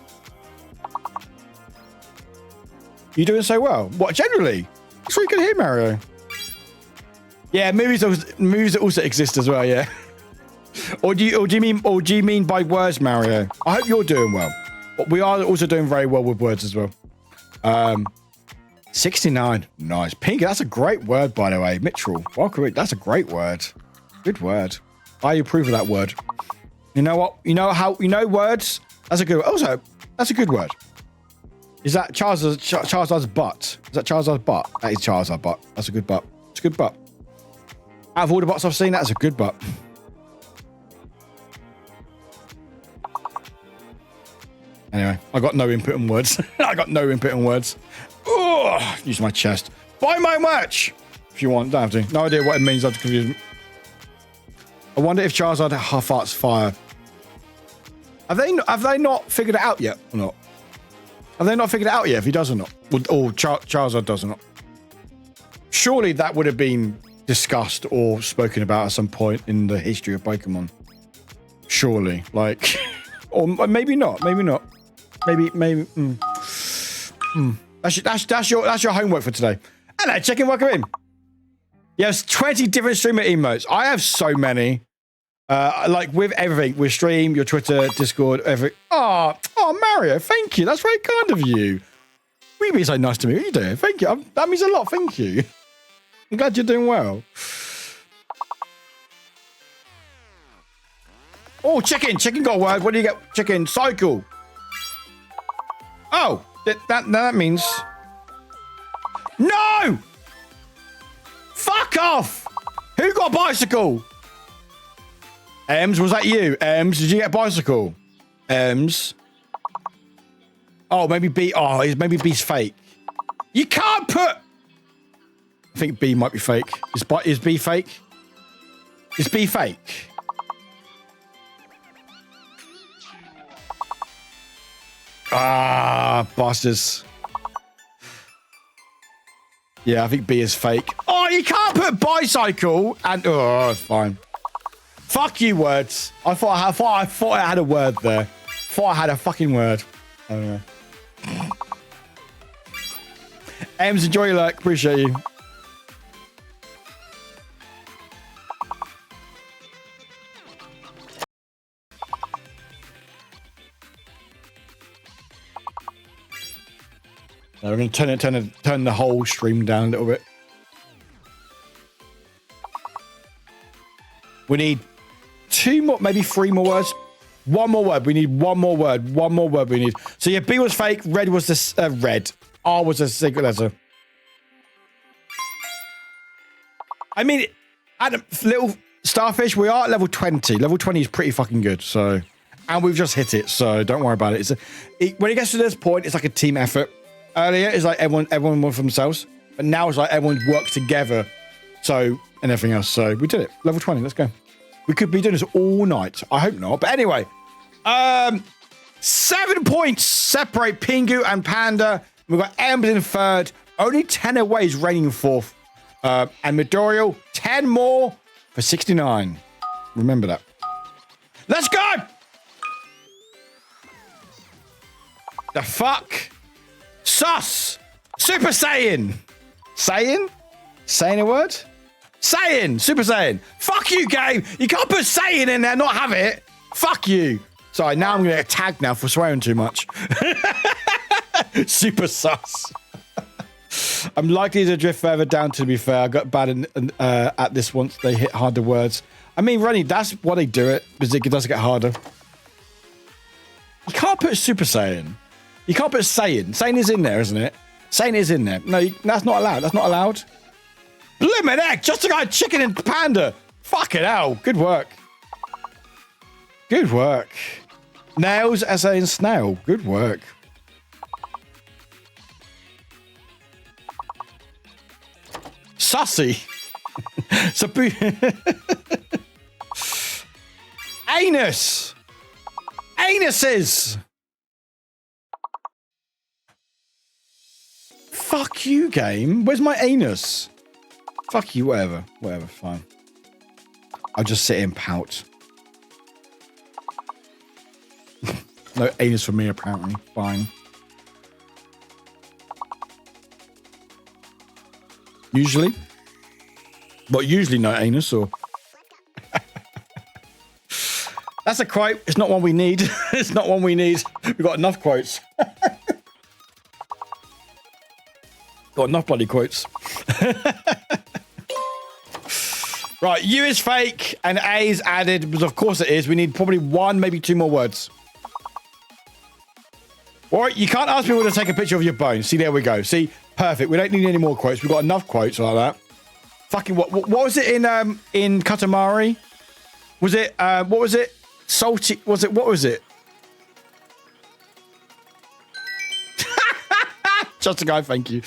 You doing so well? What generally? It's really good here, Mario. Yeah, movies also exist as well. Yeah. Or do you mean by words, Mario? I hope you're doing well. But we are also doing very well with words as well. 69. Nice. Pinky, that's a great word, by the way. Mitchell, welcome. That's a great word. Good word. I approve of that word. You know what? You know words? That's a good word. Also, that's a good word. Is that Charizard's butt? Is that Charizard's butt? That is Charizard's butt. That's a good butt. It's a good butt. Out of all the butts I've seen, that's a good butt. Anyway, I got no input on words. Oh, use my chest. Buy my merch if you want. Don't have to. No idea what it means. I have to confuse them. I wonder if Charizard half arts fire. Have they not figured it out yet or not? Have they not figured it out yet? If he does or not, or Charizard does or not? Surely that would have been discussed or spoken about at some point in the history of Pokemon. Surely, like, or maybe not. Maybe. That's your homework for today. Hello, chicken. Welcome in. Yes, 20 different streamer emotes. I have so many. Like with everything, with stream, your Twitter, Discord, everything. Oh, Mario, thank you. That's very kind of you. You've been so nice to me. What are you doing? Thank you. That means a lot. Thank you. I'm glad you're doing well. Oh, chicken. Chicken got a word. What do you get? Chicken. Cycle. Oh, that means... No! Fuck off! Who got a bicycle? Ems, was that you? Ems, did you get a bicycle? Ems. Oh, maybe B. Oh, maybe B's fake. You can't put... I think B might be fake. Is B fake? Is B fake? Ah, bastards. Yeah, I think B is fake. Oh, you can't put bicycle and... Oh, fine. Fuck you, words. I thought I had a word there. Thought I had a fucking word. I don't know. Ems, enjoy your luck. Appreciate you. So we're going to turn the whole stream down a little bit. We need 2 more, maybe 3 more words. 1 more word. We need 1 more word. 1 more word we need. So yeah, B was fake. Red was the red. R was a secret letter. I mean, at a little starfish, we are at level 20. Level 20 is pretty fucking good. So, and we've just hit it. So don't worry about it. When it gets to this point, it's like a team effort. Earlier, it's like everyone went for themselves, but now it's like everyone worked together. So, and everything else. So we did it. Level 20. Let's go. We could be doing this all night. I hope not. But anyway, 7 points separate Pingu and Panda. We've got Embers in third. Only 10 away is reigning fourth. And Midoriya, 10 more for 69. Remember that. Let's go! The fuck? Sus! Super Saiyan! Saiyan? Saying a word? Saiyan! Super Saiyan! Fuck you, game! You can't put Saiyan in there and not have it! Fuck you! Sorry, now I'm going to get tagged now for swearing too much. Super sus. I'm likely to drift further down, to be fair. I got bad at this once they hit harder words. I mean, Rennie, that's why they do it, because it does get harder. You can't put Super Saiyan. You can't put Saiyan. Saiyan is in there, isn't it? Saiyan is in there. No, that's not allowed. That's not allowed. Blimmin' heck, just a guy chicken and panda. Fucking hell. Good work. Good work. Nails, SA and snail. Good work. Sussy. Anus. Anuses. Fuck you, game. Where's my anus? Fuck you, whatever. Whatever, fine. I'll just sit and pout. No anus for me, apparently. Fine. Usually? But usually no anus, or... That's a quote. It's not one we need. It's not one we need. We've got enough quotes. Got enough bloody quotes. Right, U is fake and A is added, because of course it is. We need probably one, maybe two more words. All right, you can't ask people to take a picture of your bone. See, there we go. See, perfect. We don't need any more quotes. We've got enough quotes like that. Fucking what was it in Katamari? Was it what was it? Salty, was it, what was it? Just a guy, thank you.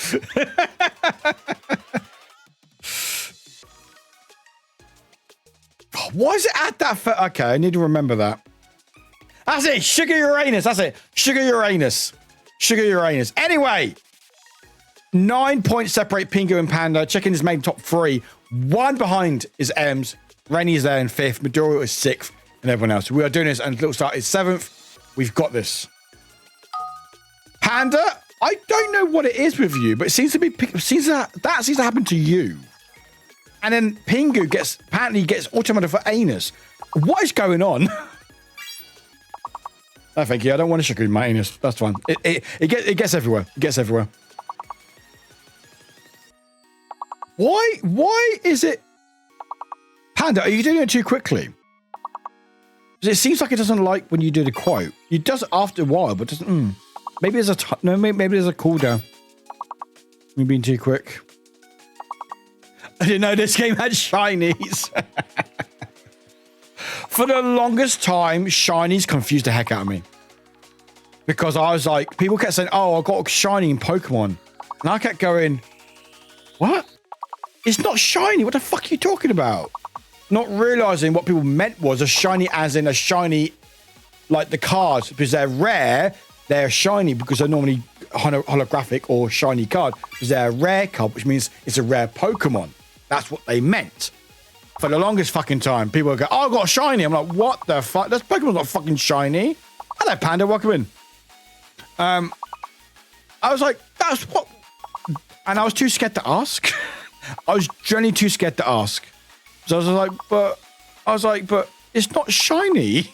Why is it at that? Okay, I need to remember that. That's it, Sugar Uranus, that's it. Sugar Uranus. Sugar Uranus. Anyway, 9 points separate Pingu and Panda. Chicken is made top 3. 1 behind is Ems. Rennie is there in 5th. Maduro is 6th. And everyone else. We are doing this, and Little Star is 7th. We've got this. Panda, I don't know what it is with you, but it seems to be that seems to happen to you. And then Pingu apparently gets automated for anus. What is going on? No, thank you. I don't want to sugar in my anus. That's fine. It gets everywhere. It gets everywhere. Why is it? Panda, are you doing it too quickly? It seems like it doesn't like when you do the quote. It does after a while, but doesn't. Maybe there's a maybe there's a cooldown. You're being too quick. I didn't know this game had shinies. For the longest time, shinies confused the heck out of me, because I was like, people kept saying, "Oh, I got a shiny in Pokemon," and I kept going, "What? It's not shiny. What the fuck are you talking about?" Not realizing what people meant was a shiny as in a shiny, like the cards, because they're rare, they're shiny because they're normally holographic or shiny card, because they're a rare card, which means it's a rare Pokemon. That's what they meant. For the longest fucking time, people would go, "Oh, I got a shiny." I'm like, what the fuck? This Pokemon's not fucking shiny. Hello, Panda, welcome in. I was like, that's what, and I was too scared to ask. I was genuinely too scared to ask. So I was like, but it's not shiny.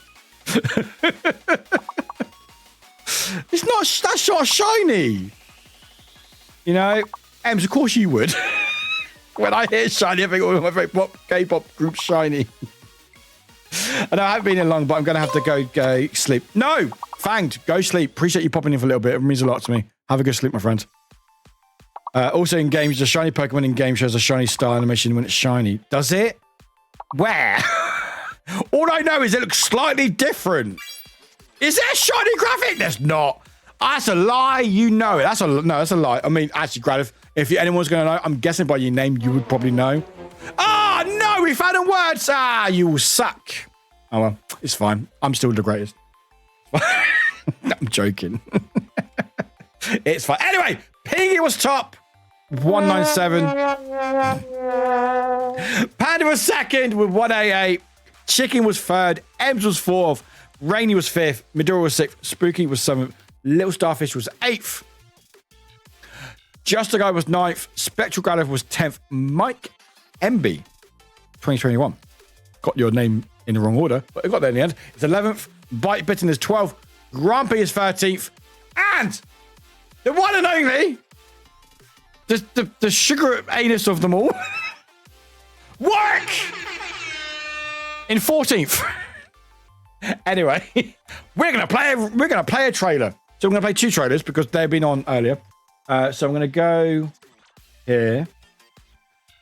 That's not shiny. You know, Ems, of course you would. When I hear shiny, I think, oh, my favorite K-pop group, Shiny. And I haven't been in long, but I'm going to have to go sleep. No, Fanged, go sleep. Appreciate you popping in for a little bit. It means a lot to me. Have a good sleep, my friend. Also in games, the shiny Pokemon in game shows a shiny star animation when it's shiny. Does it? Where? All I know is it looks slightly different. Is there a shiny graphic? There's not. That's a lie. You know it. That's a lie. I mean, actually, Gradiv, if anyone's going to know, I'm guessing by your name, you would probably know. Ah, no, we found a word. Ah, you will suck. Oh, well, it's fine. I'm still the greatest. I'm joking. It's fine. Anyway, Piggy was top. 197. Panda was second with 188. Chicken was third. Ems was fourth. Rainy was fifth. Midora was sixth. Spooky was seventh. Little Starfish was eighth. Just a Guy was ninth. Spectral Gradiv was 10th. Mike MB 2021. Got your name in the wrong order, but I got there in the end. It's 11th. Bite Bitten is 12th. Grumpy is 13th. And the one and only, the sugar anus of them all. Warwick in 14th. Anyway, we're gonna play a trailer. So we're gonna play 2 trailers because they've been on earlier. So I'm gonna go here.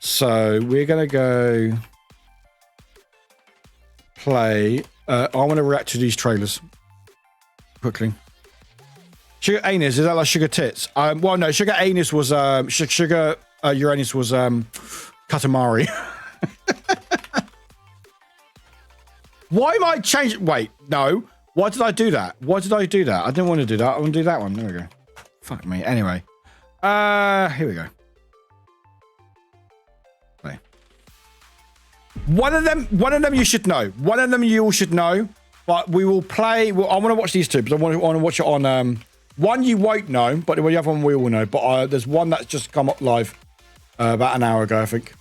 So we're gonna go play. I want to react to these trailers quickly. Sugar anus, is that like sugar tits? Well, no, sugar anus was sugar Uranus was Katamari. Why am I changing? Wait, no. Why did I do that? Why did I do that? I didn't want to do that. I want to do that one. There we go. Fuck me. Anyway, here we go. Play. One of them you should know. One of them you all should know. But we will play. Well, I want to watch these 2 because I want to watch it on. One you won't know, but the other one we all know. But there's one that's just come up live about an hour ago, I think.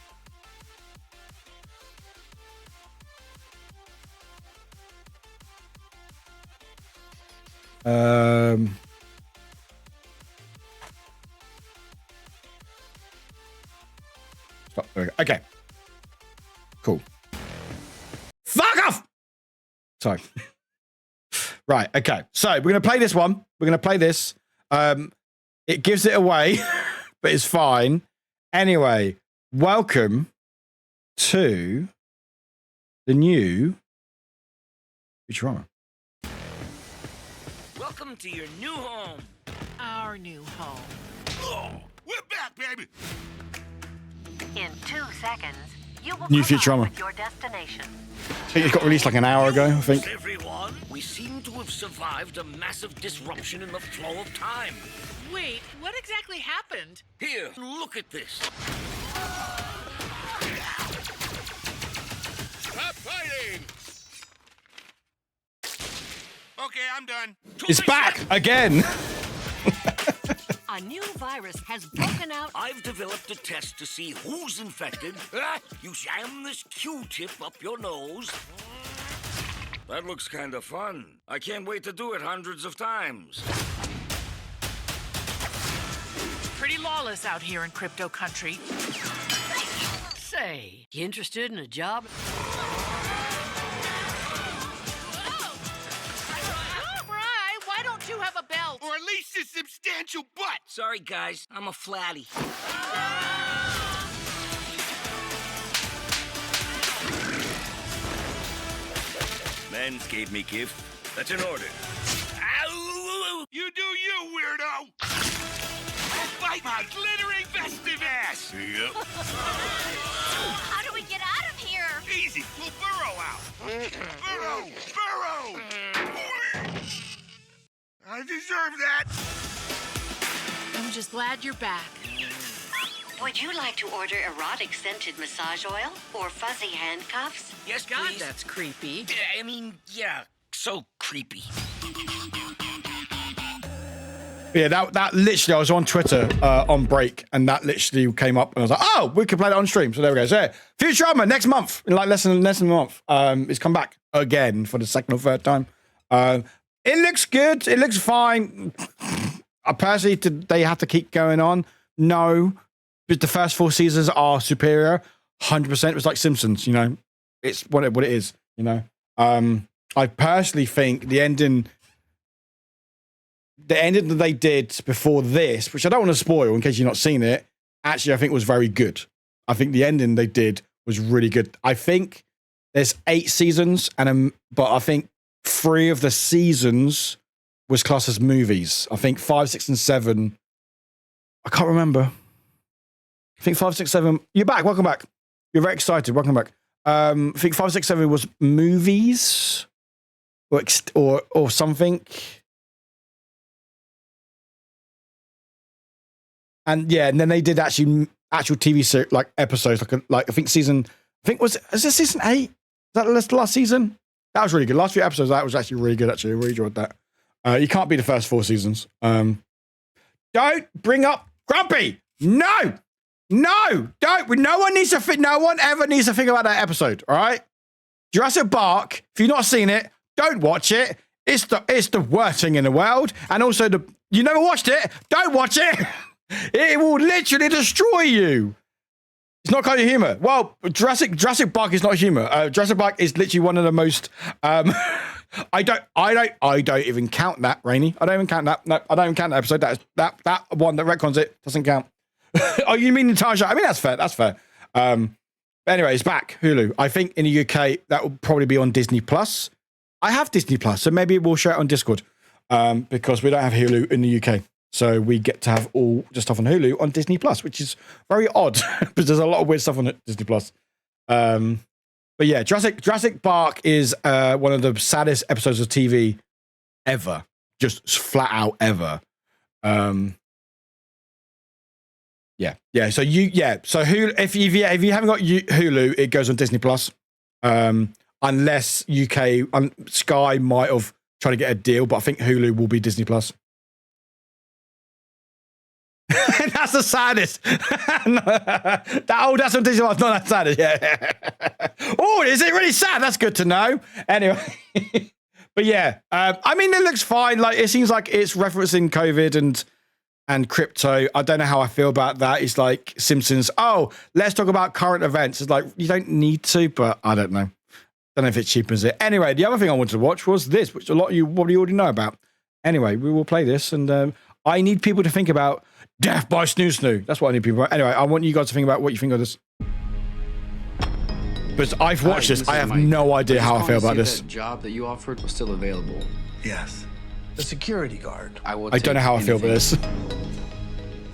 Stop. There we go. Okay. Cool. Fuck off! Sorry. Right, okay. So we're gonna play this one. We're gonna play this. It gives it away, but it's fine. Anyway, welcome to the new Futurama. Welcome to your new home. Our new home. Oh, we're back, baby. In 2 seconds, you will New come Futurama. up with your destination. I think it got released like an hour ago, I think. Everyone, we seem to have survived a massive disruption in the flow of time. Wait, what exactly happened? Here, look at this. Stop fighting. Okay, I'm done. It's back again. A new virus has broken out. I've developed a test to see who's infected. You jam this Q-tip up your nose. That looks kind of fun. I can't wait to do it hundreds of times. Pretty lawless out here in crypto country. Say, you interested in a job? Why don't you have a belt? Or at least a substantial butt. Sorry, guys. I'm a flatty. Manscaped me gift. That's an order. Ow! You do you, weirdo. Bite my glittering festive ass. Yep. How do we get out of here? Easy, we'll burrow out. Burrow, burrow. I deserve that. I'm just glad you're back. Would you like to order erotic scented massage oil or fuzzy handcuffs? Yes, God, please. that's creepy. I mean, yeah, so creepy. Yeah, that literally, I was on Twitter on break, and that literally came up, and I was like, oh, we can play that on stream. So there we go. So Futurama next month, in like less than a month, it's come back again for the 2nd or 3rd time. It looks good. It looks fine. Personally, did they have to keep going on? No. But the first 4 seasons are superior. 100%. It was like Simpsons, you know. It's what it is, you know. I personally think the ending that they did before this, which I don't want to spoil in case you've not seen it, actually I think was very good. I think the ending they did was really good. I think there's 8 seasons, but I think 3 of the seasons was classed as movies. I think 5, 6, and 7. I can't remember. I think 5, 6, 7. You're back. Welcome back. You're very excited. Welcome back. I think 5, 6, 7 was movies or something. And yeah, and then they did actual TV series, like episodes, like I think season. I think is this season 8? Is that the last season? That was really good. Last few episodes, that was actually really good. Actually, I really enjoyed that. You can't be the first 4 seasons. Don't bring up Grumpy. No, don't. No one ever needs to think about that episode. All right, Jurassic Park. If you've not seen it, don't watch it. It's the worst thing in the world. And also you never watched it. Don't watch it. It will literally destroy you. It's not kind of humor. Well, Jurassic Park is not humor. Jurassic Park is literally one of the most. I don't even count that, Rainey. I don't even count that. No, I don't even count that episode. That one that retcons it doesn't count. Oh, you mean the entire show? I mean, that's fair. That's fair. Anyway, it's back. Hulu. I think in the UK that will probably be on Disney Plus. I have Disney Plus, so maybe we'll share it on Discord because we don't have Hulu in the UK. So we get to have all the stuff on Hulu on Disney Plus, which is very odd because there's a lot of weird stuff on Disney Plus. But yeah, Jurassic Park is one of the saddest episodes of TV ever, just flat out ever. Yeah. So Hulu, if you haven't got Hulu, it goes on Disney Plus. Unless UK Sky might have tried to get a deal, but I think Hulu will be Disney Plus. That's the saddest. That's what Disney Plus. Not that saddest. Yeah. Oh, is it really sad? That's good to know. Anyway, but yeah, I mean, it looks fine. Like it seems like it's referencing COVID and crypto. I don't know how I feel about that. It's like Simpsons. Oh, let's talk about current events. It's like you don't need to, but I don't know. Don't know if it cheapens it. Anyway, the other thing I wanted to watch was this, which a lot of you probably already know about. Anyway, we will play this, and I need people to think about Death by Snoo. That's what I need people. Anyway, I want you guys to think about what you think of this. Because I've watched this, I have no idea how I feel about this. That job that you offered was still available. Yes, the security guard. I don't know how I feel about this.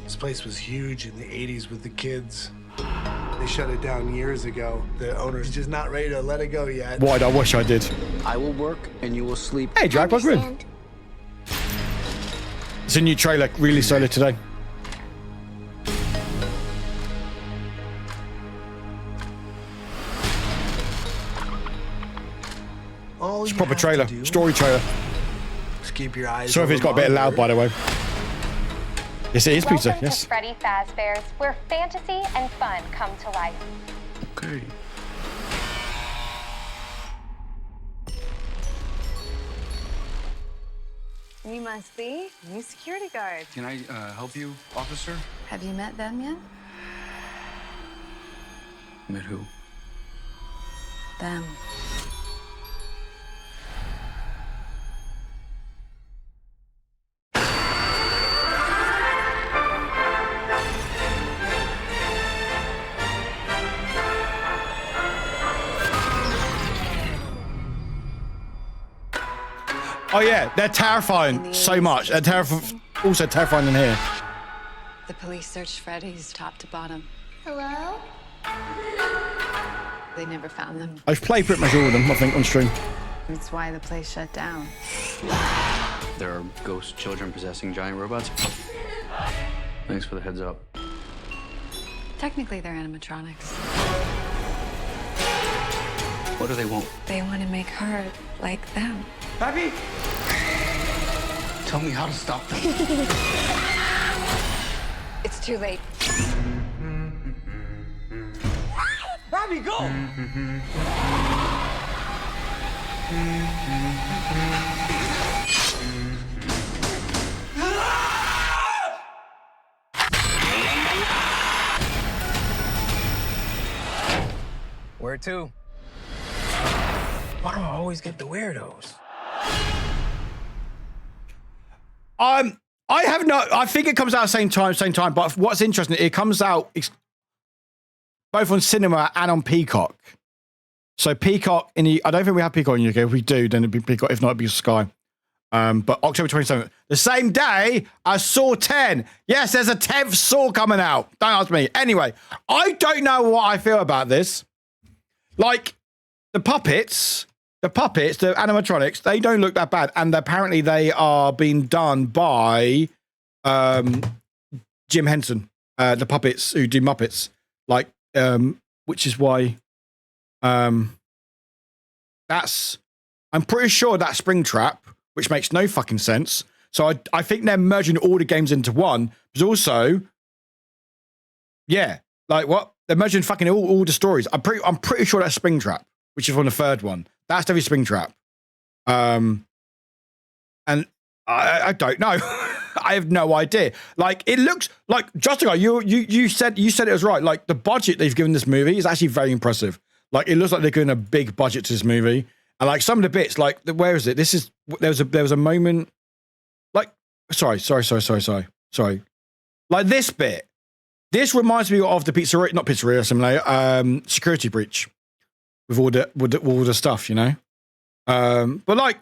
This place was huge in the 80s with the kids. They shut it down years ago. The owner's just not ready to let it go yet. Why? I wish I did. I will work and you will sleep. Hey, Drag, welcome in. It's a new trailer released earlier today. It's a proper trailer, story trailer. Just keep your eyes. Sorry if it's got a bit loud, by the way. Yes, it is pizza. Welcome Yes. to Freddy Fazbear's, where fantasy and fun come to life. Okay. You must be new security guard. Can I help you, officer? Have you met them yet? Met who? Them. Oh yeah, they're terrifying so much. They're also terrifying in here. The police searched Freddy's top to bottom. Hello? They never found them. I've played pretty much all of them, I think, on stream. That's why the place shut down. There are ghost children possessing giant robots. Thanks for the heads up. Technically, they're animatronics. What do they want? They want to make her like them. Pappy! Tell me how to stop them. It's too late. Pappy, go! Where to? Why do I always get the weirdos? I think it comes out at the same time, but what's interesting, it comes out both on cinema and on Peacock. So Peacock I don't think we have Peacock in the UK. If we do, then it'd be Peacock. If not, it'd be Sky. But October 27th, the same day as Saw 10. Yes, there's a 10th Saw coming out. Don't ask me. Anyway, I don't know what I feel about this. Like, the puppets, the animatronics, they don't look that bad. And apparently they are being done by Jim Henson, the puppets who do Muppets. Like, which is why I'm pretty sure that's Springtrap, which makes no fucking sense. So I think they're merging all the games into one. But also, yeah, like what? They're merging fucking all the stories. I'm pretty sure that's Springtrap, which is from the third one. That's definitely Springtrap. And I don't know. I have no idea. Like, it looks like, Justicar, you said it was right. Like, the budget they've given this movie is actually very impressive. Like, it looks like they're giving a big budget to this movie. And like some of the bits, like, where is it? There was a moment, like, sorry. Like this bit. This reminds me of the not pizzeria simulator, security breach with all the stuff, you know. But like,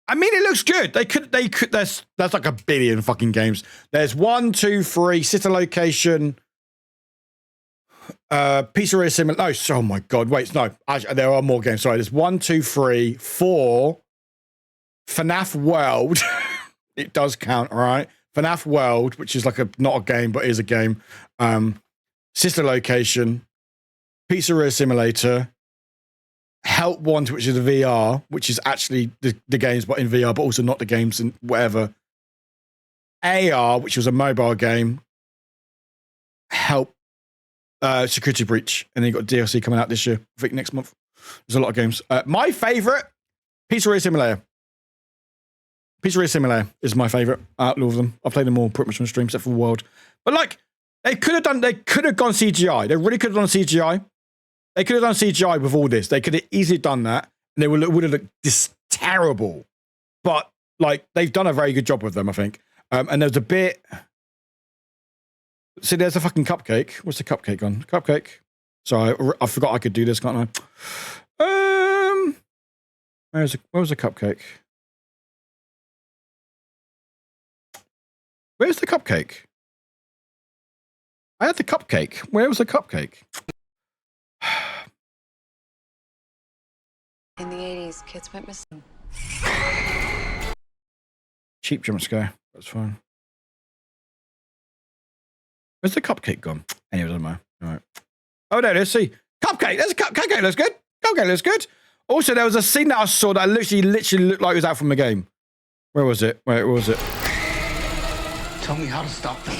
I mean, it looks good. They could. There's like a billion fucking games. There's 1, 2, 3 sitter location. Pizzeria simulator. No, oh my god. Wait, no. Actually, there are more games. Sorry. There's 1, 2, 3, 4. FNAF World. It does count, all right. FNAF World, which is like not a game, but is a game. Sister Location, Pizzeria Simulator, Help Want, which is a VR, which is actually the games, but in VR, but also not the games and whatever. AR, which was a mobile game. Help, Security Breach, and then you got DLC coming out this year. I think next month. There's a lot of games. My favorite, Pizzeria Simulator. Pizzeria Simulator is my favorite out of all of them. I've played them all pretty much on stream, except for World. But like, they could have gone CGI. They really could have done CGI. They could have done CGI with all this. They could have easily done that, and they would have looked this terrible. But like, they've done a very good job with them, I think. And there's a bit. See, there's a fucking cupcake. What's the cupcake on? Cupcake. Sorry, I forgot I could do this, can't I? Where was the cupcake? Where's the cupcake? I had the cupcake. Where was the cupcake? In the 80s, kids went missing. Cheap jump scare. That's fine. Where's the cupcake gone? Anyway, doesn't matter. All right. Oh, no, let's see. Cupcake. There's a cupcake. Looks good. Cupcake looks good. Also, there was a scene that I saw that literally looked like it was out from the game. Where was it? Where was it? Tell me how to stop them.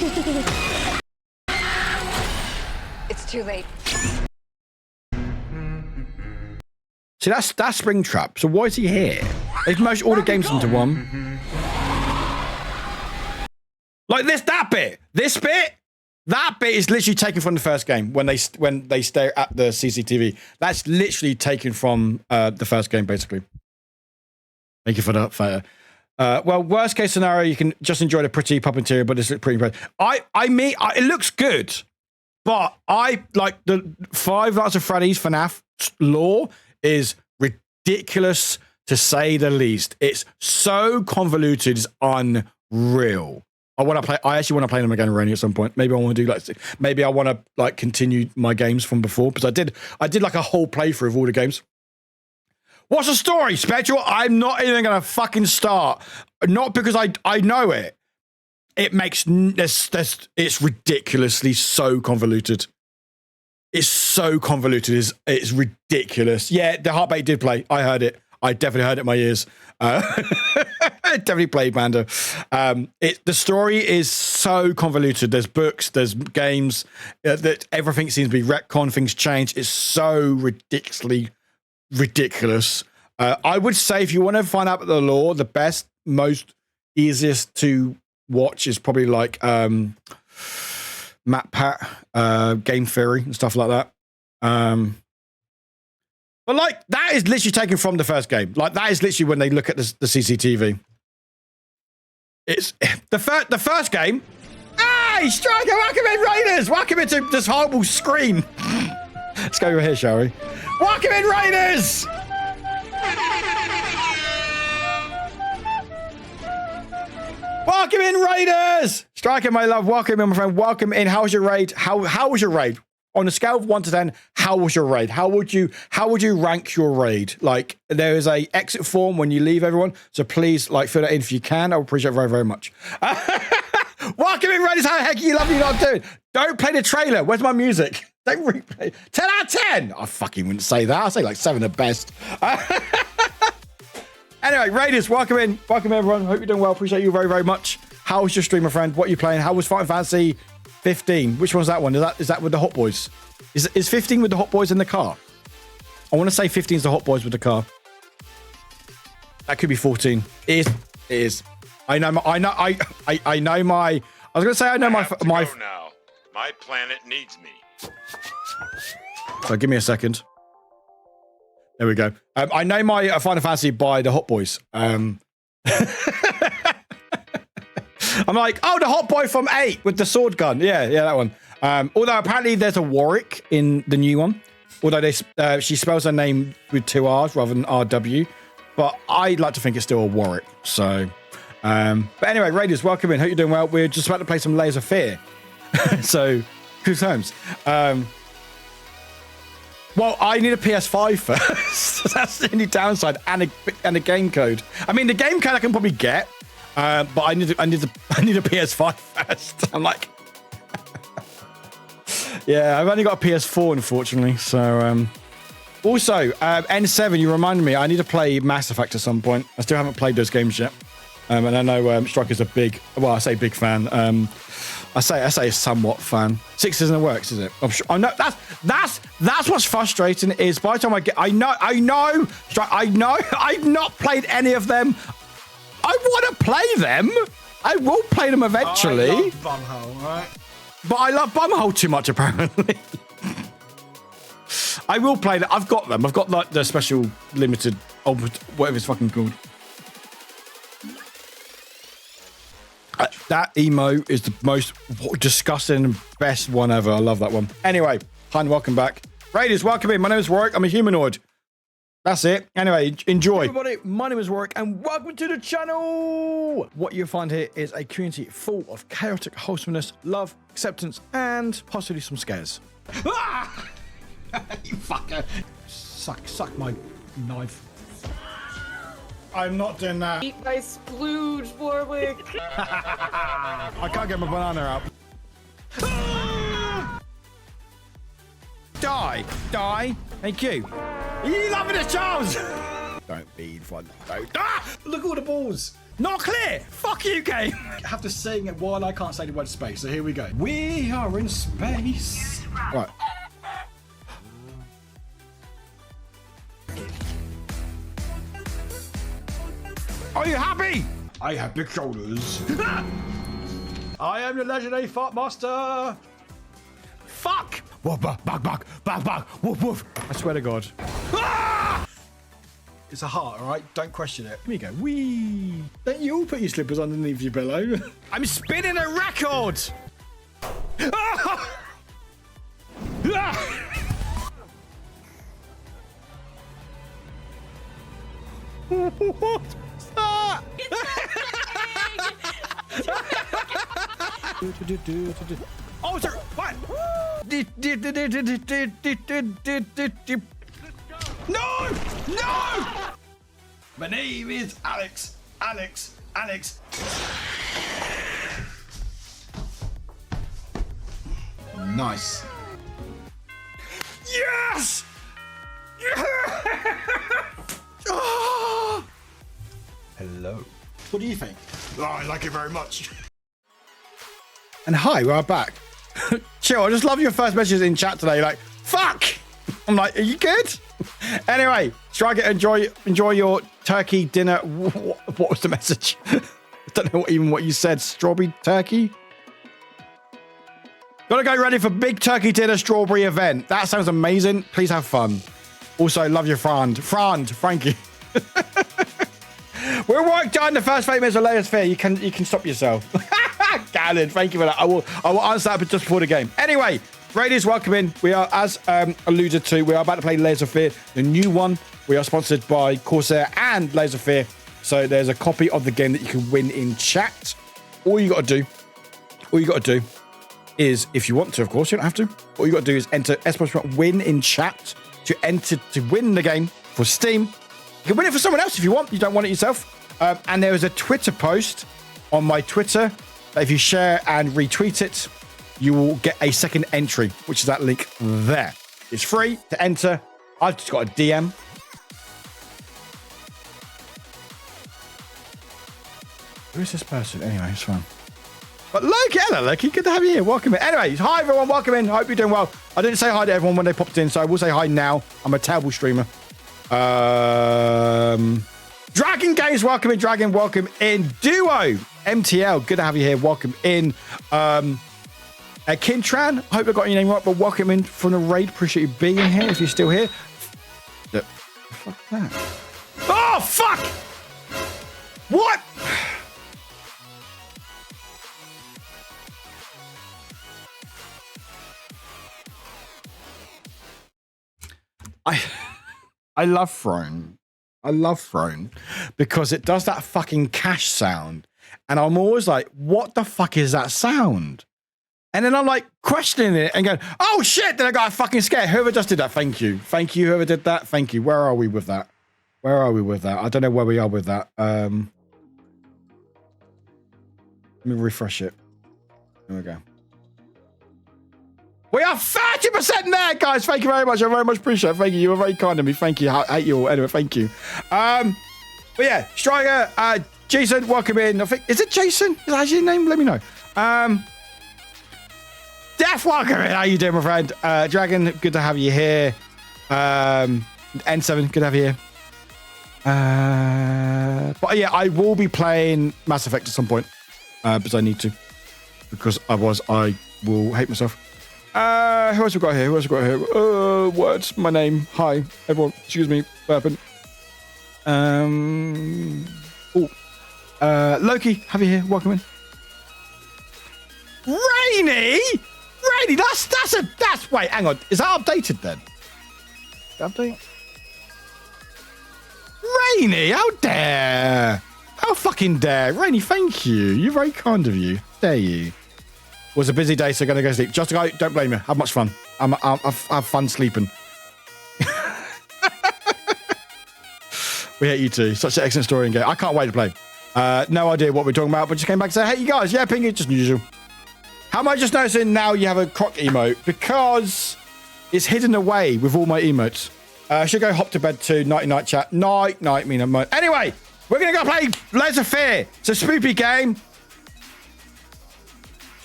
It's too late. See, that's Springtrap. So why is he here? They've merged all the games into one. Like that bit. This bit. That bit is literally taken from the first game when they stare at the CCTV. That's literally taken from the first game, basically. Thank you for that, Fire. Well, worst case scenario, you can just enjoy the pretty puppeteer, but it's pretty impressive. It looks good, but I like the Five Nights at Freddy's FNAF lore is ridiculous to say the least. It's so convoluted, it's unreal. I actually want to play them again, Rainy, at some point. Maybe I want to do maybe I want to continue my games from before, because I did like a whole playthrough of all the games. What's the story, Spectral? I'm not even going to fucking start. Not because I know it. It makes it's ridiculously so convoluted. It's so convoluted. It's ridiculous. Yeah, the Heartbeat did play. I heard it. I definitely heard it in my ears. I definitely played Mando. The story is so convoluted. There's books, there's games, that everything seems to be retcon, things change. It's so ridiculously ridiculous. I would say if you want to find out the lore, the best, most easiest to watch is probably like MatPat, Game Theory and stuff like that. But like that is literally taken from the first game. Like that is literally when they look at the CCTV. It's the first game. Hey, Striker, welcome in, Raiders. Welcome into this horrible screen. Let's go over here, shall we? Welcome in, Raiders. Welcome in, Raiders. Striker, my love. Welcome in, my friend. Welcome in. How was your raid? How was your raid? On a scale of 1 to 10, how was your raid? How would you rank your raid? Like, there is a exit form when you leave, everyone. So please, fill that in if you can. I would appreciate it very, very much. Welcome in, Raiders. How the heck are you loving what I'm doing? Don't play the trailer. Where's my music? Don't replay. 10 out of 10. I fucking wouldn't say that. I'd say like 7 at best. Anyway, Raiders, welcome in. Welcome in, everyone. Hope you're doing well. Appreciate you very, very much. How was your stream, my friend? What are you playing? How was Final Fantasy 15? Which one's that one? Is that with the Hot Boys? Is 15 with the Hot Boys in the car? I want to say 15 is the Hot Boys with the car. That could be 14. It is. I know my. I was gonna say I know my. Go now. My planet needs me. So give me a second. There we go. I know my Final Fantasy by the Hot Boys. I'm like, oh, the Hot Boy from 8 with the sword gun. Yeah, that one. Although apparently there's a Warwick in the new one. Although she spells her name with 2 R's rather than RW. But I'd like to think it's still a Warwick. So, but anyway, Raiders, welcome in. Hope you're doing well. We're just about to play some Layers of Fear. So, who's homes? Well, I need a PS5 first. That's the only downside, and a game code. I mean, the game code I can probably get, but I need a PS5 first. I'm like, yeah, I've only got a PS4, unfortunately. So, also, N7, you reminded me, I need to play Mass Effect at some point. I still haven't played those games yet, and I know Striker's a big, well, I say big fan. I say a somewhat fan. 6 isn't in the works, is it? I'm sure. I know that's what's frustrating is by the time I know, I've not played any of them. I want to play them. I will play them eventually. I love Bumhole, right? But I love Bumhole too much, apparently. I will play them. I've got them. I've got like the special limited, whatever it's fucking called. That emo is the most disgusting, best one ever. I love that one. Anyway, hi and welcome back. Raiders, welcome in. My name is Warwick. I'm a humanoid. That's it. Anyway, enjoy. Everybody, my name is Warwick and welcome to the channel. What you'll find here is a community full of chaotic wholesomeness, love, acceptance, and possibly some scares. Ah! You fucker. Suck my knife. I'm not doing that. Eat my splooge, Warwick. I can't get my banana out. Die. Thank you. You loving it, Charles? Don't be fun. Don't. Ah! Look at all the balls. Not clear. Fuck you, game. I have to sing it while I can't say the word space. So here we go. We are in space. Right. Are you happy? I have big shoulders. I am the legendary fart master. Fuck! Woof, back, woof, woof. I swear to God. Ah! It's a heart, all right? Don't question it. Here we go. Wee. Don't you all put your slippers underneath your pillow? I'm spinning a record. Ah! Ah! What? Oh, sir! What? No! My name is Alex. Nice. Yes! Oh! Hello. What do you think? Oh, I like it very much. And hi, we're back. Chill, I just love your first messages in chat today. Like, fuck! I'm like, are you good? Anyway, strike it, enjoy your turkey dinner. What was the message? I don't know what you said. Strawberry turkey? Gotta go ready for big turkey dinner strawberry event. That sounds amazing. Please have fun. Also, love your friend. Thank you. We're worked on the first 8 minutes of Layers Fear. You can stop yourself. Galen, thank you for that. I will answer that just before the game. Anyway, Raiders, welcome in. We are, as alluded to, we are about to play Layers of Fear, the new one. We are sponsored by Corsair and Layers of Fear. So there's a copy of the game that you can win in chat. All you got to do is, if you want to, of course, you don't have to. All you got to do is enter win in chat to enter to win the game for Steam. You can win it for someone else if you want. You don't want it yourself. And there is a Twitter post on my Twitter that if you share and retweet it, you will get a second entry, which is that link there. It's free to enter. I've just got a DM. Who is this person? Anyway, it's fine. But Loki, hello Loki, good to have you here. Welcome in. Anyway, hi everyone, welcome in. Hope you're doing well. I didn't say hi to everyone when they popped in, so I will say hi now. I'm a terrible streamer. Draggy Dragon Games, welcome in. Dragon, welcome in. Duo, MTL, good to have you here. Welcome in. Kintran, I hope I got your name right, but welcome in from the raid. Appreciate you being here if you're still here. Look, fuck that. Oh, fuck! What? I love Throne. I love Throne because it does that fucking cash sound. And I'm always like, what the fuck is that sound? And then I'm like questioning it and going, oh shit, then I got fucking scared. Whoever just did that, thank you. Thank you, whoever did that, thank you. Where are we with that? Where are we with that? I don't know where we are with that. Let me refresh it. There we go. We are 30% there, guys. Thank you very much. I very much appreciate it. Thank you. You were very kind to me. Thank you. I hate you all. Anyway, thank you. But yeah, Striker, Jason, welcome in. I think, is it Jason? Is that your name? Let me know. Def, welcome in. How you doing, my friend? Dragon, good to have you here. N7, good to have you here. But yeah, I will be playing Mass Effect at some point because I need to. Because otherwise I will hate myself. Who else we got here? Words, my name. Hi, everyone. Excuse me, burping. Loki, have you here? Welcome in. Rainy, that's. Wait, hang on. Is that updated then? Update. Rainy, how dare? How fucking dare? Rainy, thank you. You're very kind of you. Dare you? It was a busy day, so I'm going to go sleep. Just go, don't blame me. Have much fun. Have fun sleeping. We hate you too. Such an excellent story and game. I can't wait to play. No idea what we're talking about, but just came back to say, hey, you guys. Yeah, ping it, just usual. How am I just noticing now you have a croc emote? Because it's hidden away with all my emotes. I should go hop to bed too. Night, chat. Night, mean emote. Anyway, we're going to go play Layers of Fear. It's a spoopy game.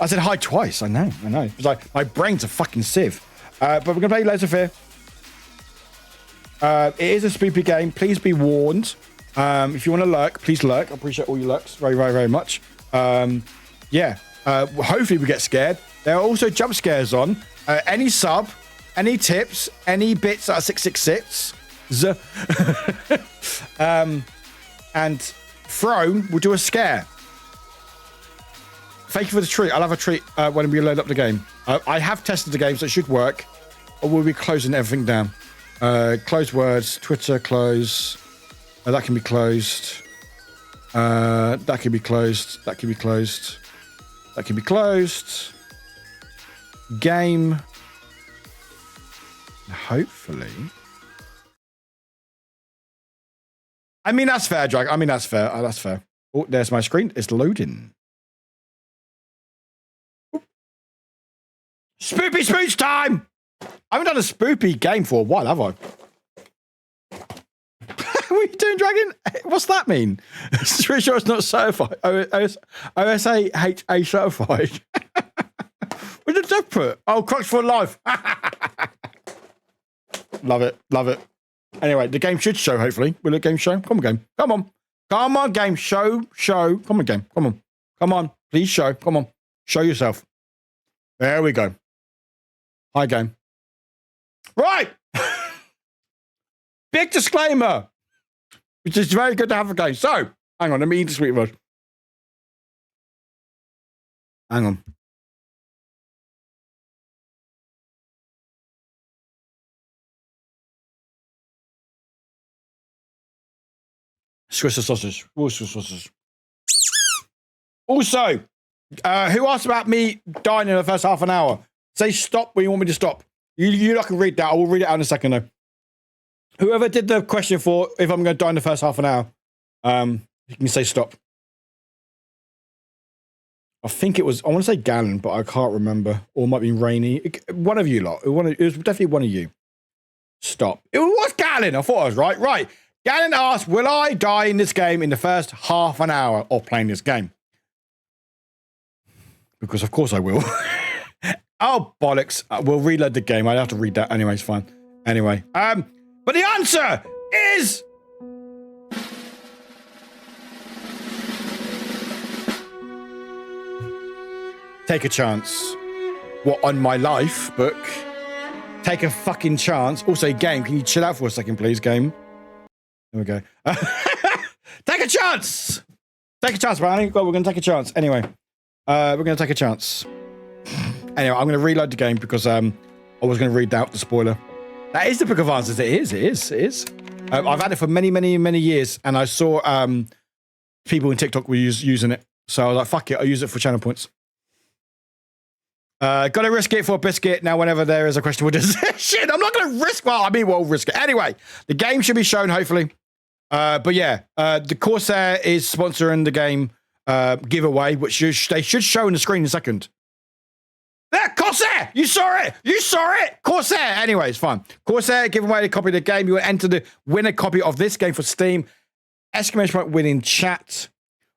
I said hi twice. I know. It's like my brain's a fucking sieve. But we're going to play Layers of Fear. It is a spoopy game. Please be warned. If you want to lurk, please lurk. I appreciate all your lurks very, very, very much. Yeah. Hopefully we get scared. There are also jump scares on. Any sub, any tips, any bits that are 666. And Throne will do a scare. Thank you for the treat. I'll have a treat when we load up the game. I have tested the game, so it should work. Or we'll be closing everything down. Close words. Twitter, close. That can be closed. That can be closed. That can be closed. That can be closed. Game. Hopefully. I mean, that's fair, Drag. I mean, that's fair. That's fair. Oh, there's my screen. It's loading. Spoopy spooch time! I haven't done a spoopy game for a while, have I? What are you doing, Dragon? What's that mean? It's pretty sure it's not certified. OSAHA certified. What did that put? Oh, Crocs for life. Love it. Anyway, the game should show, hopefully. Will the game show? Come on, game. Come on, game. Show. Come on, game. Come on. Please show. Come on. Show yourself. There we go. Hi, game. Right. Big disclaimer, which is very good to have a game. So, hang on. Let me eat the sweet word. Hang on. Swiss sausage. Worcester sausage. Also, who asked about me dying in the first half an hour? Say stop when you want me to stop. You not can read that. I will read it out in a second though. Whoever did the question for if I'm going to die in the first half an hour, you can say stop. I think it was, I want to say Gallon, but I can't remember. Or it might be Rainy. One of you lot. It was definitely one of you. Stop. It was Gallon. I thought I was right. Right. Gallon asked, will I die in this game in the first half an hour of playing this game? Because of course I will. Oh, bollocks. We'll reload the game. I'd have to read that anyway. It's fine. Anyway. But the answer is... take a chance. What, on my life book? Take a fucking chance. Also, game, can you chill out for a second, please, game? There we go. Take a chance! Take a chance, Brownie. We're going to take a chance. Anyway, we're going to take a chance. Anyway, I'm going to reload the game because I was going to read out the spoiler. That is the Book of Answers. It is. I've had it for many, many, many years, and I saw people in TikTok were using it. So I was like, fuck it, I'll use it for channel points. Gotta risk it for a biscuit. Now, whenever there is a questionable decision, I'm not gonna risk, we'll risk it. Anyway, the game should be shown, hopefully. But yeah, the Corsair is sponsoring the game giveaway, which they should show on the screen in a second. There, Corsair! You saw it! Corsair! Anyway, it's fine. Corsair giving away a copy of the game. You will enter the win a copy of this game for Steam. Exclamation point win in chat.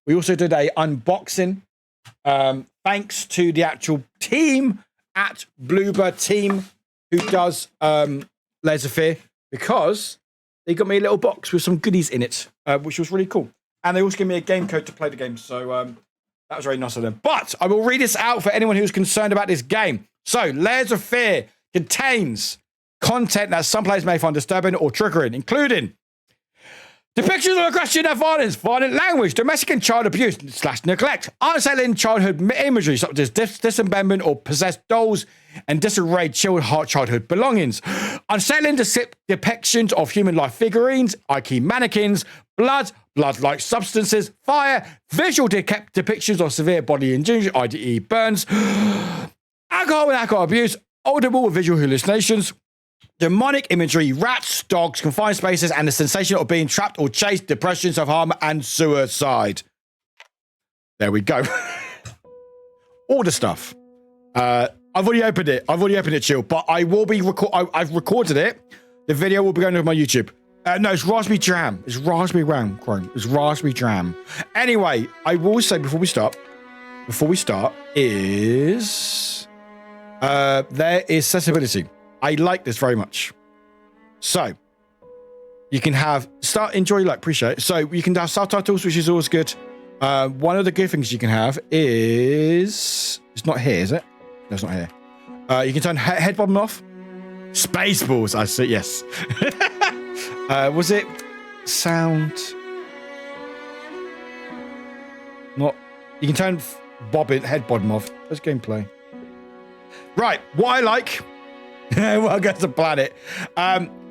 We also did a unboxing. Thanks to the actual team at Bloober Team who does Layers of Fear, because they got me a little box with some goodies in it, which was really cool. And they also gave me a game code to play the game. So that was very nice of them. But I will read this out for anyone who's concerned about this game. So, Layers of Fear contains content that some players may find disturbing or triggering, including depictions of aggression and violence, violent language, domestic and child abuse / neglect, unsettling childhood imagery such as dismemberment or possessed dolls and disarrayed childhood belongings, unsettling depictions of human life figurines, i.e. mannequins, blood-like substances, fire, visual depictions of severe bodily injury, i.e. burns, alcohol and alcohol abuse, audible visual hallucinations, demonic imagery, rats, dogs, confined spaces, and the sensation of being trapped or chased, depression, self-harm, and suicide. There we go. All the stuff. I've already opened it, chill, but I will be I've recorded it. The video will be going over my YouTube. No, it's Raspberry Jam. It's Raspberry Jam. It's Raspberry Jam. Anyway, I will say before we start is there is accessibility. I like this very much. So you can have enjoy, like, appreciate it. So you can have subtitles, which is always good. One of the good things you can have is it's not here, is it? No, it's not here. You can turn head bottom off. Spaceballs, I see. Yes. Was it sound? Not. You can turn head bottom off. Let's gameplay. Right. What I like. Well, go to planet.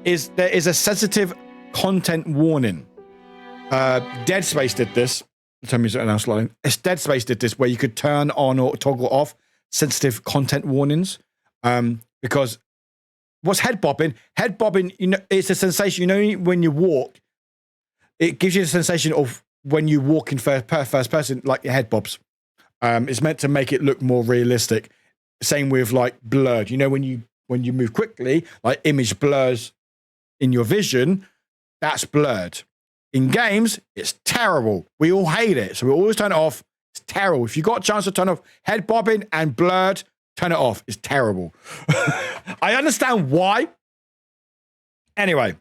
Is there is a sensitive content warning. Dead Space did this. Tell me something else, line. Dead Space did this, where you could turn on or toggle off sensitive content warnings. Because what's head bobbing? Head bobbing, you know, it's a sensation. You know, when you walk, it gives you a sensation of when you walk in first person, like your head bobs. It's meant to make it look more realistic. Same with like blurred. You know, when you move quickly, like image blurs in your vision, that's blurred. In games, it's terrible. We all hate it, so we always turn it off. It's terrible. If you got a chance to turn off head bobbing and blurred, turn it off. It's terrible. I understand why. Anyway,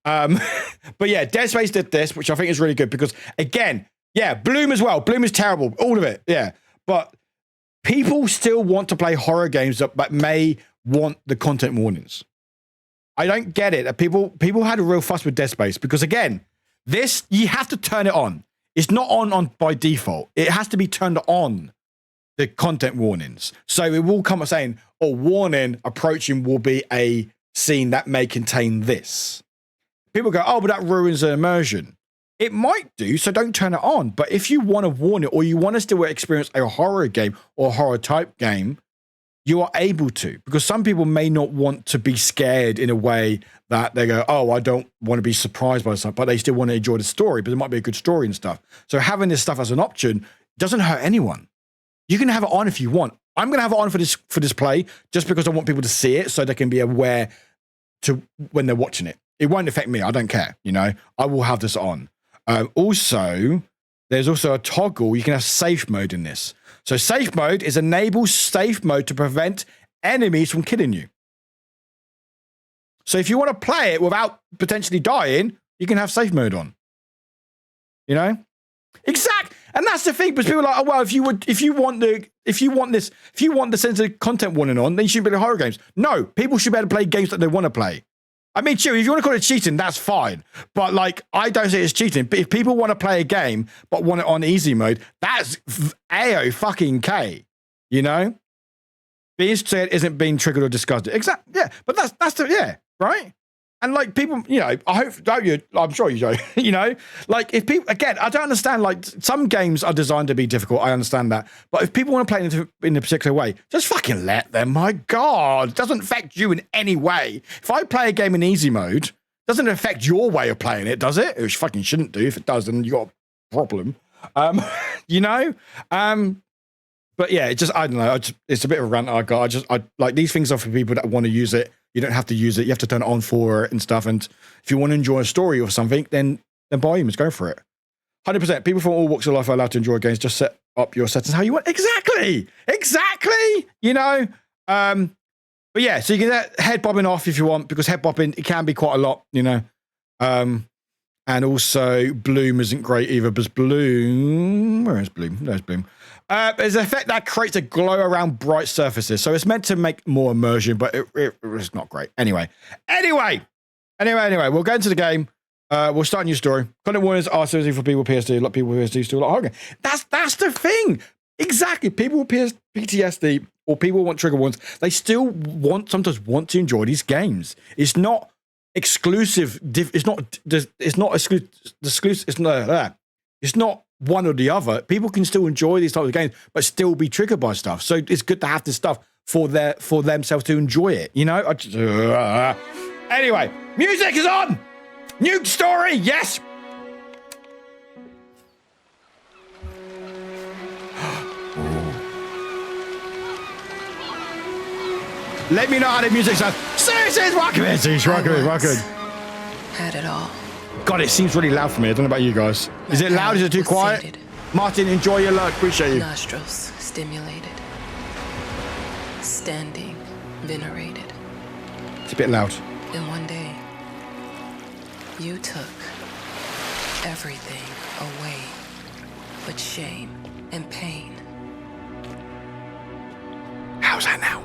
but yeah, Dead Space did this, which I think is really good because, again, yeah, Bloom as well. Bloom is terrible. All of it, yeah. But people still want to play horror games that may want the content warnings. I don't get it. People had a real fuss with Dead Space because, again, this, you have to turn it on. It's not on by default. It has to be turned on, the content warnings. So it will come up saying, oh, warning, approaching will be a scene that may contain this. People go, oh, but that ruins the immersion. It might do, so don't turn it on. But if you want to warn it, or you want to still experience a horror game or horror type game, you are able to, because some people may not want to be scared in a way that they go, oh, I don't want to be surprised by something, but they still want to enjoy the story, but it might be a good story and stuff. So having this stuff as an option doesn't hurt anyone. You can have it on if you want. I'm going to have it on for display just because I want people to see it so they can be aware to when they're watching it. It won't affect me. I don't care. You know, I will have this on. Also, there's also a toggle. You can have safe mode in this. So safe mode is enable safe mode to prevent enemies from killing you. So if you want to play it without potentially dying, you can have safe mode on. You know? And that's the thing, because people are like, oh well, if you want the sensitive content warning on, then you shouldn't be playing horror games. No, people should be able to play games that they want to play. I mean, chill, if you want to call it cheating, that's fine. But like, I don't say it's cheating. But if people want to play a game but want it on easy mode, that's AO fucking K. You know? Being said isn't being triggered or disgusted. Exactly. Yeah. But that's the, yeah, right? And like people, you know, I hope, don't you? I'm sure you do. You know, like if people, again, I don't understand. Like some games are designed to be difficult. I understand that. But if people want to play in a particular way, just fucking let them. My God, it doesn't affect you in any way. If I play a game in easy mode, it doesn't affect your way of playing it, does it? It fucking shouldn't do. If it does, then you got a problem. You know. But yeah, it just, I don't know. It's a bit of a rant I got. I like these things are for people that want to use it. You don't have to use it. You have to turn it on for it and stuff. And if you want to enjoy a story or something, then by all means, go for it. 100%. People from all walks of life are allowed to enjoy games. Just set up your settings how you want. Exactly. You know. But yeah, so you can get head bobbing off if you want, because head bobbing, it can be quite a lot, you know. And also Bloom isn't great either, because Bloom, where is Bloom? There's Bloom. There's an effect that creates a glow around bright surfaces. So it's meant to make more immersion, but it's not great. Anyway, we'll go into the game. We'll start a new story. Content warnings are seriously for people with PSD. A lot of people with PSD still like horror games. That's the thing. Exactly. People with PTSD or people who want trigger warnings, they still sometimes want to enjoy these games. It's not exclusive. It's not exclusive. It's not one or the other. People can still enjoy these types of games, but still be triggered by stuff. So it's good to have this stuff for themselves to enjoy it. You know. Anyway, music is on. New story, yes. Let me know how the music sounds. Seriously, it's rocking. Had it all. God, it seems really loud for me. I don't know about you guys. Is it loud? Is it too quiet? Sated. Martin, enjoy your luck. Appreciate you. Nostrils stimulated. Standing venerated. It's a bit loud. Then one day, you took everything away but shame and pain. How's that now?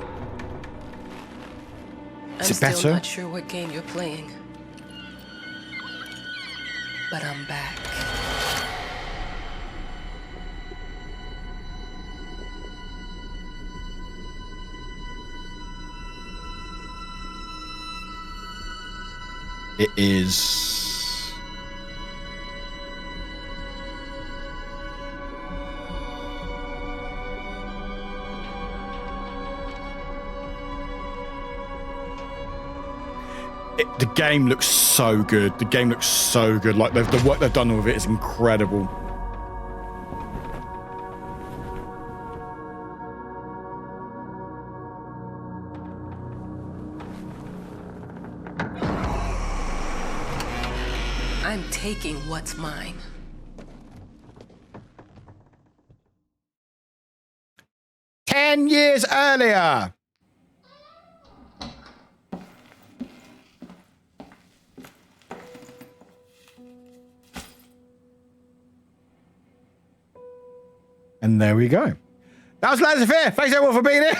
Is it I'm better? still not sure what game you're playing. But I'm back. It is... The game looks so good. Like, the work they've done with it is incredible. I'm taking what's mine. "10 years earlier." And there we go. That was Lads of Fear. Thanks everyone for being here.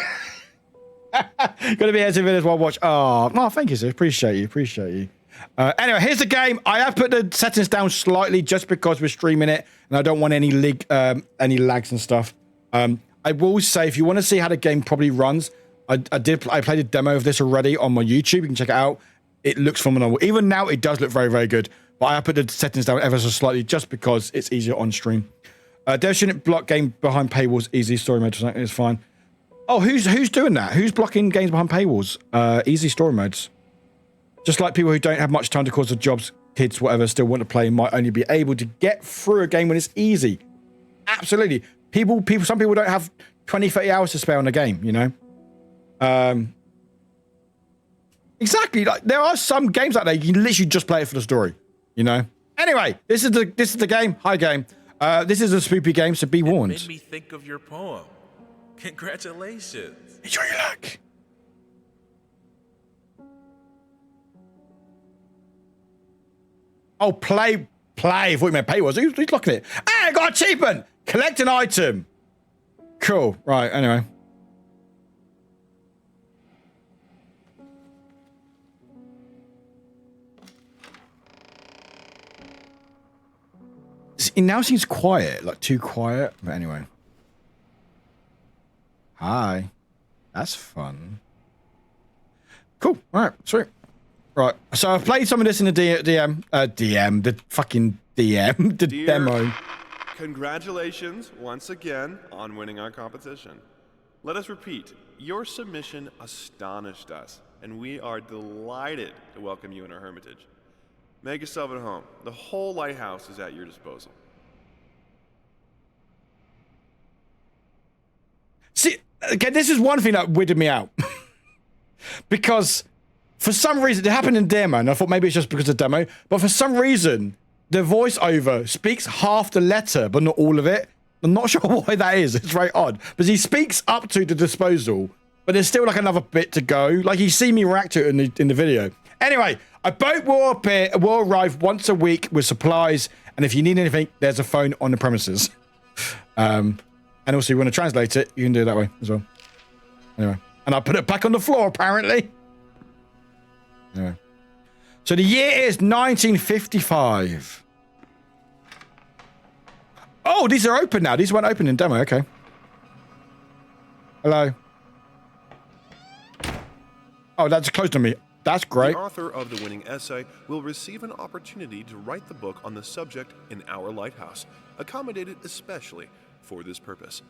Gonna be here to videos while watch. Oh, no, thank you, sir. Appreciate you. Anyway, here's the game. I have put the settings down slightly just because we're streaming it, and I don't want any lags and stuff. I will say, if you want to see how the game probably runs, I played a demo of this already on my YouTube. You can check it out. It looks phenomenal. Even now, it does look very, very good. But I have put the settings down ever so slightly just because it's easier on stream. Dev shouldn't block game behind paywalls. Easy story mode is fine. Oh, who's doing that? Who's blocking games behind paywalls? Easy story modes. Just like people who don't have much time to cause their jobs, kids, whatever, still want to play, might only be able to get through a game when it's easy. Absolutely. Some people don't have 20, 30 hours to spare on a game, you know? Exactly. Like, there are some games out there you can literally just play it for the story, you know? Anyway, this is the game. Hi, game. This is a spoopy game, so be warned. It made me think of your poem. Congratulations. Enjoy your luck. Oh, play. I thought you meant paywalls. Who's locking it? Yeah, got achievement. Collect an item. Cool. Right, anyway. It now seems quiet, like too quiet. But anyway. Hi. That's fun. Cool. All right, sweet. Right, so I've played some of this in the the fucking DM, the demo. Congratulations once again on winning our competition. Let us repeat, your submission astonished us, and we are delighted to welcome you in our hermitage. Make yourself at home. The whole lighthouse is at your disposal. See, okay, this is one thing that weirded me out. Because for some reason, it happened in demo, and I thought maybe it's just because of the demo, but for some reason, the voiceover speaks half the letter, but not all of it. I'm not sure why that is. It's very odd. But he speaks up to the disposal, but there's still like another bit to go. Like you see me react to it in the video. Anyway, a boat will arrive once a week with supplies, and if you need anything, there's a phone on the premises. And also, you want to translate it, you can do it that way as well. Anyway, and I put it back on the floor apparently. Anyway. So the year is 1955. Oh, these are open now. These weren't open in demo. Okay. Hello. Oh, that's closed on me. That's great. The author of the winning essay will receive an opportunity to write the book on the subject in our lighthouse, accommodated especially for this purpose.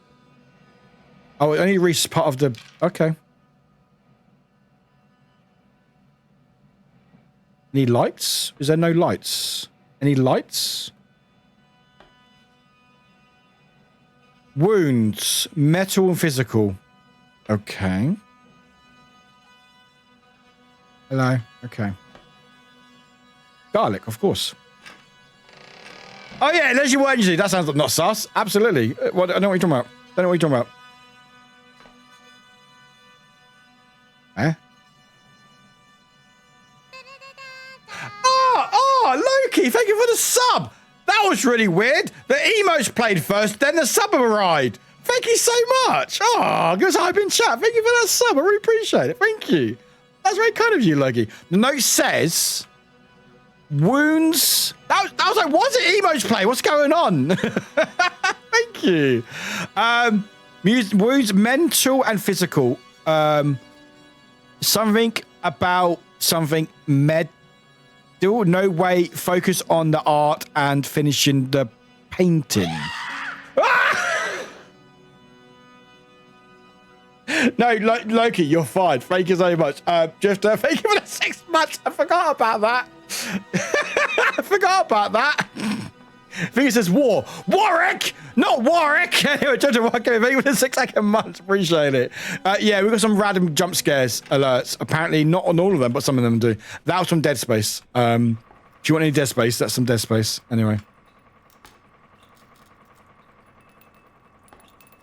Oh, it only reads part of the... Okay. Any lights? Is there no lights? Any lights? Wounds. Metal and physical. Okay. Hello. Okay. Garlic, of course. Oh yeah, there's your word usually. That sounds not sus. Absolutely. What? I know what you're talking about. I know what you're talking about. Eh? Oh, Loki, thank you for the sub. That was really weird. The emotes played first, then the sub arrived. Thank you so much. Oh, give us a hype in chat. Thank you for that sub. I really appreciate it. Thank you. That's very kind of you, Loki. The note says... Wounds. That was like, what's it emotes play? What's going on? Thank you. Wounds, mental and physical. Something about something no way. Focus on the art and finishing the painting. No, Loki, you're fine. Thank you so much. Drifter, thank you for the 6 months. I forgot about that. I forgot about that. I think it says Warwick, not Warwick. Anyway, thank you for the 6 second months. Appreciate it. Yeah, we've got some random jump scares alerts. Apparently not on all of them, but some of them do. That was from Dead Space. If you want any Dead Space, that's some Dead Space. Anyway.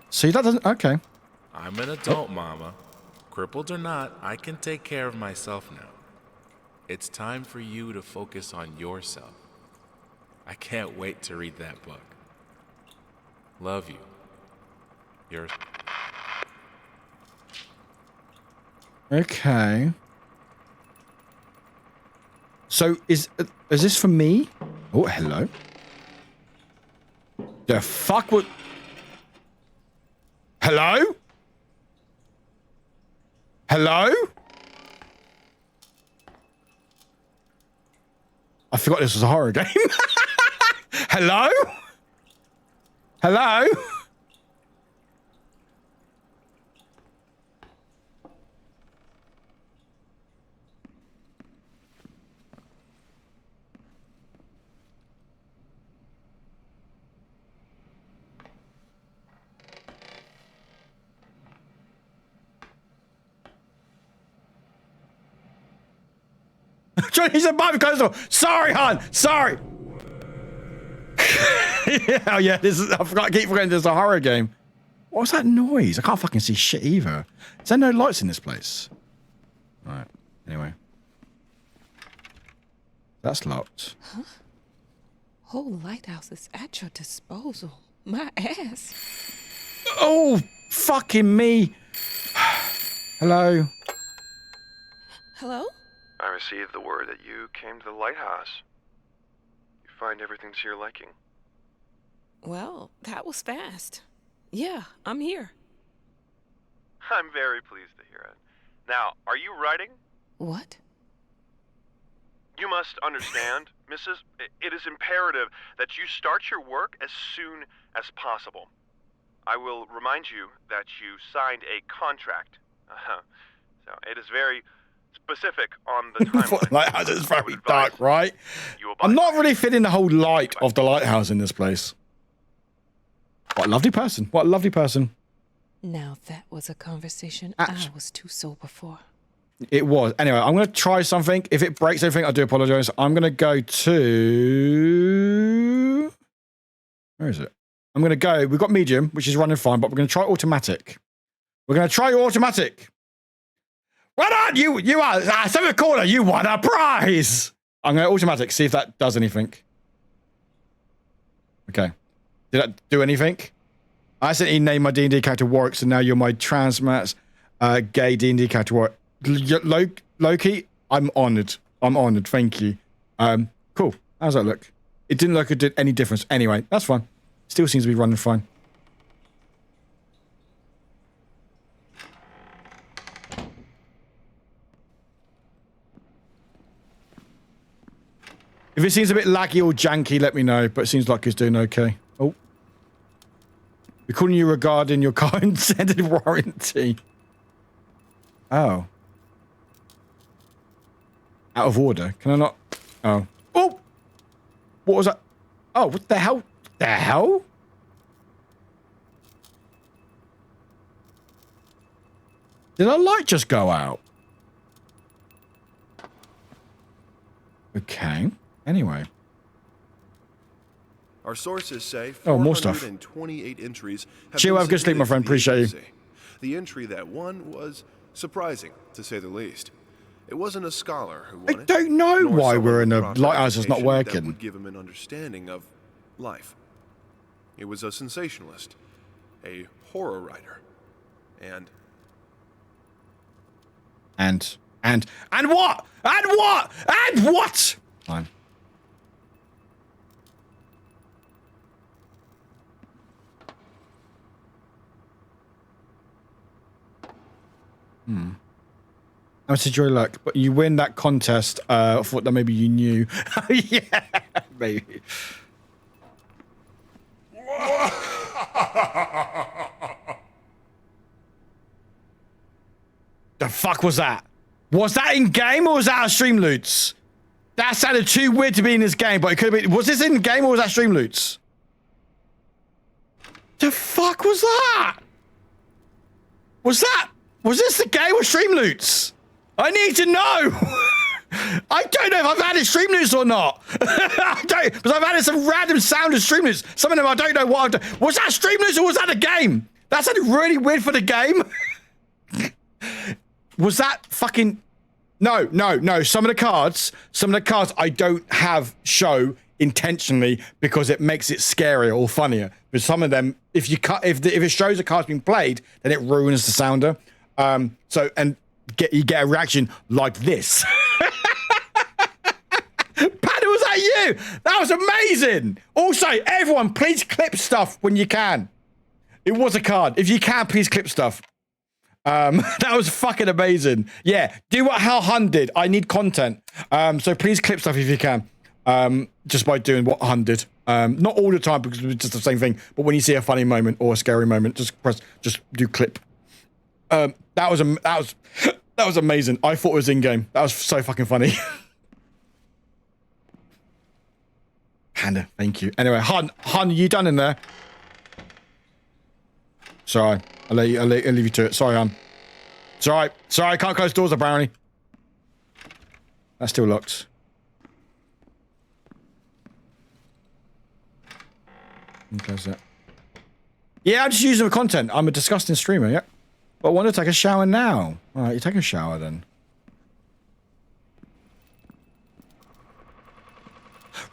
See, that doesn't... Okay. I'm an adult, Mama. Crippled or not, I can take care of myself now. It's time for you to focus on yourself. I can't wait to read that book. Love you. Yours. Okay. So is this for me? Oh, hello. The fuck would... Hello? Hello? I forgot this was a horror game. Hello? Hello? Johnny's a Bible console. Sorry, hon. Sorry. Oh yeah, this is. I forgot. I keep forgetting. There's a horror game. What was that noise? I can't fucking see shit either. Is there no lights in this place? All right. Anyway, that's locked. Huh? whole lighthouse is at your disposal. My ass. Oh, fucking me. Hello. Hello? I received the word that you came to the lighthouse. You find everything to your liking. Well, that was fast. Yeah, I'm here. I'm very pleased to hear it. Now, are you writing? What? You must understand, Mrs. It is imperative that you start your work as soon as possible. I will remind you that you signed a contract. So it is very specific on the timeline. Lighthouse is very dark, right? I'm not really feeling the whole light of the lighthouse in this place. What a lovely person. What a lovely person. Now that was a conversation I was too sober for. It was. Anyway, I'm going to try something. If it breaks anything, I do apologize. I'm going to go to... Where is it? I'm going to go... We've got medium, which is running fine, but we're going to try automatic. We're going to try automatic. Well done! You are... Seventh corner, you won a prize! I'm going to automatic, see if that does anything. Okay. Did that do anything? I accidentally named my D&D character Warwick, so now you're my trans gay D&D character Warwick. Loki, I'm honoured. I'm honoured, thank you. Cool. How's that look? It didn't look it did any difference. Anyway, that's fine. Still seems to be running fine. If it seems a bit laggy or janky, let me know, but it seems like it's doing okay. Oh. We're calling you regarding your car extended warranty. Oh. Out of order. Can I not? Oh. Oh! What was that? Oh, what the hell? The hell? Did our light just go out? Okay. Anyway. Our sources say more stuff. 428 entries have Chill, been have a good sleep, my friend. submitted to the Appreciate you. agency. The entry that won was surprising, to say the least. It wasn't a scholar who won it. I don't know nor why someone we're in with a proper lighthouse that's not education that working. would give him an understanding of life. It was a sensationalist, a horror writer, and what? And what? And what? Fine. How much did your luck? But you win that contest. I thought that maybe you knew. Yeah, maybe. The fuck was that? Was that in game or was that our stream loots? That sounded too weird to be in this game, but it could have been. Was this in game or was that stream loots? The fuck was that? Was this the game or stream loots? I need to know. I don't know if I've added stream loots or not. I don't, because I've added some random sound of stream loots. Some of them I don't know what I've done. Was that stream loots or was that a game? That sounded really weird for the game. Was that fucking... No. Some of the cards I don't have show intentionally because it makes it scarier or funnier. But some of them, if it shows a card's been played, then it ruins the sounder. You get a reaction like this. Panda, was that you? That was amazing. Also, everyone, please clip stuff when you can. It was a card. If you can, please clip stuff. That was fucking amazing. Yeah, do what Hal Hun did. I need content. So please clip stuff if you can. Just by doing what Hun did. Not all the time because it's just the same thing. But when you see a funny moment or a scary moment, just do clip. That was amazing. I thought it was in game. That was so fucking funny. Panda, thank you. Anyway, Hun, are you done in there? Sorry, I'll leave you to it. Sorry, Hun. Sorry, I can't close doors apparently. That's still locked. Close that. Yeah, I'm just using the content. I'm a disgusting streamer, yeah. But I want to take a shower now. Alright, you take a shower then.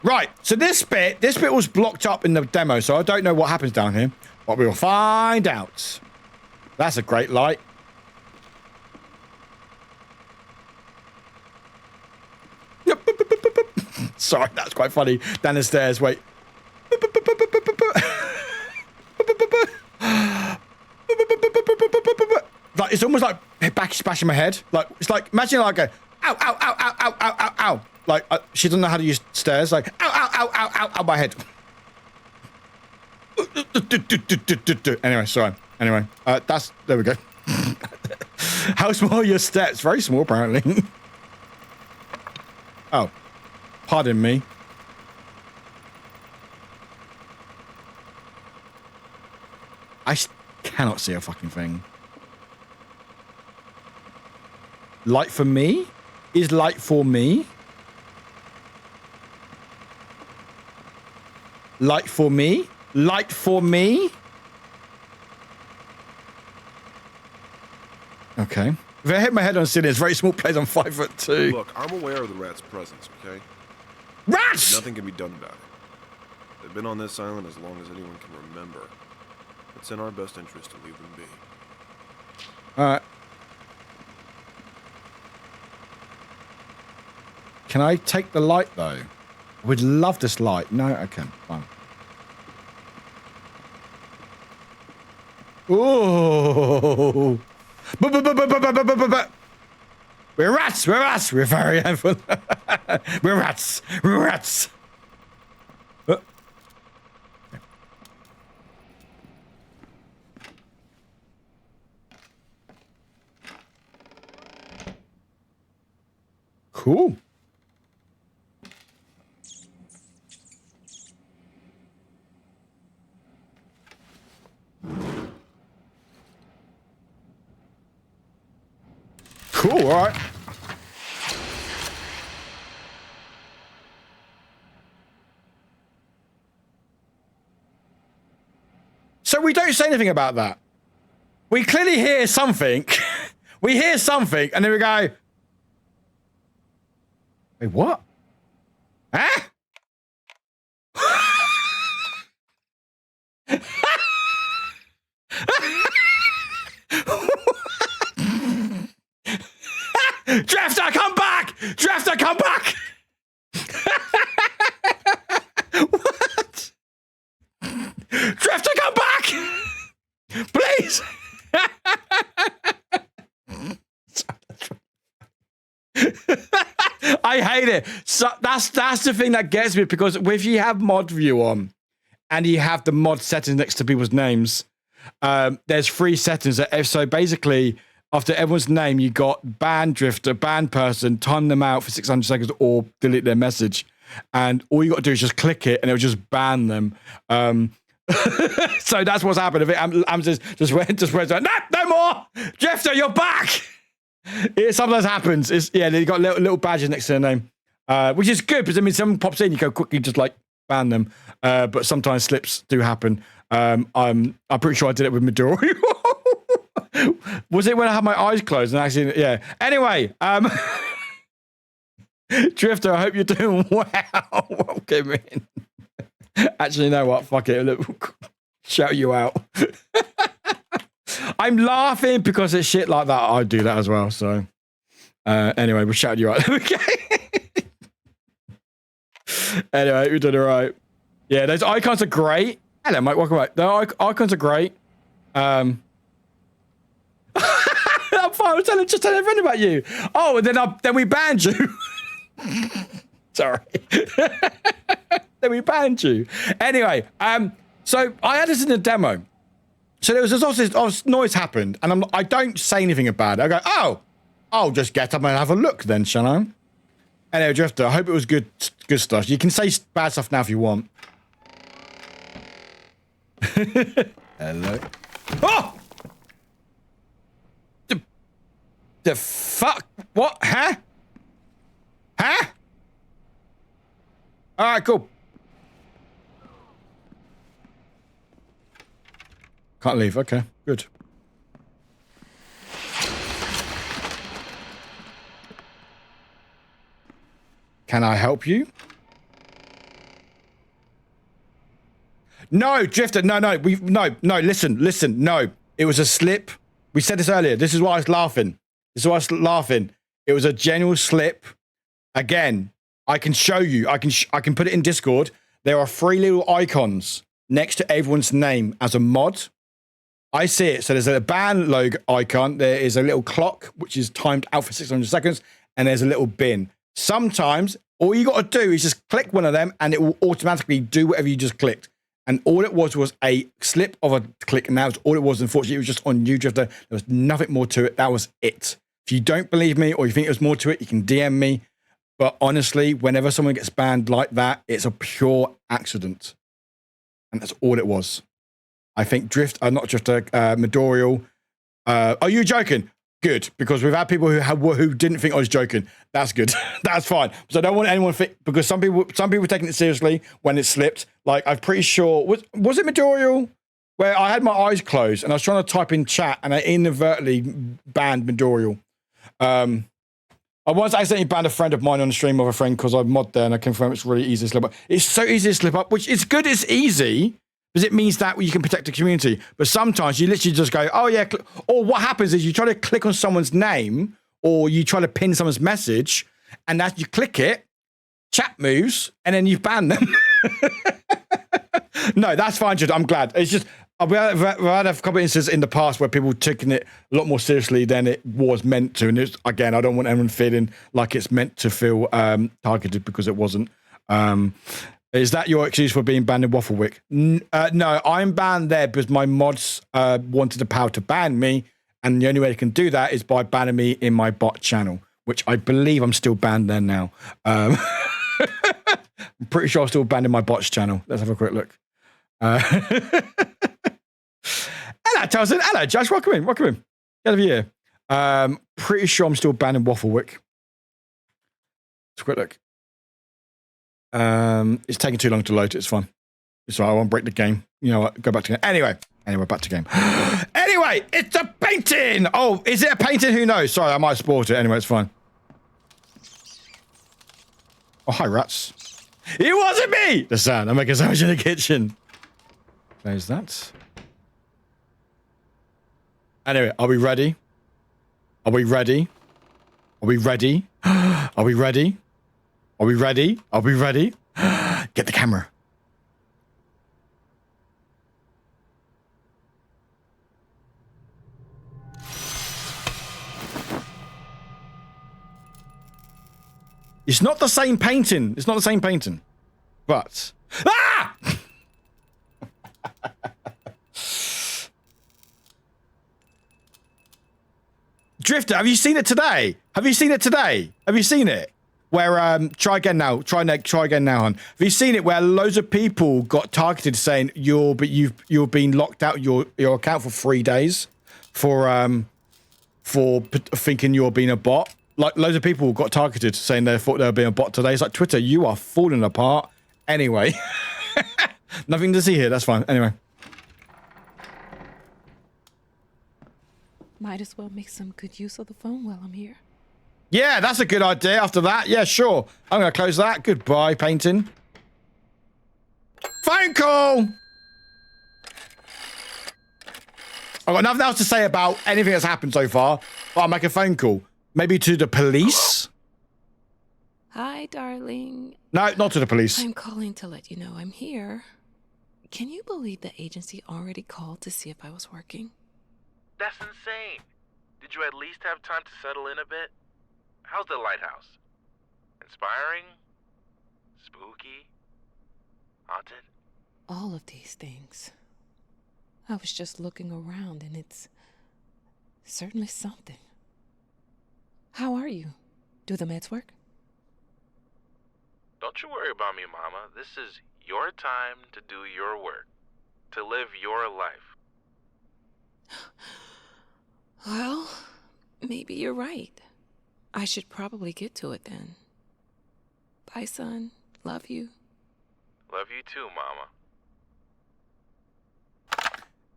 Right, so this bit was blocked up in the demo, so I don't know what happens down here, but we'll find out. That's a great light. Sorry, that's quite funny. Down the stairs, wait. Like, it's almost like back splashing my head. Like, it's like, imagine like a, ow, ow, ow, ow, ow, ow, ow, ow. Like, she doesn't know how to use stairs. Like, ow, ow, ow, ow, ow, ow, my head. Anyway, sorry. Anyway, there we go. How small are your steps? Very small, apparently. Oh, pardon me. I cannot see a fucking thing. Light for me? Is light for me? Light for me? Light for me? Okay. If I hit my head on ceiling, it's very small place. I'm 5'2". Look, I'm aware of the rat's presence, okay? Rats! Nothing can be done about it. They've been on this island as long as anyone can remember. It's in our best interest to leave them be. Alright. Can I take the light, though? I would love this light. No? Okay, fine. Ooh! We're rats! We're rats! We're very helpful. We're rats! We're rats! Cool. Cool, all right. So we don't say anything about that. We clearly hear something. We hear something, and then we go, wait, what? Huh? Drafter, come back! Drafter, come back! What? Drafter, come back! Please! I hate it. So that's the thing that gets me, because if you have mod view on and you have the mod settings next to people's names, there's 3 settings. So basically, after everyone's name, you got ban drifter, ban person, time them out for 600 seconds, or delete their message. And all you got to do is just click it, and it'll just ban them. So that's what's happened. If it just went, no more, Drifter, you're back. It sometimes happens. They got little badges next to their name, which is good, because I mean, someone pops in, you go quickly just like ban them. But sometimes slips do happen. I'm pretty sure I did it with Midori. Was it when I had my eyes closed and actually, yeah. Anyway, Drifter, I hope you're doing well. Welcome in. Actually, you know what? Fuck it. Look, shout you out. I'm laughing because it's shit like that. I do that as well. So, anyway, we'll shout you out. Okay. Anyway, you're doing all right. Yeah, those icons are great. Hello, Mike. Welcome back. The icons are great. I'm fine. I was just telling everyone about you. Oh, and then we banned you. Sorry. Then we banned you. Anyway, so I had this in the demo. So there was this noise happened, and I don't say anything about it. I go, oh, I'll just get up and have a look then, shall I? Anyway, Drifter, I hope it was good stuff. You can say bad stuff now if you want. Hello. Oh! The fuck? What? Huh? Huh? All right, cool. Can't leave. Okay, good. Can I help you? No, Drifter, no. Listen, no. It was a slip. We said this earlier. This is why I was laughing. It was a general slip. Again, I can show you. I can put it in Discord. There are 3 little icons next to everyone's name as a mod. I see it. So there's a band logo icon. There is a little clock, which is timed out for 600 seconds. And there's a little bin. Sometimes all you got to do is just click one of them and it will automatically do whatever you just clicked. And all it was a slip of a click. And that was all it was. Unfortunately, it was just on you, Drifter. There was nothing more to it. That was it. If you don't believe me or you think there's more to it, you can DM me. But honestly, whenever someone gets banned like that, it's a pure accident. And that's all it was. I think not Drifter, Midorial. Are you joking? Good, because we've had people who didn't think I was joking. That's good. That's fine. So I don't want anyone because some people taking it seriously when it slipped. Like I'm pretty sure was it Midorial where I had my eyes closed and I was trying to type in chat and I inadvertently banned Midorial. I once accidentally banned a friend of mine on the stream of a friend because I mod there and I confirm it's really easy to slip up. It's so easy to slip up, which is good. It's easy. Because it means that you can protect the community. But sometimes you literally just go, oh yeah. Or what happens is you try to click on someone's name or you try to pin someone's message and as you click it, chat moves and then you've banned them. No, that's fine, Jude. I'm glad. It's just, I've had a couple of instances in the past where people taking it a lot more seriously than it was meant to. And it's, again, I don't want anyone feeling like it's meant to feel targeted because it wasn't. Is that your excuse for being banned in Wafflewick? No, I'm banned there because my mods wanted the power to ban me, and the only way they can do that is by banning me in my bot channel, which I believe I'm still banned there now. I'm pretty sure I'm still banned in my bot's channel. Let's have a quick look. Hello, Towson. Hello, Josh. Welcome in. Get over here. Pretty sure I'm still banned in Wafflewick. Let's quick look. It's taking too long to load. It's fine. So I won't break the game. You know what? Go back to game. Anyway, back to game. Anyway, it's a painting. Oh, is it a painting? Who knows? Sorry, I might sport it. Anyway, it's fine. Oh, hi, rats. It wasn't me. The sound. I'm making a sandwich in the kitchen. There's that. Anyway, are we ready? Are we ready? Are we ready? Are we ready? Are we ready? Are we ready? Get the camera. It's not the same painting. It's not the same painting. But... Ah! Drifter, have you seen it today? Have you seen it today? Have you seen it? Where, try again now, hon. Have you seen it where loads of people got targeted saying you've been locked out your account for 3 days for thinking you're being a bot? Like loads of people got targeted saying they thought they were being a bot today. It's like, Twitter, you are falling apart. Anyway, nothing to see here. That's fine. Anyway. Might as well make some good use of the phone while I'm here. Yeah, that's a good idea. After that, yeah, sure. I'm going to close that. Goodbye, painting. Phone call! I've got nothing else to say about anything that's happened so far, but I'll make a phone call. Maybe to the police? Hi, darling. No, not to the police. I'm calling to let you know I'm here. Can you believe the agency already called to see if I was working? That's insane. Did you at least have time to settle in a bit? How's the lighthouse? Inspiring? Spooky? Haunted? All of these things. I was just looking around and it's certainly something. How are you? Do the meds work? Don't you worry about me, Mama. This is your time to do your work. To live your life. Well, maybe you're right. I should probably get to it then. Bye, son. Love you. Love you too, Mama.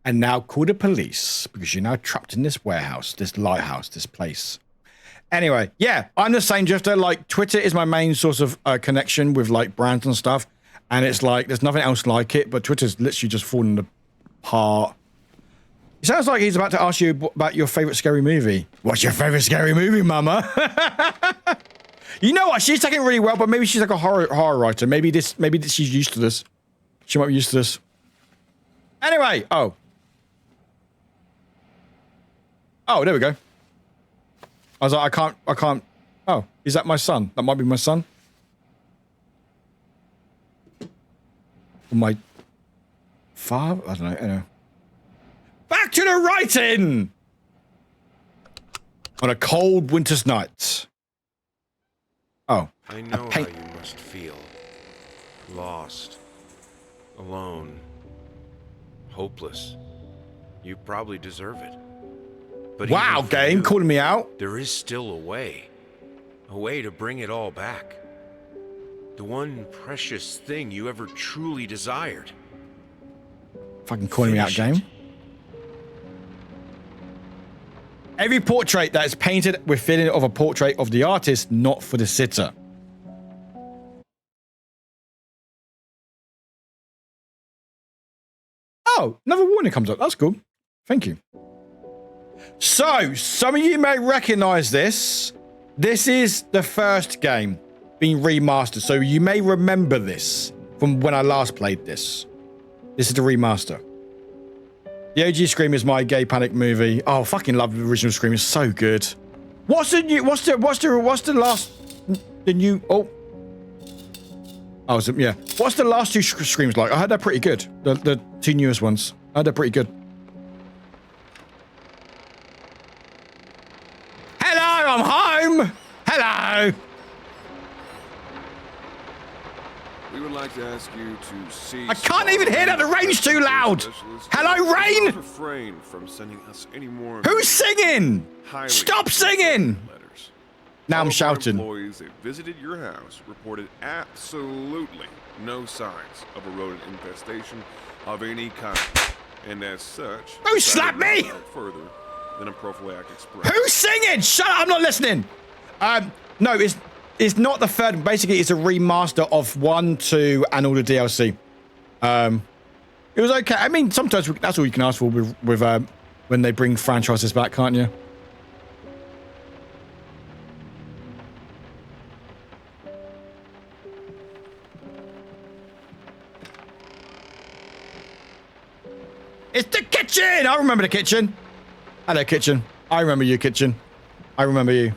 And now call the police because you're now trapped in this warehouse, this lighthouse, this place. Anyway, yeah, I'm the same, Drifter. Like, Twitter is my main source of connection with, like, brands and stuff. And it's like, there's nothing else like it, but Twitter's literally just falling apart. It sounds like he's about to ask you about your favorite scary movie. What's your favorite scary movie, mama? You know what? She's taking it really well, but maybe she's like a horror writer. Maybe she's used to this. She might be used to this. Anyway, oh, there we go. I was like, I can't. Oh, is that my son? That might be my son. Or my father? I don't know. Anyway. Back to the writing! On a cold winter's night. Oh. I know how you must feel. Lost. Alone. Hopeless. You probably deserve it. But wow, game, calling me out. There is still a way to bring it all back. The one precious thing you ever truly desired. Fucking calling me out, game. Every portrait that is painted with feeling of a portrait of the artist, not for the sitter. Oh, another warning comes up. That's cool. Thank you. So, some of you may recognize this. This is the first game being remastered. So you may remember this from when I last played this. This is the remaster. The OG Scream is my gay panic movie. Oh, I fucking love the original Scream. It's so good. What's the new? What's the last? The new? Oh, yeah. What's the last two Screams like? I heard they're pretty good. The two newest ones. I heard they're pretty good. Hello, I'm home. Hello. We would like to ask you to see. I can't even hear that. The rain's too loud. Hello, rain. Refrain from sending us any more. Who's singing? Stop singing. Now I'm shouting. Employees that visited your house reported absolutely no signs of a rodent infestation of any kind, and as such, don't slap me. Further than a prophylactic spray. Who's singing? Shut up! I'm not listening. No, it's not the third. Basically, it's a remaster of 1, 2, and all the DLC. It was okay. I mean, sometimes that's all you can ask for with when they bring franchises back, can't you? It's the kitchen! I remember the kitchen. Hello, kitchen. I remember you, kitchen. I remember you.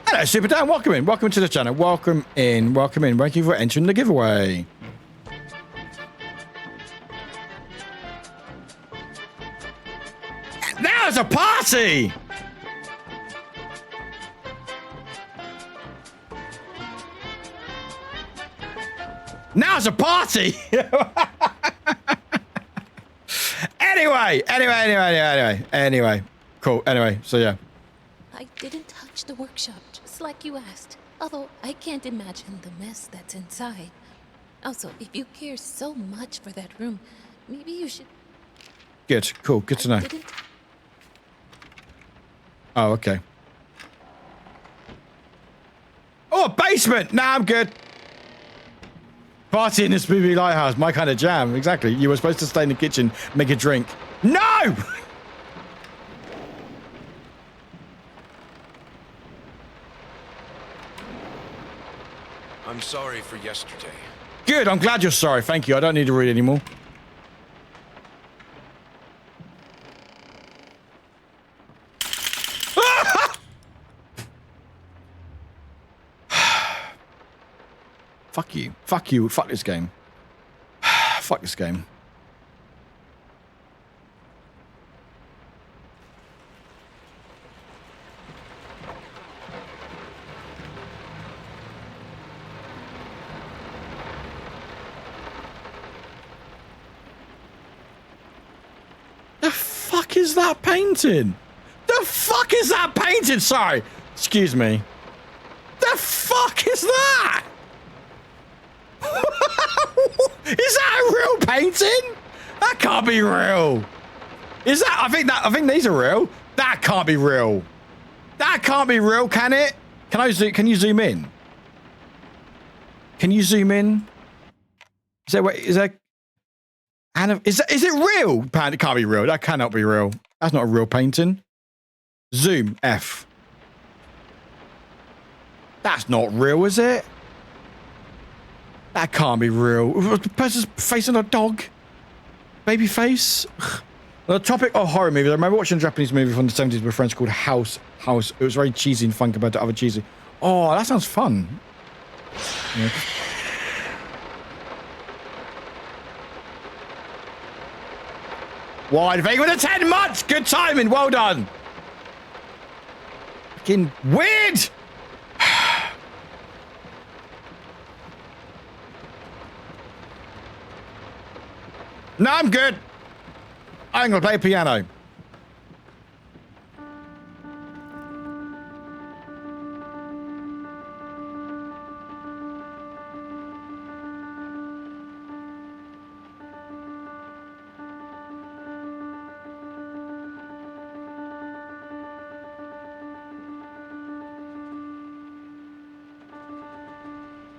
Hello, Super Dan. Welcome in. Welcome to the channel. Welcome in. Welcome in. Thank you for entering the giveaway. Now it's a party! Now it's a party! Anyway. Cool. Anyway, so yeah. I didn't touch the workshop, just like you asked. Although I can't imagine the mess that's inside. Also, if you care so much for that room, maybe you should... Good. Cool. Good to know. Oh, okay. Oh, a basement! Nah, I'm good. Party in this movie lighthouse. My kind of jam. Exactly. You were supposed to stay in the kitchen, make a drink. No! I'm sorry for yesterday. Good. I'm glad you're sorry. Thank you. I don't need to read anymore. Fuck you. Fuck you. Fuck this game. Fuck this game. The fuck is that painting? The fuck is that painting? Sorry. Excuse me. The fuck is that? Is that a real painting? That can't be real. Is that? I think these are real. That can't be real. That can't be real, can it? Can you zoom in? Can you zoom in? Is it real? Panda, it can't be real. That cannot be real. That's not a real painting. Zoom F. That's not real, is it? That can't be real. The person's facing a dog. Baby face. The topic of horror movies. I remember watching a Japanese movie from the 70s with friends called House. It was very cheesy and fun compared to other cheesy. Oh, that sounds fun. Yeah. Wide thing with the 10 months. Good timing. Well done. Fucking weird. No, I'm good. I'm gonna play piano.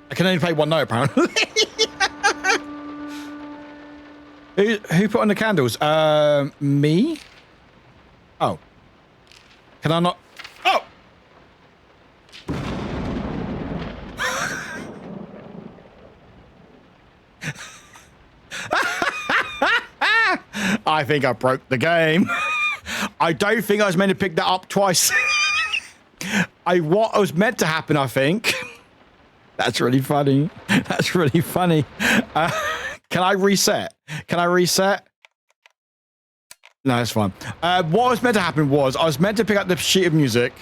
I can only play one note, apparently. Who put on the candles? Me? Oh. Can I not? Oh! I think I broke the game. I don't think I was meant to pick that up twice. What was meant to happen, I think. That's really funny. That's really funny. Can I reset? Can I reset? No, it's fine. What was meant to happen was I was meant to pick up the sheet of music,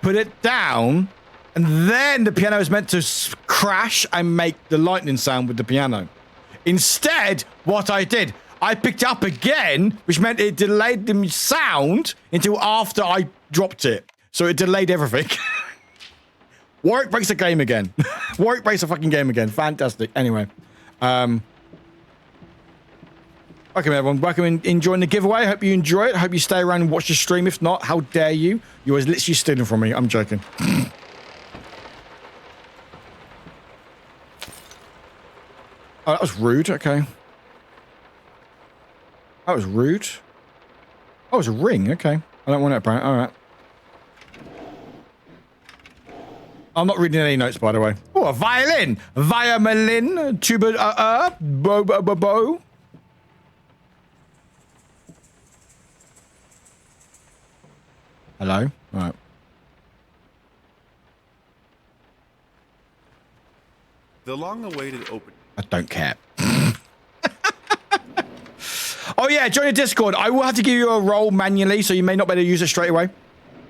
put it down, and then the piano was meant to crash and make the lightning sound with the piano. Instead, what I did, I picked it up again, which meant it delayed the sound until after I dropped it. So it delayed everything. Warwick breaks the game again. Warwick breaks the fucking game again. Fantastic. Anyway. Welcome, everyone. Welcome enjoying the giveaway. Hope you enjoy it. Hope you stay around and watch the stream. If not, how dare you? You was literally stealing from me. I'm joking. Oh, that was rude. Okay. That was rude. Oh, it was a ring. Okay. I don't want it, apparently. All right. I'm not reading any notes, by the way. Oh, a violin. Violin. Tuba. Bo. Hello? All right. The long-awaited opening. I don't care. Oh, yeah, join the Discord. I will have to give you a role manually, so you may not be able to use it straight away.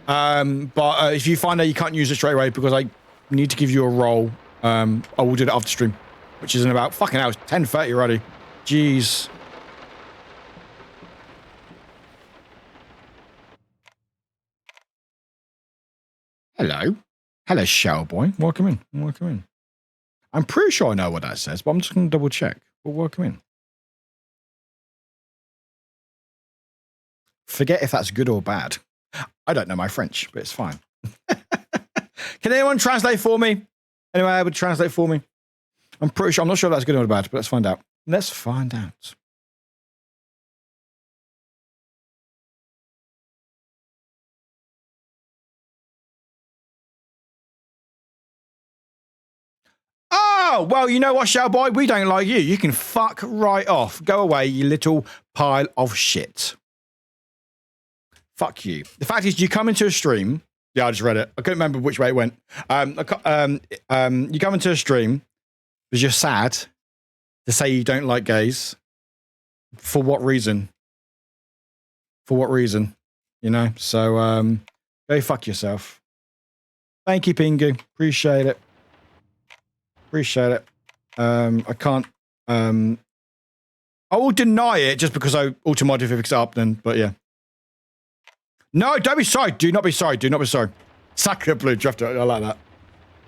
But if you find out you can't use it straight away because I need to give you a role, I will do it after stream, which is in about fucking hours. 10:30 already. Jeez. Hello. Hello, Shellboy. Welcome in. Welcome in. I'm pretty sure I know what that says, but I'm just going to double check. But welcome in. Forget if that's good or bad. I don't know my French, but it's fine. Can anyone translate for me? Anyone able to translate for me? I'm pretty sure. I'm not sure if that's good or bad, but let's find out. Let's find out. Oh, well, you know what, Shellboy? We don't like you. You can fuck right off. Go away, you little pile of shit. Fuck you. The fact is, you come into a stream. Yeah, I just read it. I couldn't remember which way it went. You come into a stream because you're sad to say you don't like gays. For what reason? For what reason? You know? So, go fuck yourself. Thank you, Pingu. Appreciate it. Appreciate it. I can't. I will deny it just because I automatically fix it up then, but yeah. No, don't be sorry. Do not be sorry. Do not be sorry. Sacred blue draft. I like that.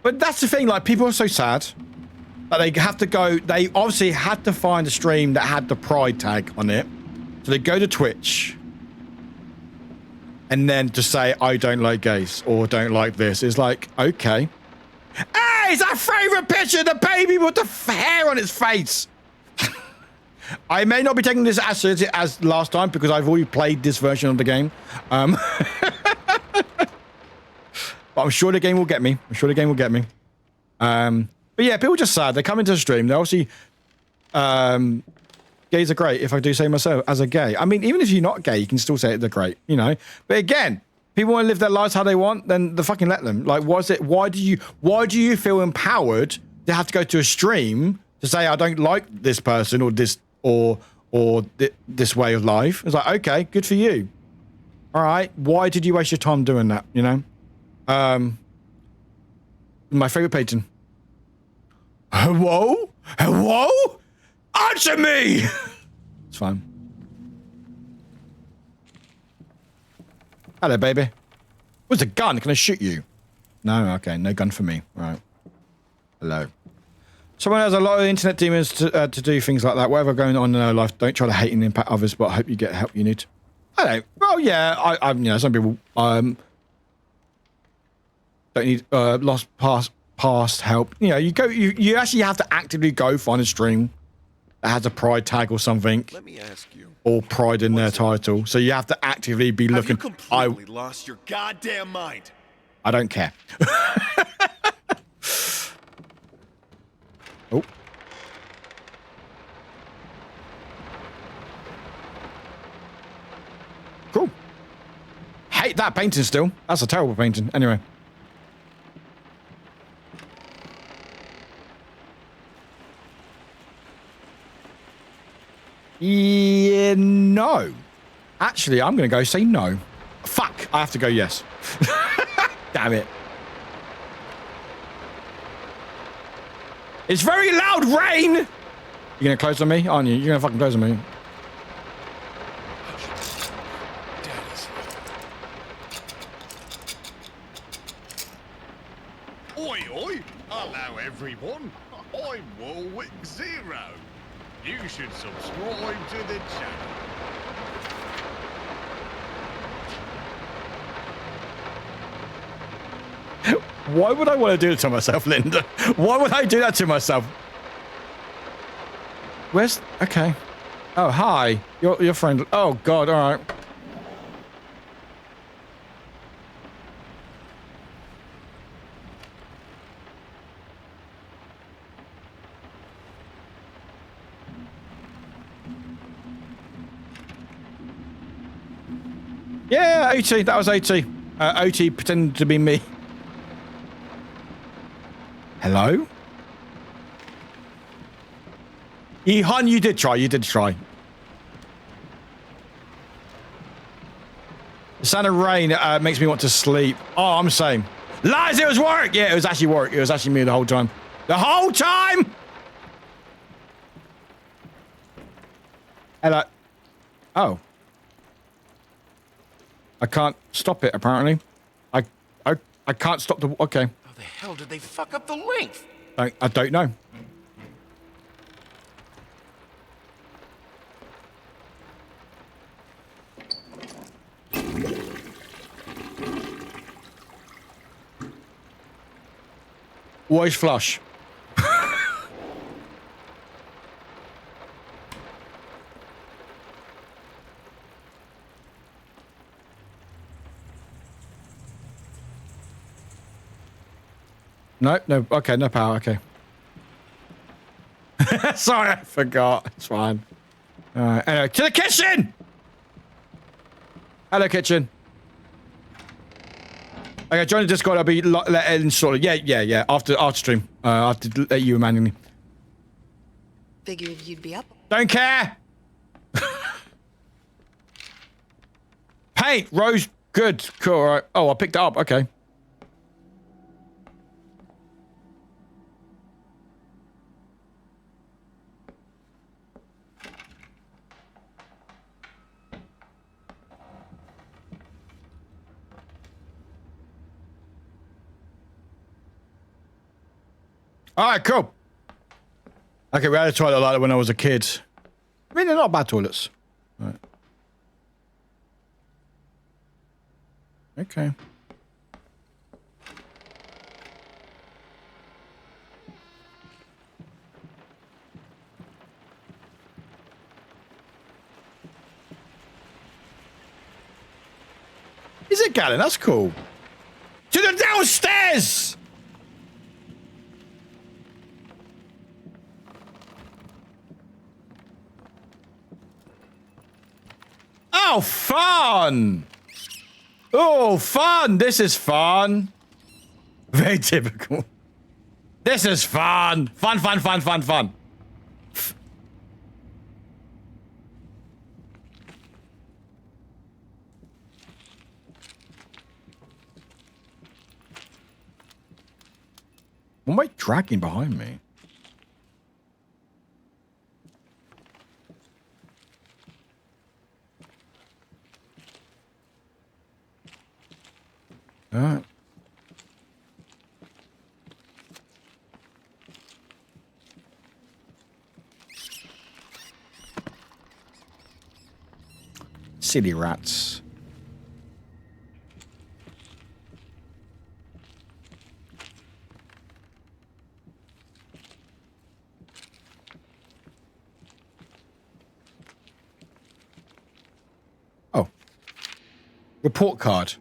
But that's the thing. Like, people are so sad that they have to go. They obviously had to find a stream that had the pride tag on it. So they go to Twitch and then to say, I don't like gays or don't like this. It's like, okay. Hey, it's our favorite picture. The baby with the hair on its face. I may not be taking this as seriously as last time because I've already played this version of the game. But I'm sure the game will get me. But yeah, people are just sad. They come into the stream. They obviously, gays are great, if I do say myself, as a gay. I mean, even if you're not gay, you can still say they're great, you know? But again, people want to live their lives how they want, then they fucking let them. Like, why do you feel empowered to have to go to a stream to say, I don't like this person or this, or this way of life? It's like, okay, good for you. All right. Why did you waste your time doing that, you know? My favorite patron. Hello? Answer me! It's fine. Hello, baby. What's a gun? Can I shoot you? No? Okay, no gun for me. Right. Hello. Someone has a lot of internet demons to do things like that. Whatever going on in their life, don't try to hate and impact others, but I hope you get help you need. I don't. Well, yeah, I you know, some people don't need lost past help. You know, you actually have to actively go find a stream that has a pride tag or something. Let me ask you. Or pride in their title. So you have to actively be looking. Have you completely lost your goddamn mind? I don't care. Oh. Cool. Hate that painting still. That's a terrible painting. Anyway. Yeah, no. Actually, I'm going to go say no. Fuck. I have to go yes. Damn it. It's very loud rain. You going to close on me? Aren't you? You're going to fucking close on me. Oi, oi! Hello, everyone. I'm Warwick Zero. You should subscribe to the channel. Why would I want to do it to myself, Linda? Why would I do that to myself? Where's... Okay. Oh, hi. Your friend... Oh, God, all right. Yeah, OT. That was OT. OT pretended to be me. Hello? Hon, you did try. You did try. The sound of rain makes me want to sleep. Oh, I'm the same. Lies, it was Warwick. Yeah, it was actually Warwick. It was actually me the whole time. The whole time! Hello. Oh. I can't stop it, apparently. I can't stop the... Okay. How the hell did they fuck up the length? I don't know. Always flush. No, okay, no power, okay. Sorry, I forgot. It's fine. Alright, anyway, to the kitchen! Hello, kitchen. Okay, join the Discord, I'll be let in shortly. Yeah, after stream. I have to let you manually. Figured you'd be up. Don't care! Paint, rose, good, cool, alright. Oh, I picked it up, okay. Alright, cool. Okay, we had a toilet like that when I was a kid. I mean, they're not bad toilets. Right. Okay. peanut gallery. That's cool. To the downstairs! Oh, fun! Oh, fun! This is fun. Very typical. This is fun. Fun, fun, fun, fun, fun. What am I dragging behind me? All right. Silly rats. Oh. Report card.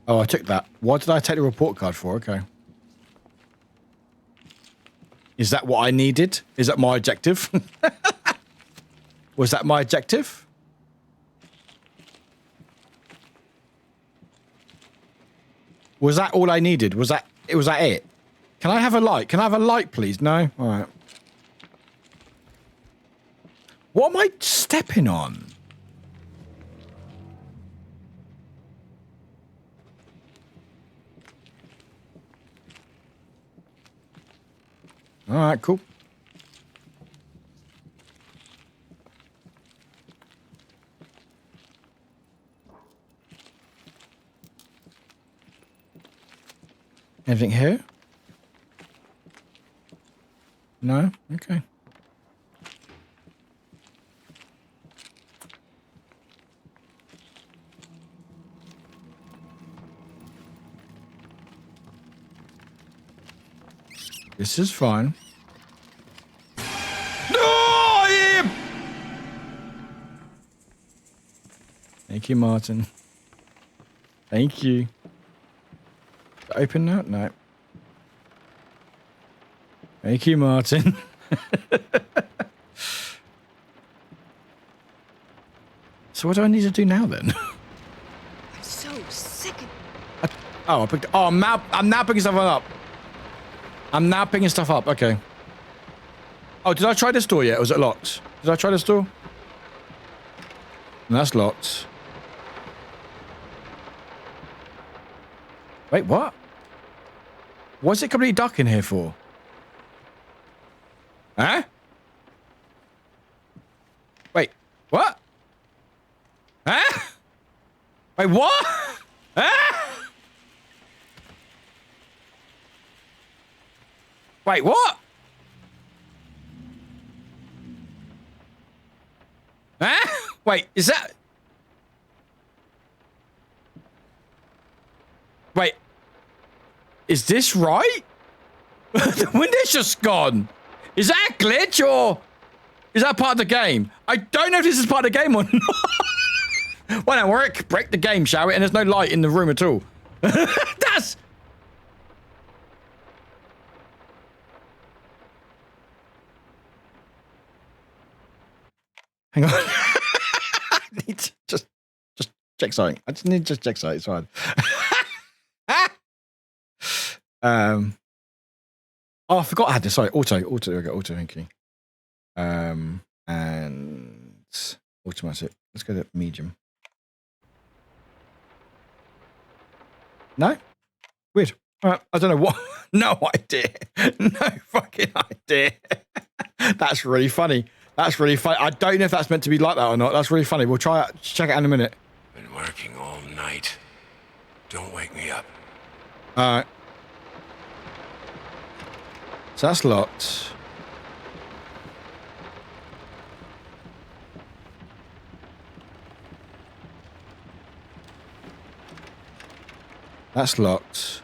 Oh, I took that. What did I take the report card for? Okay. Is that what I needed? Is that my objective? Was that my objective? Was that all I needed? Was that it? Can I have a light? Can I have a light, please? No? All right. What am I stepping on? All right, cool. Anything here? No? Okay. This is fine. No! Yeah! Thank you, Martin. Thank you. Open now? No. Thank you, Martin. So what do I need to do now then? I'm so sick of... I'm now picking stuff up. I'm now picking stuff up. Okay. Oh, did I try this door yet? Or was it locked? Did I try this door? No, that's locked. Wait, what? What's it completely dark in here for? Huh? Wait, what? Huh? Wait, what? Huh? Wait, what? Huh? Wait, is that... Wait. Is this right? The window's just gone. Is that a glitch or... Is that part of the game? I don't know if this is part of the game or not. Well, now, Warwick, break the game, shall we? And there's no light in the room at all. That's... Hang on. I need to just check something. I just need to just check something. It's fine. Oh, I forgot I had this. Sorry, auto. Okay, auto. Thank you. And automatic. Let's go to medium. No? Weird. All right. I don't know what. No idea. No fucking idea. That's really funny. That's really funny. I don't know if that's meant to be like that or not. That's really funny. We'll try it. Check it out in a minute. Been working all night. Don't wake me up. All right. So that's locked. That's locked.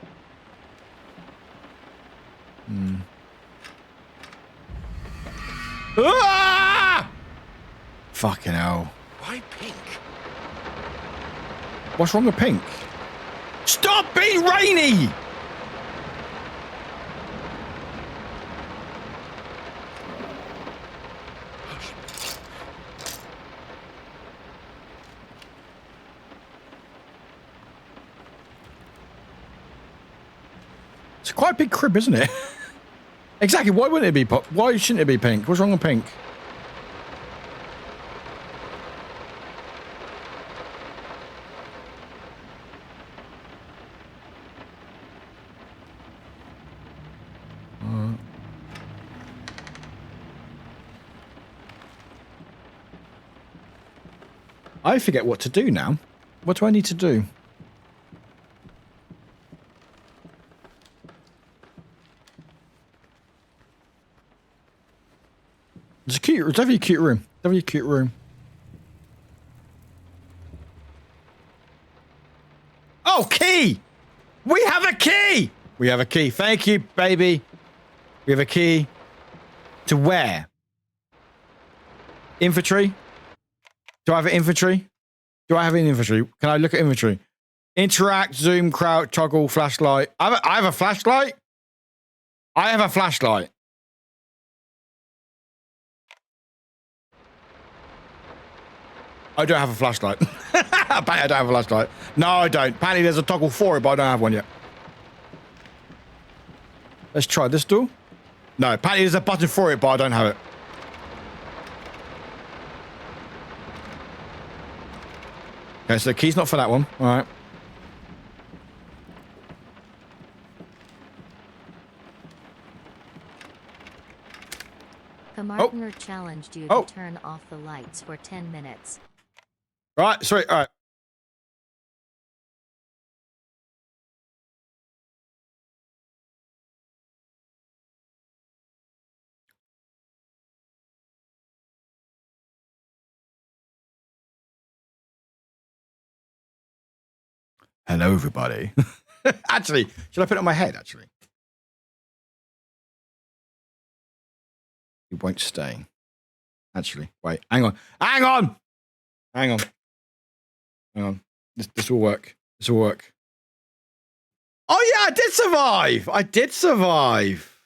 Ah! Fucking hell. Why pink? What's wrong with pink? Stop being rainy! It's quite a big crib, isn't it? Exactly. Why wouldn't it be pop? Why shouldn't it be pink? What's wrong with pink? I forget what to do now. What do I need to do? It's a cute. It's definitely a cute room. Definitely a cute room. Oh, key! We have a key! We have a key. Thank you, baby. We have a key. To where? Infantry? Do I have an infantry? Do I have an infantry? Can I look at inventory? Interact, zoom, crouch, toggle, flashlight. I have a flashlight? I have a flashlight. I don't have a flashlight. Apparently I don't have a flashlight. No, I don't. Apparently there's a toggle for it, but I don't have one yet. Let's try this door. No, apparently there's a button for it, but I don't have it. Okay, so the key's not for that one. All right. The Martiner challenged you to turn off the lights for 10 minutes. Right, sorry, all right. Hello, everybody. Actually, should I put it on my head, actually? It won't stay. Actually, wait, hang on. Hang on! Hang on. Hang on. This will work. This will work. Oh, yeah, I did survive! I did survive!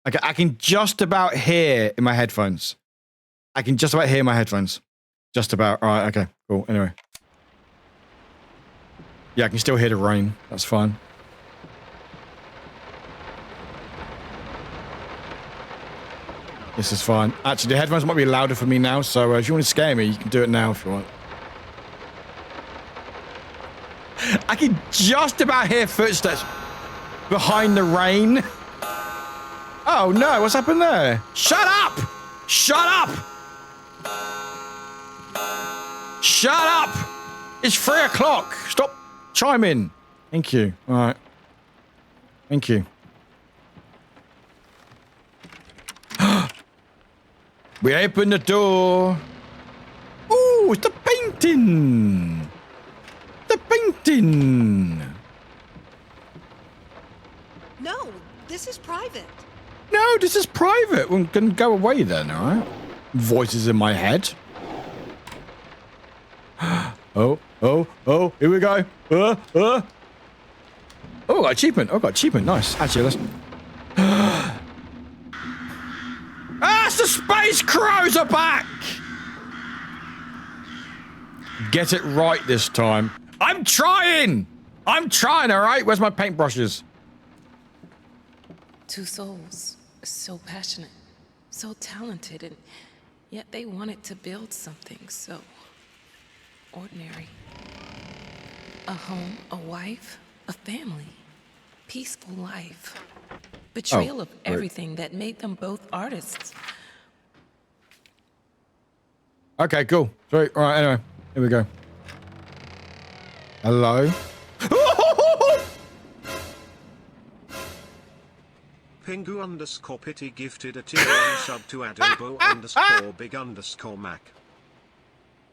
Okay, I can just about hear in my headphones. I can just about hear my headphones. Just about. All right, okay, cool. Anyway. Yeah, I can still hear the rain. That's fine. This is fine. Actually, the headphones might be louder for me now, so if you want to scare me, you can do it now if you want. I can just about hear footsteps behind the rain. Oh no, what's happened there? Shut up! Shut up! Shut up! It's 3 o'clock. Stop chiming. Thank you. All right. Thank you. We open the door. Ooh, it's the painting. The painting. No, this is private. No, this is private. We can go away then, all right? Voices in my head. Oh, here we go. Oh, got achievement. Oh, got achievement. Nice. Actually, let's... it's the space crows are back! Get it right this time. I'm trying, all right? Where's my paintbrushes? Two souls, so passionate, so talented, and yet they wanted to build something so ordinary. A home, a wife, a family, peaceful life. Betrayal of everything that made them both artists. Okay, cool. Sorry. All right, anyway. Here we go. Hello? Pingu underscore pity gifted a tier 1 sub to Adobo underscore big underscore Mac.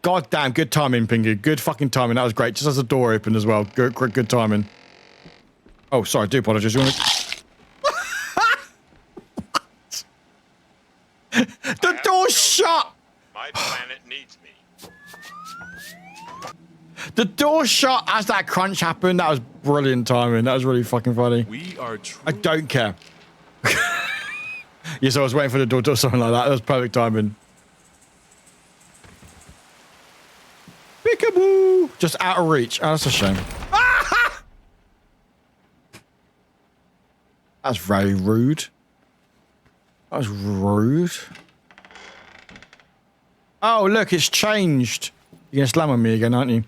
God damn, good timing, Pingu. Good fucking timing. That was great. Just as the door opened as well. Good timing. Oh, sorry. I do apologize. You want to... needs me. The door shut as that crunch happened. That was brilliant timing. That was really fucking funny. We are I don't care. Yes, I was waiting for the door to something like that. That was perfect timing. Peekaboo! Just out of reach. Oh, that's a shame. Ah! That's very rude. That was rude. Oh, look, it's changed. You're gonna slam on me again, aren't you?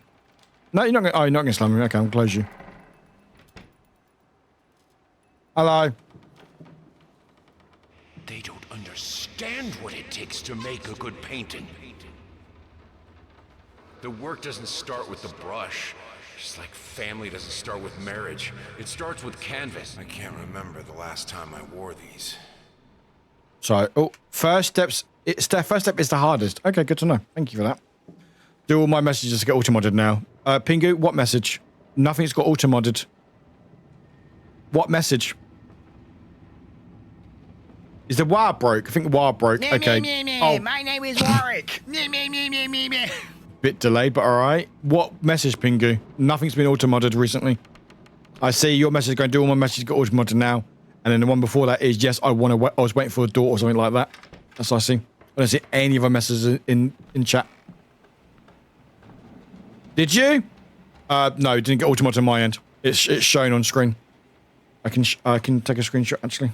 No, you're not gonna. Oh, you're not gonna slam on me. Okay, I'll close you. Hello. They don't understand what it takes to make a good painting. The work doesn't start with the brush. Just like family doesn't start with marriage. It starts with canvas. I can't remember the last time I wore these. So, oh, first step is the hardest. Okay, good to know. Thank you for that. Do all my messages get auto-modded now? Pingu, what message? Nothing's got auto-modded. What message? Is the wire broke? I think the wire broke. Okay. Oh, my name is Warwick. bit delayed, but all right. What message, Pingu? Nothing's been auto-modded recently. I see your message going. Do all my messages get auto-modded now? And then the one before that is yes. I was waiting for a door or something like that. That's what I see. I don't see any of our messages in chat. Did you? No, it didn't get auto-modded on my end. It's showing on screen. I can take a screenshot actually.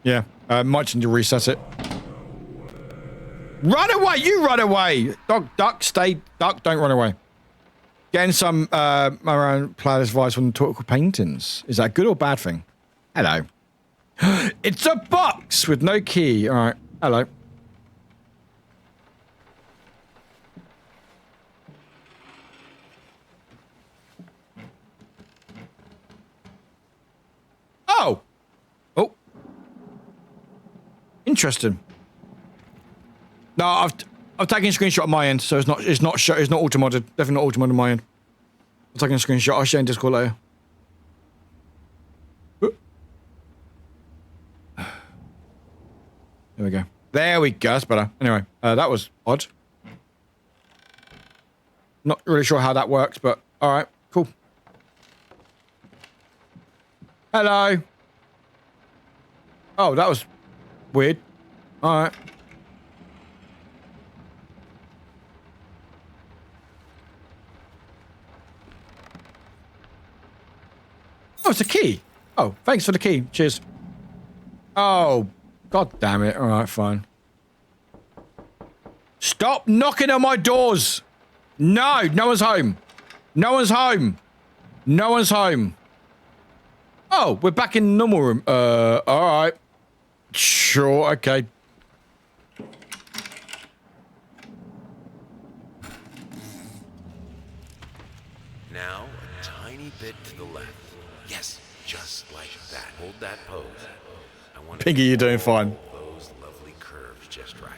Yeah, might need to reset it. Run away! You run away! Duck, stay, duck, don't run away. Getting some around player advice from Tortical Paintings. Is that a good or bad thing? Hello. It's a box with no key. All right, hello. Oh! Oh. Interesting. No, I've taken a screenshot on my end, so it's not auto-modded. Definitely not auto-modded on my end. I'm taking a screenshot. I'll share in Discord later. There we go. There we go. That's better. Anyway, that was odd. Not really sure how that works, but all right, cool. Hello. Oh, that was weird. All right. Oh, it's a key. Oh, thanks for the key. Cheers. Oh, god damn it. All right, fine. Stop knocking on my doors. No, no one's home. No one's home. No one's home. Oh, we're back in the normal room. All right. Sure, okay. Now, a tiny bit to the left. Yes, just like that. Hold that pose. I want Piggy, you're doing fine. Those lovely curves just right.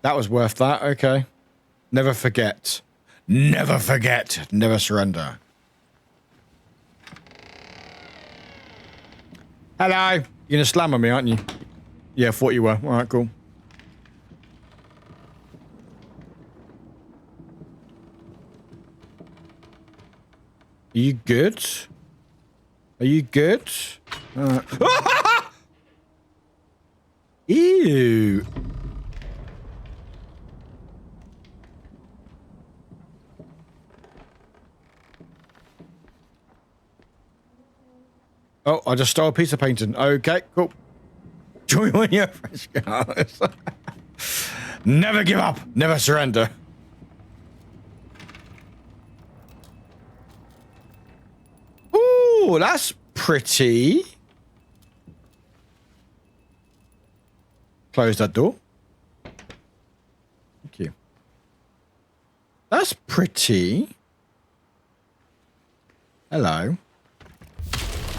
That was worth that. Okay. Never forget. Never forget. Never surrender. Hello. You're gonna slam on me, aren't you? Yeah, thought you were. All right, cool. Are you good? Are you good? Ew. Oh, I just stole a piece of painting. Okay, cool. Join when you're fresh. Never give up. Never surrender. Ooh, that's pretty. Close that door. Thank you. That's pretty. Hello.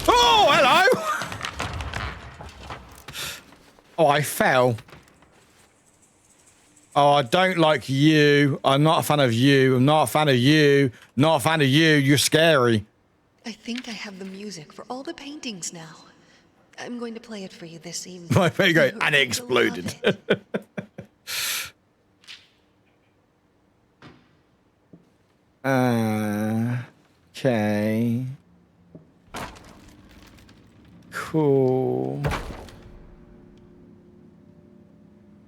Oh, hello! Oh, I fell. Oh, I don't like you. I'm not a fan of you. I'm not a fan of you. Not a fan of you. You're scary. I think I have the music for all the paintings now. I'm going to play it for you this evening. Right, there you go. You're And it going to love exploded. it. Okay. Cool.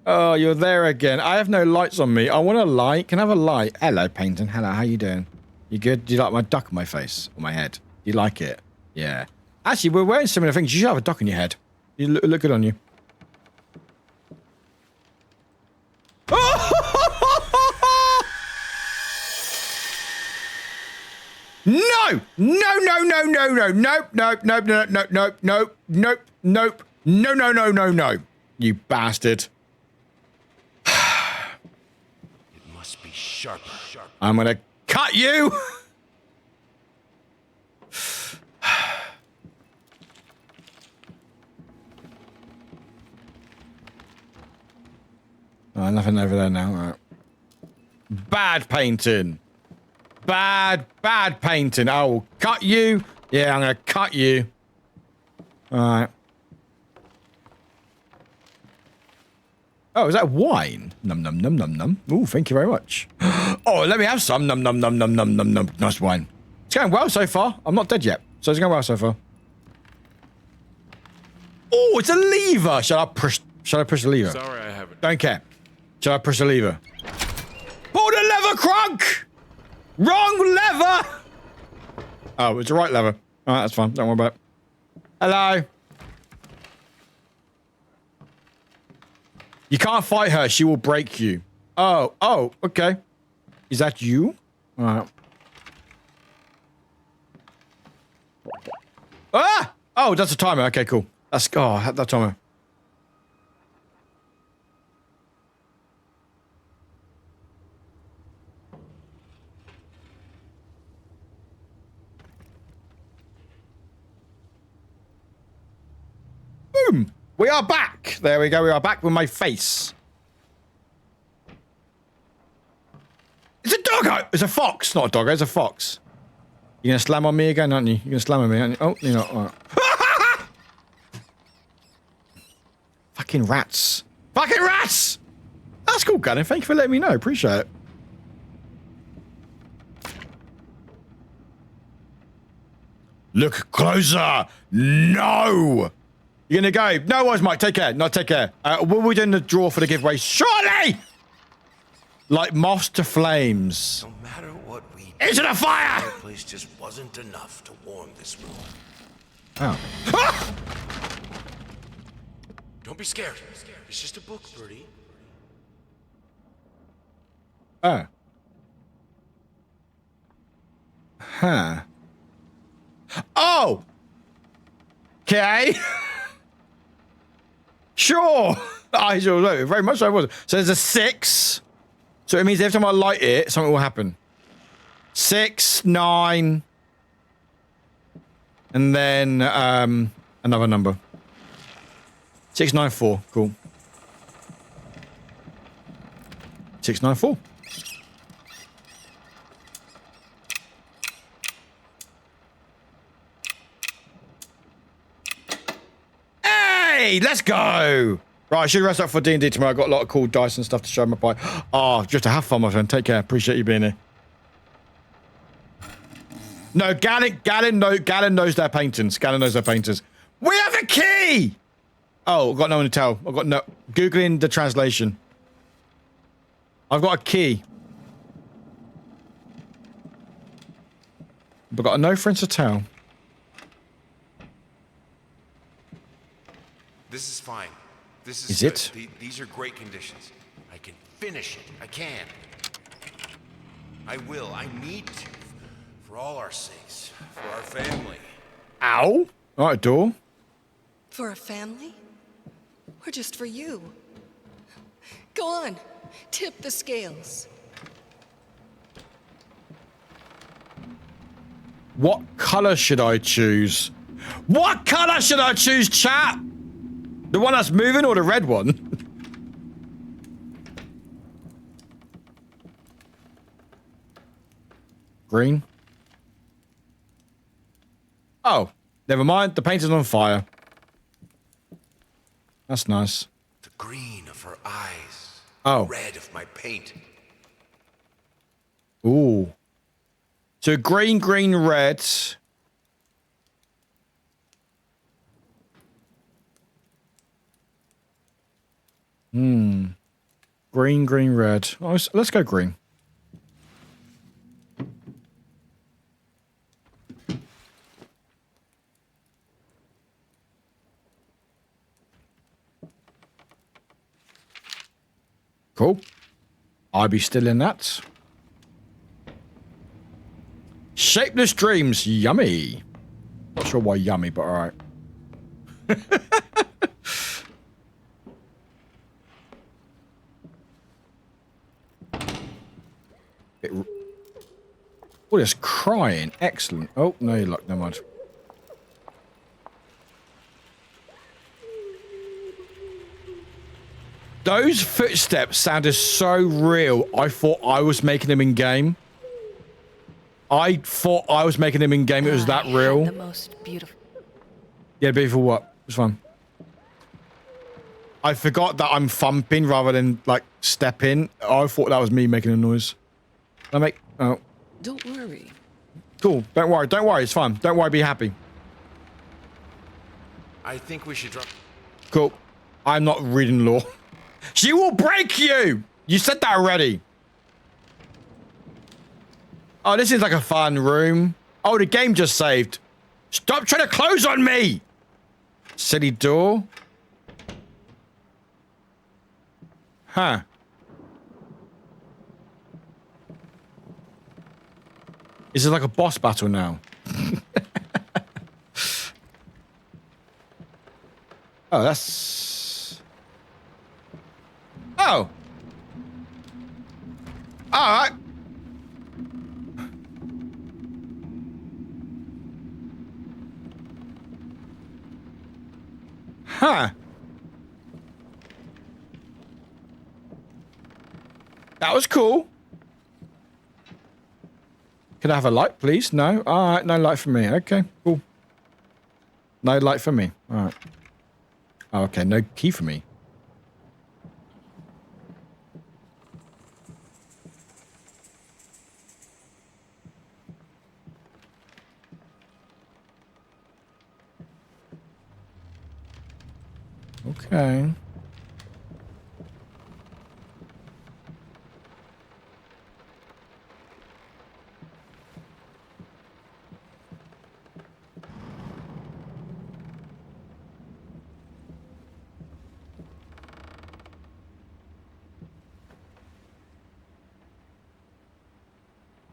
Oh, you're there again. I have no lights on me. I want a light. Can I have a light? Hello, Painting. Hello, how you doing? You good? Do you like my duck on my face? Or my head? Do you like it? Yeah. Actually, we're wearing similar things. You should have a duck on your head. You look good on you. No! No, no, no, no, no, nope, nope, nope, nope, nope, nope, nope, nope, nope, no, no, no, no, no. You bastard. It must be sharper. I'm gonna cut you! Oh, nothing over there now. All right. Bad painting. Bad painting. I will cut you. Yeah, I'm gonna cut you. All right. Oh, is that wine? Num num num num num. Ooh, thank you very much. Oh, let me have some. Num num num num num num num. Nice wine. It's going well so far. I'm not dead yet, so it's going well so far. Oh, it's a lever. Shall I push the lever? Sorry, I haven't. Don't care. Shall I push the lever? Pull the lever, Crunk! Wrong lever! Oh, it's the right lever. All right, that's fine. Don't worry about it. Hello. You can't fight her. She will break you. Oh, okay. Is that you? All right. Ah! Oh, that's a timer. Okay, cool. That's, oh, I had that timer. Boom! We are back! There we go, we are back with my face. It's a doggo! It's a fox, not a doggo, it's a fox. You're gonna slam on me again, aren't you? You're gonna slam on me, aren't you? Oh, you're not. All right. Fucking rats. Fucking rats! That's cool, Gannon. Thank you for letting me know. Appreciate it. Look closer! No! You're gonna go. No worries, Mike. Take care. No, take care. Will we doing the draw for the giveaway? Surely! Like moths to flames. No matter what we Into the fire! The place just wasn't enough to warm this room. Oh. Ah! Don't be scared. It's just a book, Birdie. Oh. Huh. Oh! Okay. Sure. I sure know. Very much so was. So there's a 6. So it means every time I light it, something will happen. 6, 9. And then another number. 694. Cool. 694. Hey, let's go. Right, I should rest up for D&D tomorrow. I've got a lot of cool dice and stuff to show my pie. Oh, just to have fun, my friend. Take care. Appreciate you being here. No, Galen knows their paintings. Galen knows their painters. We have a key! Oh, I've got no one to tell. I've got no... Googling the translation. I've got a key. But got no friends to tell. This is fine. This Is good. it? These are great conditions. I can finish it. I can. I will. I need to. For all our sakes. For our family. Ow! All right, door. For a family? Or just for you? Go on. Tip the scales. What color should I choose? What color should I choose, chat? The one that's moving or the red one? Green. Oh, never mind. The paint is on fire. That's nice. The green of her eyes. Oh. Red of my paint. Ooh. So green, green, red. Green, green, red. Oh, let's go green. Cool. I'll be still in that. Shapeless dreams. Yummy. Not sure why yummy, but all right. Oh, it's crying. Excellent. Oh, no, you luck. Never mind. Those footsteps sounded so real. I thought I was making them in game. I thought I was making them in game. It was that real. The most beautiful. Yeah, beautiful what? It's fun. I forgot that I'm thumping rather than like stepping. I thought that was me making a noise. I make. Oh. Don't worry. Cool. Don't worry. Don't worry. It's fine. Don't worry. Be happy. I think we should drop. Cool. I'm not reading law. She will break you! You said that already. Oh, this is like a fun room. Oh, the game just saved. Stop trying to close on me! Silly door. Huh. Is it like a boss battle now? Oh, that's... Oh. All right. Huh. That was cool. Could I have a light, please? No? All right, no light for me. Okay, cool. No light for me. All right. Oh, okay, no key for me. Okay.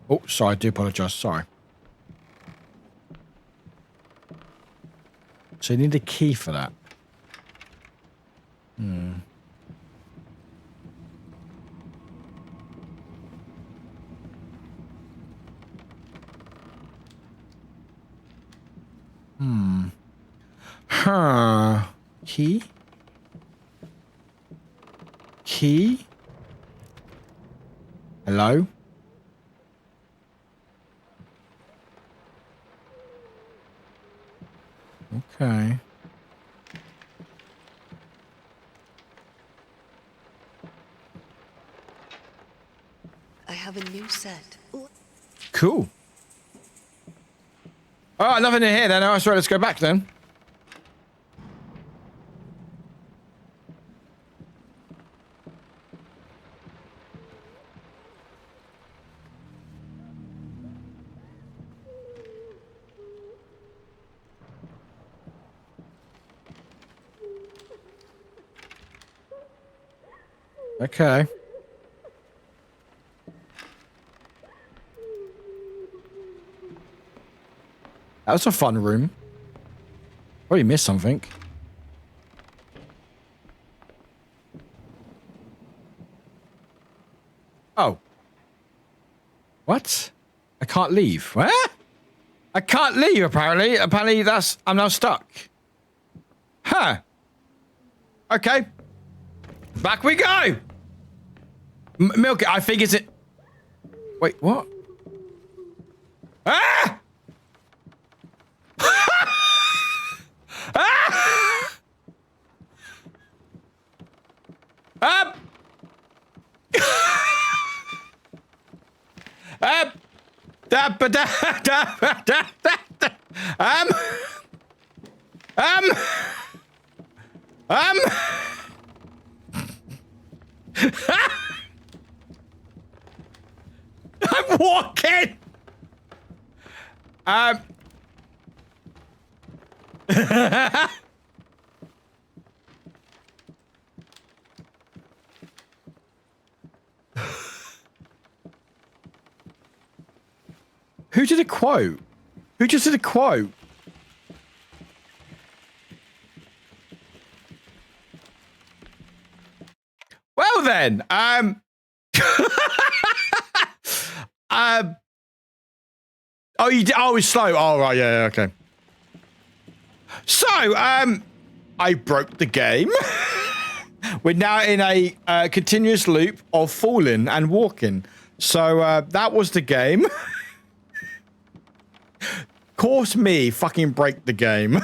Oh, sorry, I do apologize. Sorry. So you need a key for that. Hmm. Hmm. Huh. Key? Key? Hello? Okay. I have a new set. Cool. Oh, nothing in here then. Oh, that's right. Let's go back then. Okay. That was a fun room. Probably missed something. Oh. What? I can't leave. Where? I can't leave, apparently. Apparently, that's... I'm now stuck. Huh. Okay. Back we go! Milk it, I think it's it. Wait, what? Ah! I'm walking. Who did a quote? Who just did a quote? Well then, oh, you did. Oh, it's slow. Oh, right. Yeah. Okay. So, I broke the game. We're now in a continuous loop of falling and walking. So that was the game. Course me, fucking break the game.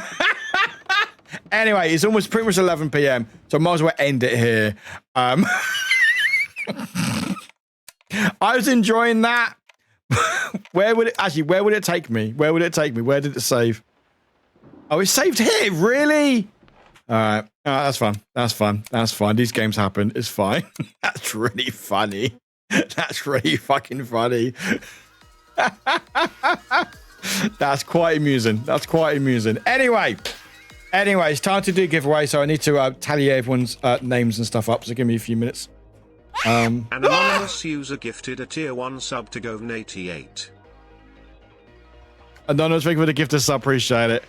Anyway, it's almost pretty much 11 p.m. So I might as well end it here. I was enjoying that. Where would it take me? Where would it take me? Where did it save? Oh, it saved here. Really? All right. That's fun. That's fun. That's fine. These games happen. It's fine. That's really funny. That's really fucking funny. That's quite amusing. That's quite amusing. Anyway, it's time to do a giveaway. So I need to tally everyone's names and stuff up. So give me a few minutes. An anonymous user gifted a tier 1 sub to Govn88. Anonymous, thank you for the gift of sub. Appreciate it.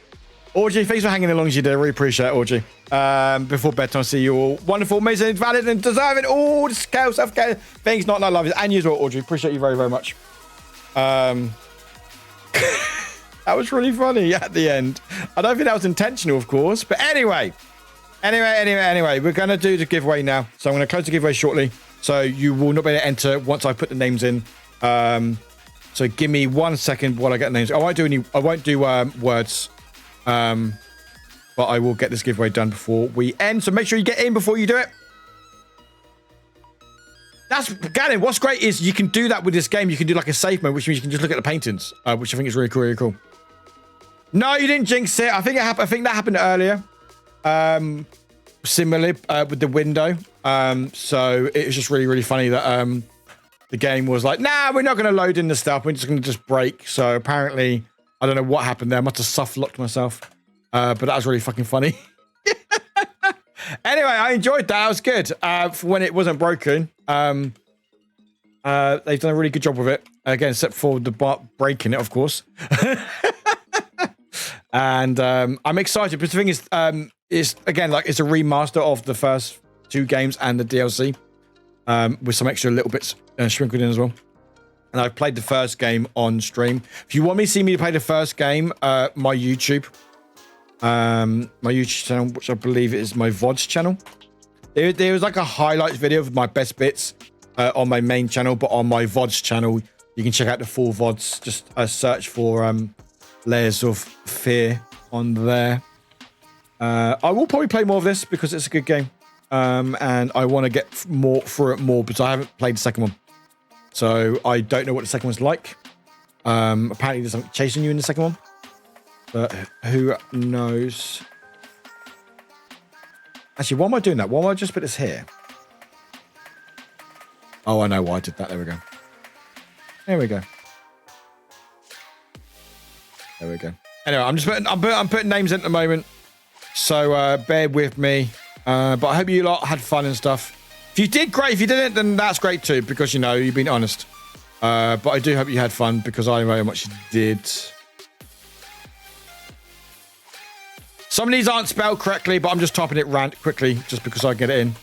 Audrey, thanks for hanging along as you did. I really appreciate it, Audrey. Before bedtime, see you all. Wonderful, amazing, valid, and deserving all the scale, self-care things, not love it. And you as well, Audrey. Appreciate you very, very much. That was really funny at the end. I don't think that was intentional, of course. But anyway, we're going to do the giveaway now. So I'm going to close the giveaway shortly. So you will not be able to enter once I put the names in. So give me 1 second while I get the names. I won't do words. But I will get this giveaway done before we end. So make sure you get in before you do it. That's Gannon. What's great is you can do that with this game. You can do like a safe mode, which means you can just look at the paintings, which I think is really cool. Really cool. No, you didn't jinx it. I think it happened. I think that happened earlier. Similarly with the window. So it was just really, really funny that the game was like, nah, we're not going to load in the stuff. We're just going to just break. So apparently, I don't know what happened there. I must have soft locked myself. But that was really fucking funny. Anyway, I enjoyed that. It was good. For when it wasn't broken. They've done a really good job with it. Again, except for the breaking it, of course. And I'm excited. But the thing is, it's again, like it's a remaster of the first 2 games and the DLC. With some extra little bits sprinkled in as well. And I've played the first game on stream. If you want me to see me play the first game, my YouTube channel, which I believe is my VODs channel. There was like a highlights video of my best bits on my main channel, but on my VODs channel, you can check out the full VODs. Just search for Layers of Fear on there. I will probably play more of this because it's a good game. And I want to get through it more because I haven't played the second one. So I don't know what the second one's like. Apparently there's something chasing you in the second one. But who knows? Actually, why am I doing that? Why am I just put this here? Oh, I know why I did that. There we go. There we go. There we go. Anyway, I'm putting names in at the moment. So bear with me. But I hope you lot had fun and stuff. If you did, great. If you didn't, then that's great too, because, you know, you've been honest. But I do hope you had fun, because I very much did. Some of these aren't spelled correctly, but I'm just typing it quickly, just because I get it in.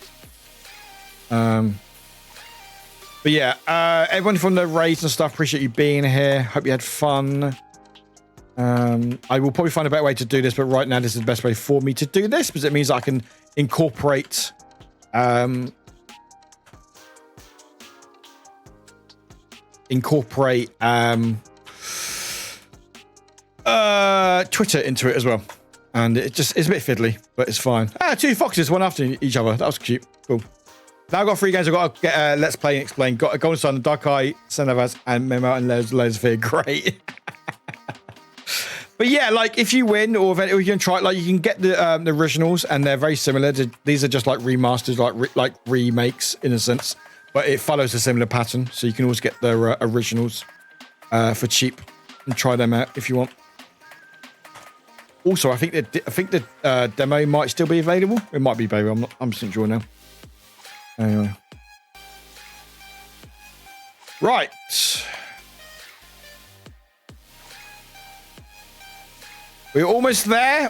But yeah, everyone from the raids and stuff, appreciate you being here. Hope you had fun. I will probably find a better way to do this, but right now this is the best way for me to do this, because it means I can incorporate Twitter into it as well. And it's a bit fiddly, but it's fine. 2 foxes, one after each other. That was cute. Cool. Now I've got 3 games. I've got to get Let's Play and Explain. Got Golden Sun, Dark Eye, Senavas, and Memo and Layers of Fear. Great. But yeah, like if you win or you can try it, like you can get the originals and they're very similar. These are just like remasters, like remakes in a sense, but it follows a similar pattern. So you can always get the originals for cheap and try them out if you want. Also, I think the demo might still be available. It might be, baby. I'm just sure now. Anyway, right. We're almost there,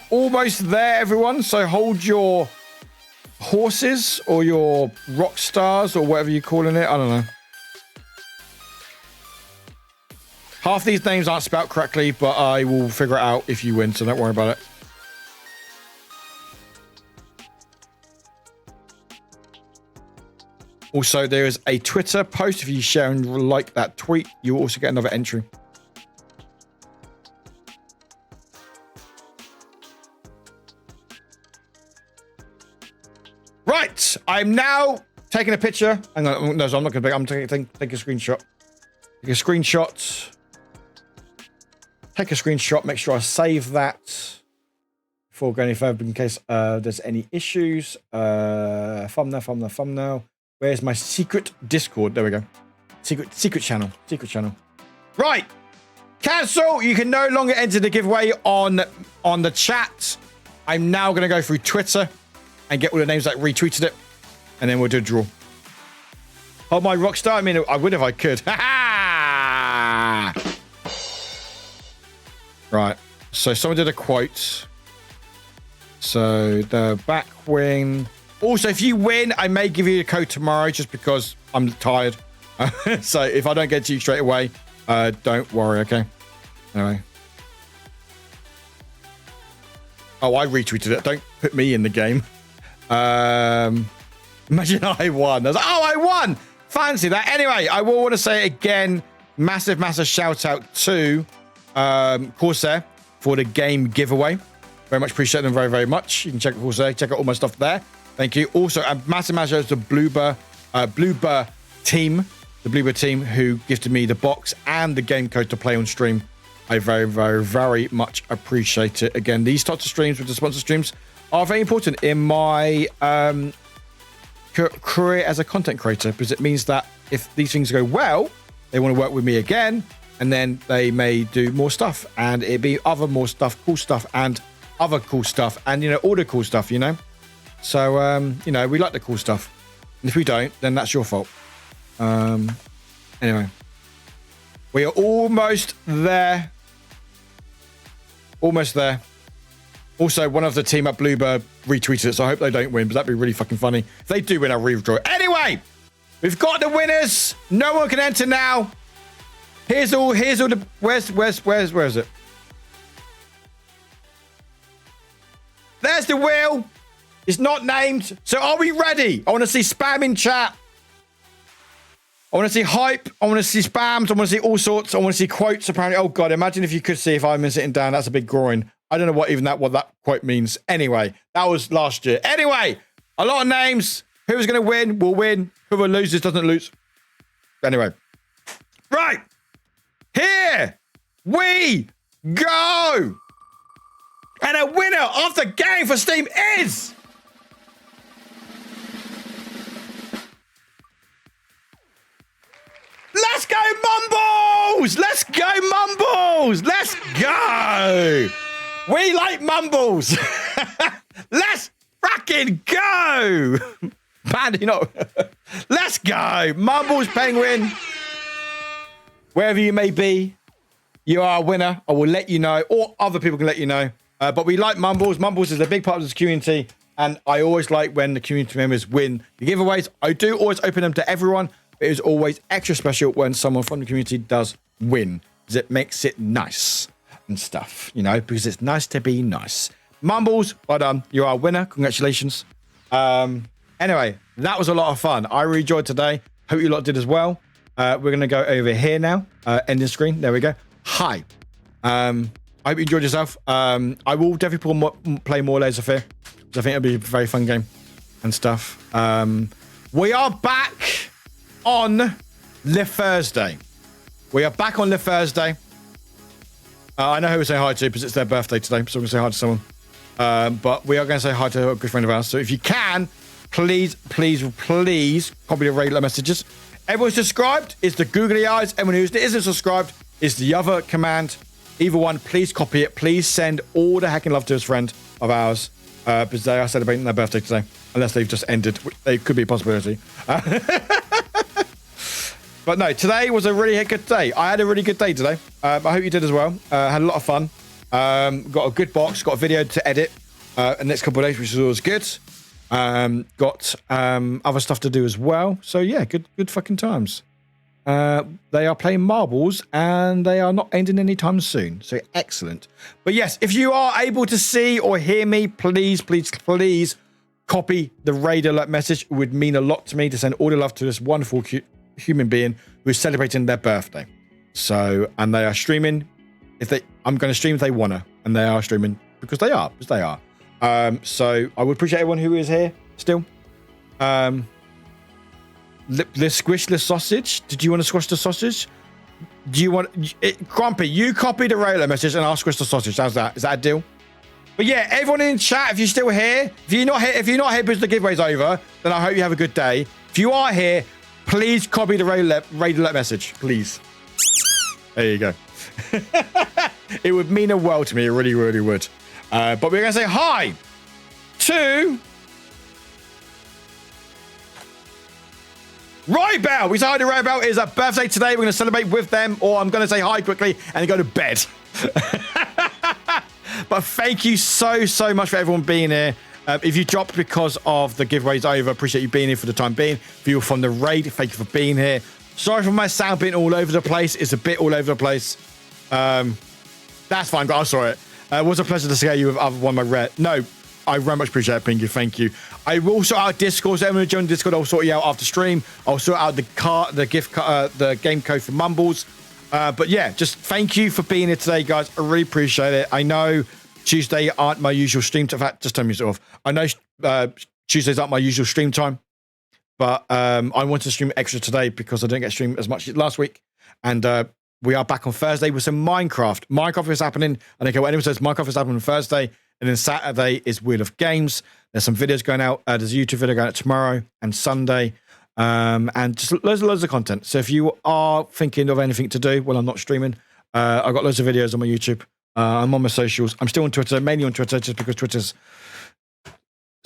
everyone. So hold your horses or your rock stars or whatever you're calling it. I don't know. Half these names aren't spelled correctly, but I will figure it out if you win, so don't worry about it. Also, there is a Twitter post. If you share and like that tweet, you will also get another entry. Right, I'm now taking a picture. Hang on, no, so I'm not going to. I'm taking a screenshot. Take a screenshot. Take a screenshot. Make sure I save that before going any further, in case there's any issues. Thumbnail. Where's my secret Discord? There we go. Secret channel. Right. Cancel. You can no longer enter the giveaway on the chat. I'm now going to go through Twitter and get all the names that retweeted it, and then we'll do a draw. Oh, my Rockstar. I mean, I would if I could. Right. So someone did a quote. So the back wing. Also, if you win, I may give you a code tomorrow just because I'm tired. So if I don't get to you straight away, don't worry, okay? Anyway. Oh, I retweeted it. Don't put me in the game. Imagine I won. I was like, oh, I won! Fancy that. Anyway, I will want to say again, massive shout out to Corsair for the game giveaway. Very much appreciate them very much. You can check out Corsair, check out all my stuff there. Thank you. Also, a massive shout out to Bluebird team, the Bluebird team who gifted me the box and the game code to play on stream. I very much appreciate it. Again, these types of streams with the sponsor streams are very important in my career as a content creator, because it means that if these things go well, they want to work with me again, and then they may do more stuff, and it'd be more stuff, cool stuff, and other cool stuff, and all the cool stuff, So we like the cool stuff, and if we don't, then that's your fault. Anyway, we are almost there. Also, one of the team at Bluebird retweeted it, so I hope they don't win, but that'd be really fucking funny. If they do win, I'll redraw it. Anyway, we've got the winners. No one can enter now. Here's all the... Where is it? There's the wheel. It's not named. So are we ready? I want to see spam in chat. I want to see hype. I want to see spams. I want to see all sorts. I want to see quotes, apparently. Oh, God. Imagine if you could see if I'm sitting down. That's a big groin. I don't know what that quote means. Anyway, that was last year. Anyway, a lot of names. Who's going to win will win. Whoever loses doesn't lose. Anyway. Right. Here we go. And a winner of the game for Steam is... Let's go, Mumbles! Let's go, Mumbles! Let's go! We like Mumbles! Let's fucking go! Panda, let's go! Mumbles, Penguin. Wherever you may be, you are a winner. I will let you know, or other people can let you know. But we like Mumbles. Mumbles is a big part of this community, and I always like when the community members win the giveaways. I do always open them to everyone. It is always extra special when someone from the community does win, because it makes it nice and stuff, because it's nice to be nice. Mumbles, well done. You are a winner. Congratulations. Anyway, that was a lot of fun. I really enjoyed today. Hope you lot did as well. We're going to go over here now. Ending screen. There we go. Hi. I hope you enjoyed yourself. I will definitely play more Layers of Fear, because I think it'll be a very fun game and stuff. we are back on the Thursday. We are back on the Thursday. I know who we're saying hi to because it's their birthday today, so we're going to say hi to someone. But we are going to say hi to a good friend of ours. So if you can, please copy the regular messages. Everyone subscribed is the googly eyes. Everyone who isn't subscribed is the other command. Either one, please copy it. Please send all the hacking love to his friend of ours because they are celebrating their birthday today. Unless they've just ended. They could be a possibility. But no, today was a really good day. I had a really good day today. I hope you did as well. Had a lot of fun. Got a good box. Got a video to edit the next couple of days, which is always good. Got other stuff to do as well. So yeah, good fucking times. They are playing marbles and they are not ending anytime soon. So excellent. But yes, if you are able to see or hear me, please copy the raid alert message. It would mean a lot to me to send all the love to this wonderful human being who is celebrating their birthday. So, and they are streaming. I'm going to stream if they want to, and they are streaming because they are. So I would appreciate everyone who is here still. The squishless sausage. Did you want to squash the sausage? Do you want Grumpy? You copy the raid alert message, and I'll squish the sausage. How's that? Is that a deal? But yeah, everyone in chat, if you're still here, if you're not here because the giveaway's over, then I hope you have a good day. If you are here, please copy the raid alert message, please. There you go. It would mean a world to me. It really, really would. But we're going to say hi to Rybell. We say hi to Rybell. It's a birthday today. We're going to celebrate with them, or I'm going to say hi quickly and go to bed. But thank you so much for everyone being here. If you dropped because of the giveaways over, appreciate you being here for the time being. If you were from the raid, thank you for being here. Sorry for my sound being all over the place. It's a bit all over the place. That's fine, but I saw it. It was a pleasure to scare you with one of my red. No, I very much appreciate it, Pinky. Thank you. I will sort out Discord. So everyone who joined Discord, I'll sort you out after stream. I'll sort out the game code for Mumbles. But yeah, just thank you for being here today, guys. I really appreciate it. I know Tuesday aren't my usual stream time. In fact, just turn me off. I know Tuesdays aren't my usual stream time, but I wanted to stream extra today because I didn't get to stream as much last week. And we are back on Thursday with some Minecraft. Minecraft is happening. I don't care what anyone says. Minecraft is happening on Thursday. And then Saturday is Wheel of Games. There's some videos going out. There's a YouTube video going out tomorrow and Sunday. And just loads of content. So if you are thinking of anything to do, well, I'm not streaming. I've got loads of videos on my YouTube. I'm on my socials. I'm still on Twitter, mainly on Twitter, just because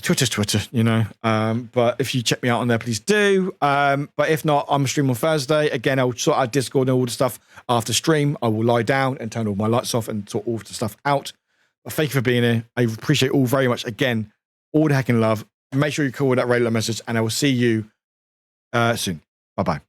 Twitter's Twitter, you know. But if you check me out on there, please do. But if not, I'm streaming on Thursday. Again, I'll sort out Discord and all the stuff after stream. I will lie down and turn all my lights off and sort all the stuff out. But thank you for being here. I appreciate all very much. Again, all the hacking love. Make sure you call that regular message, and I will see you soon. Bye-bye.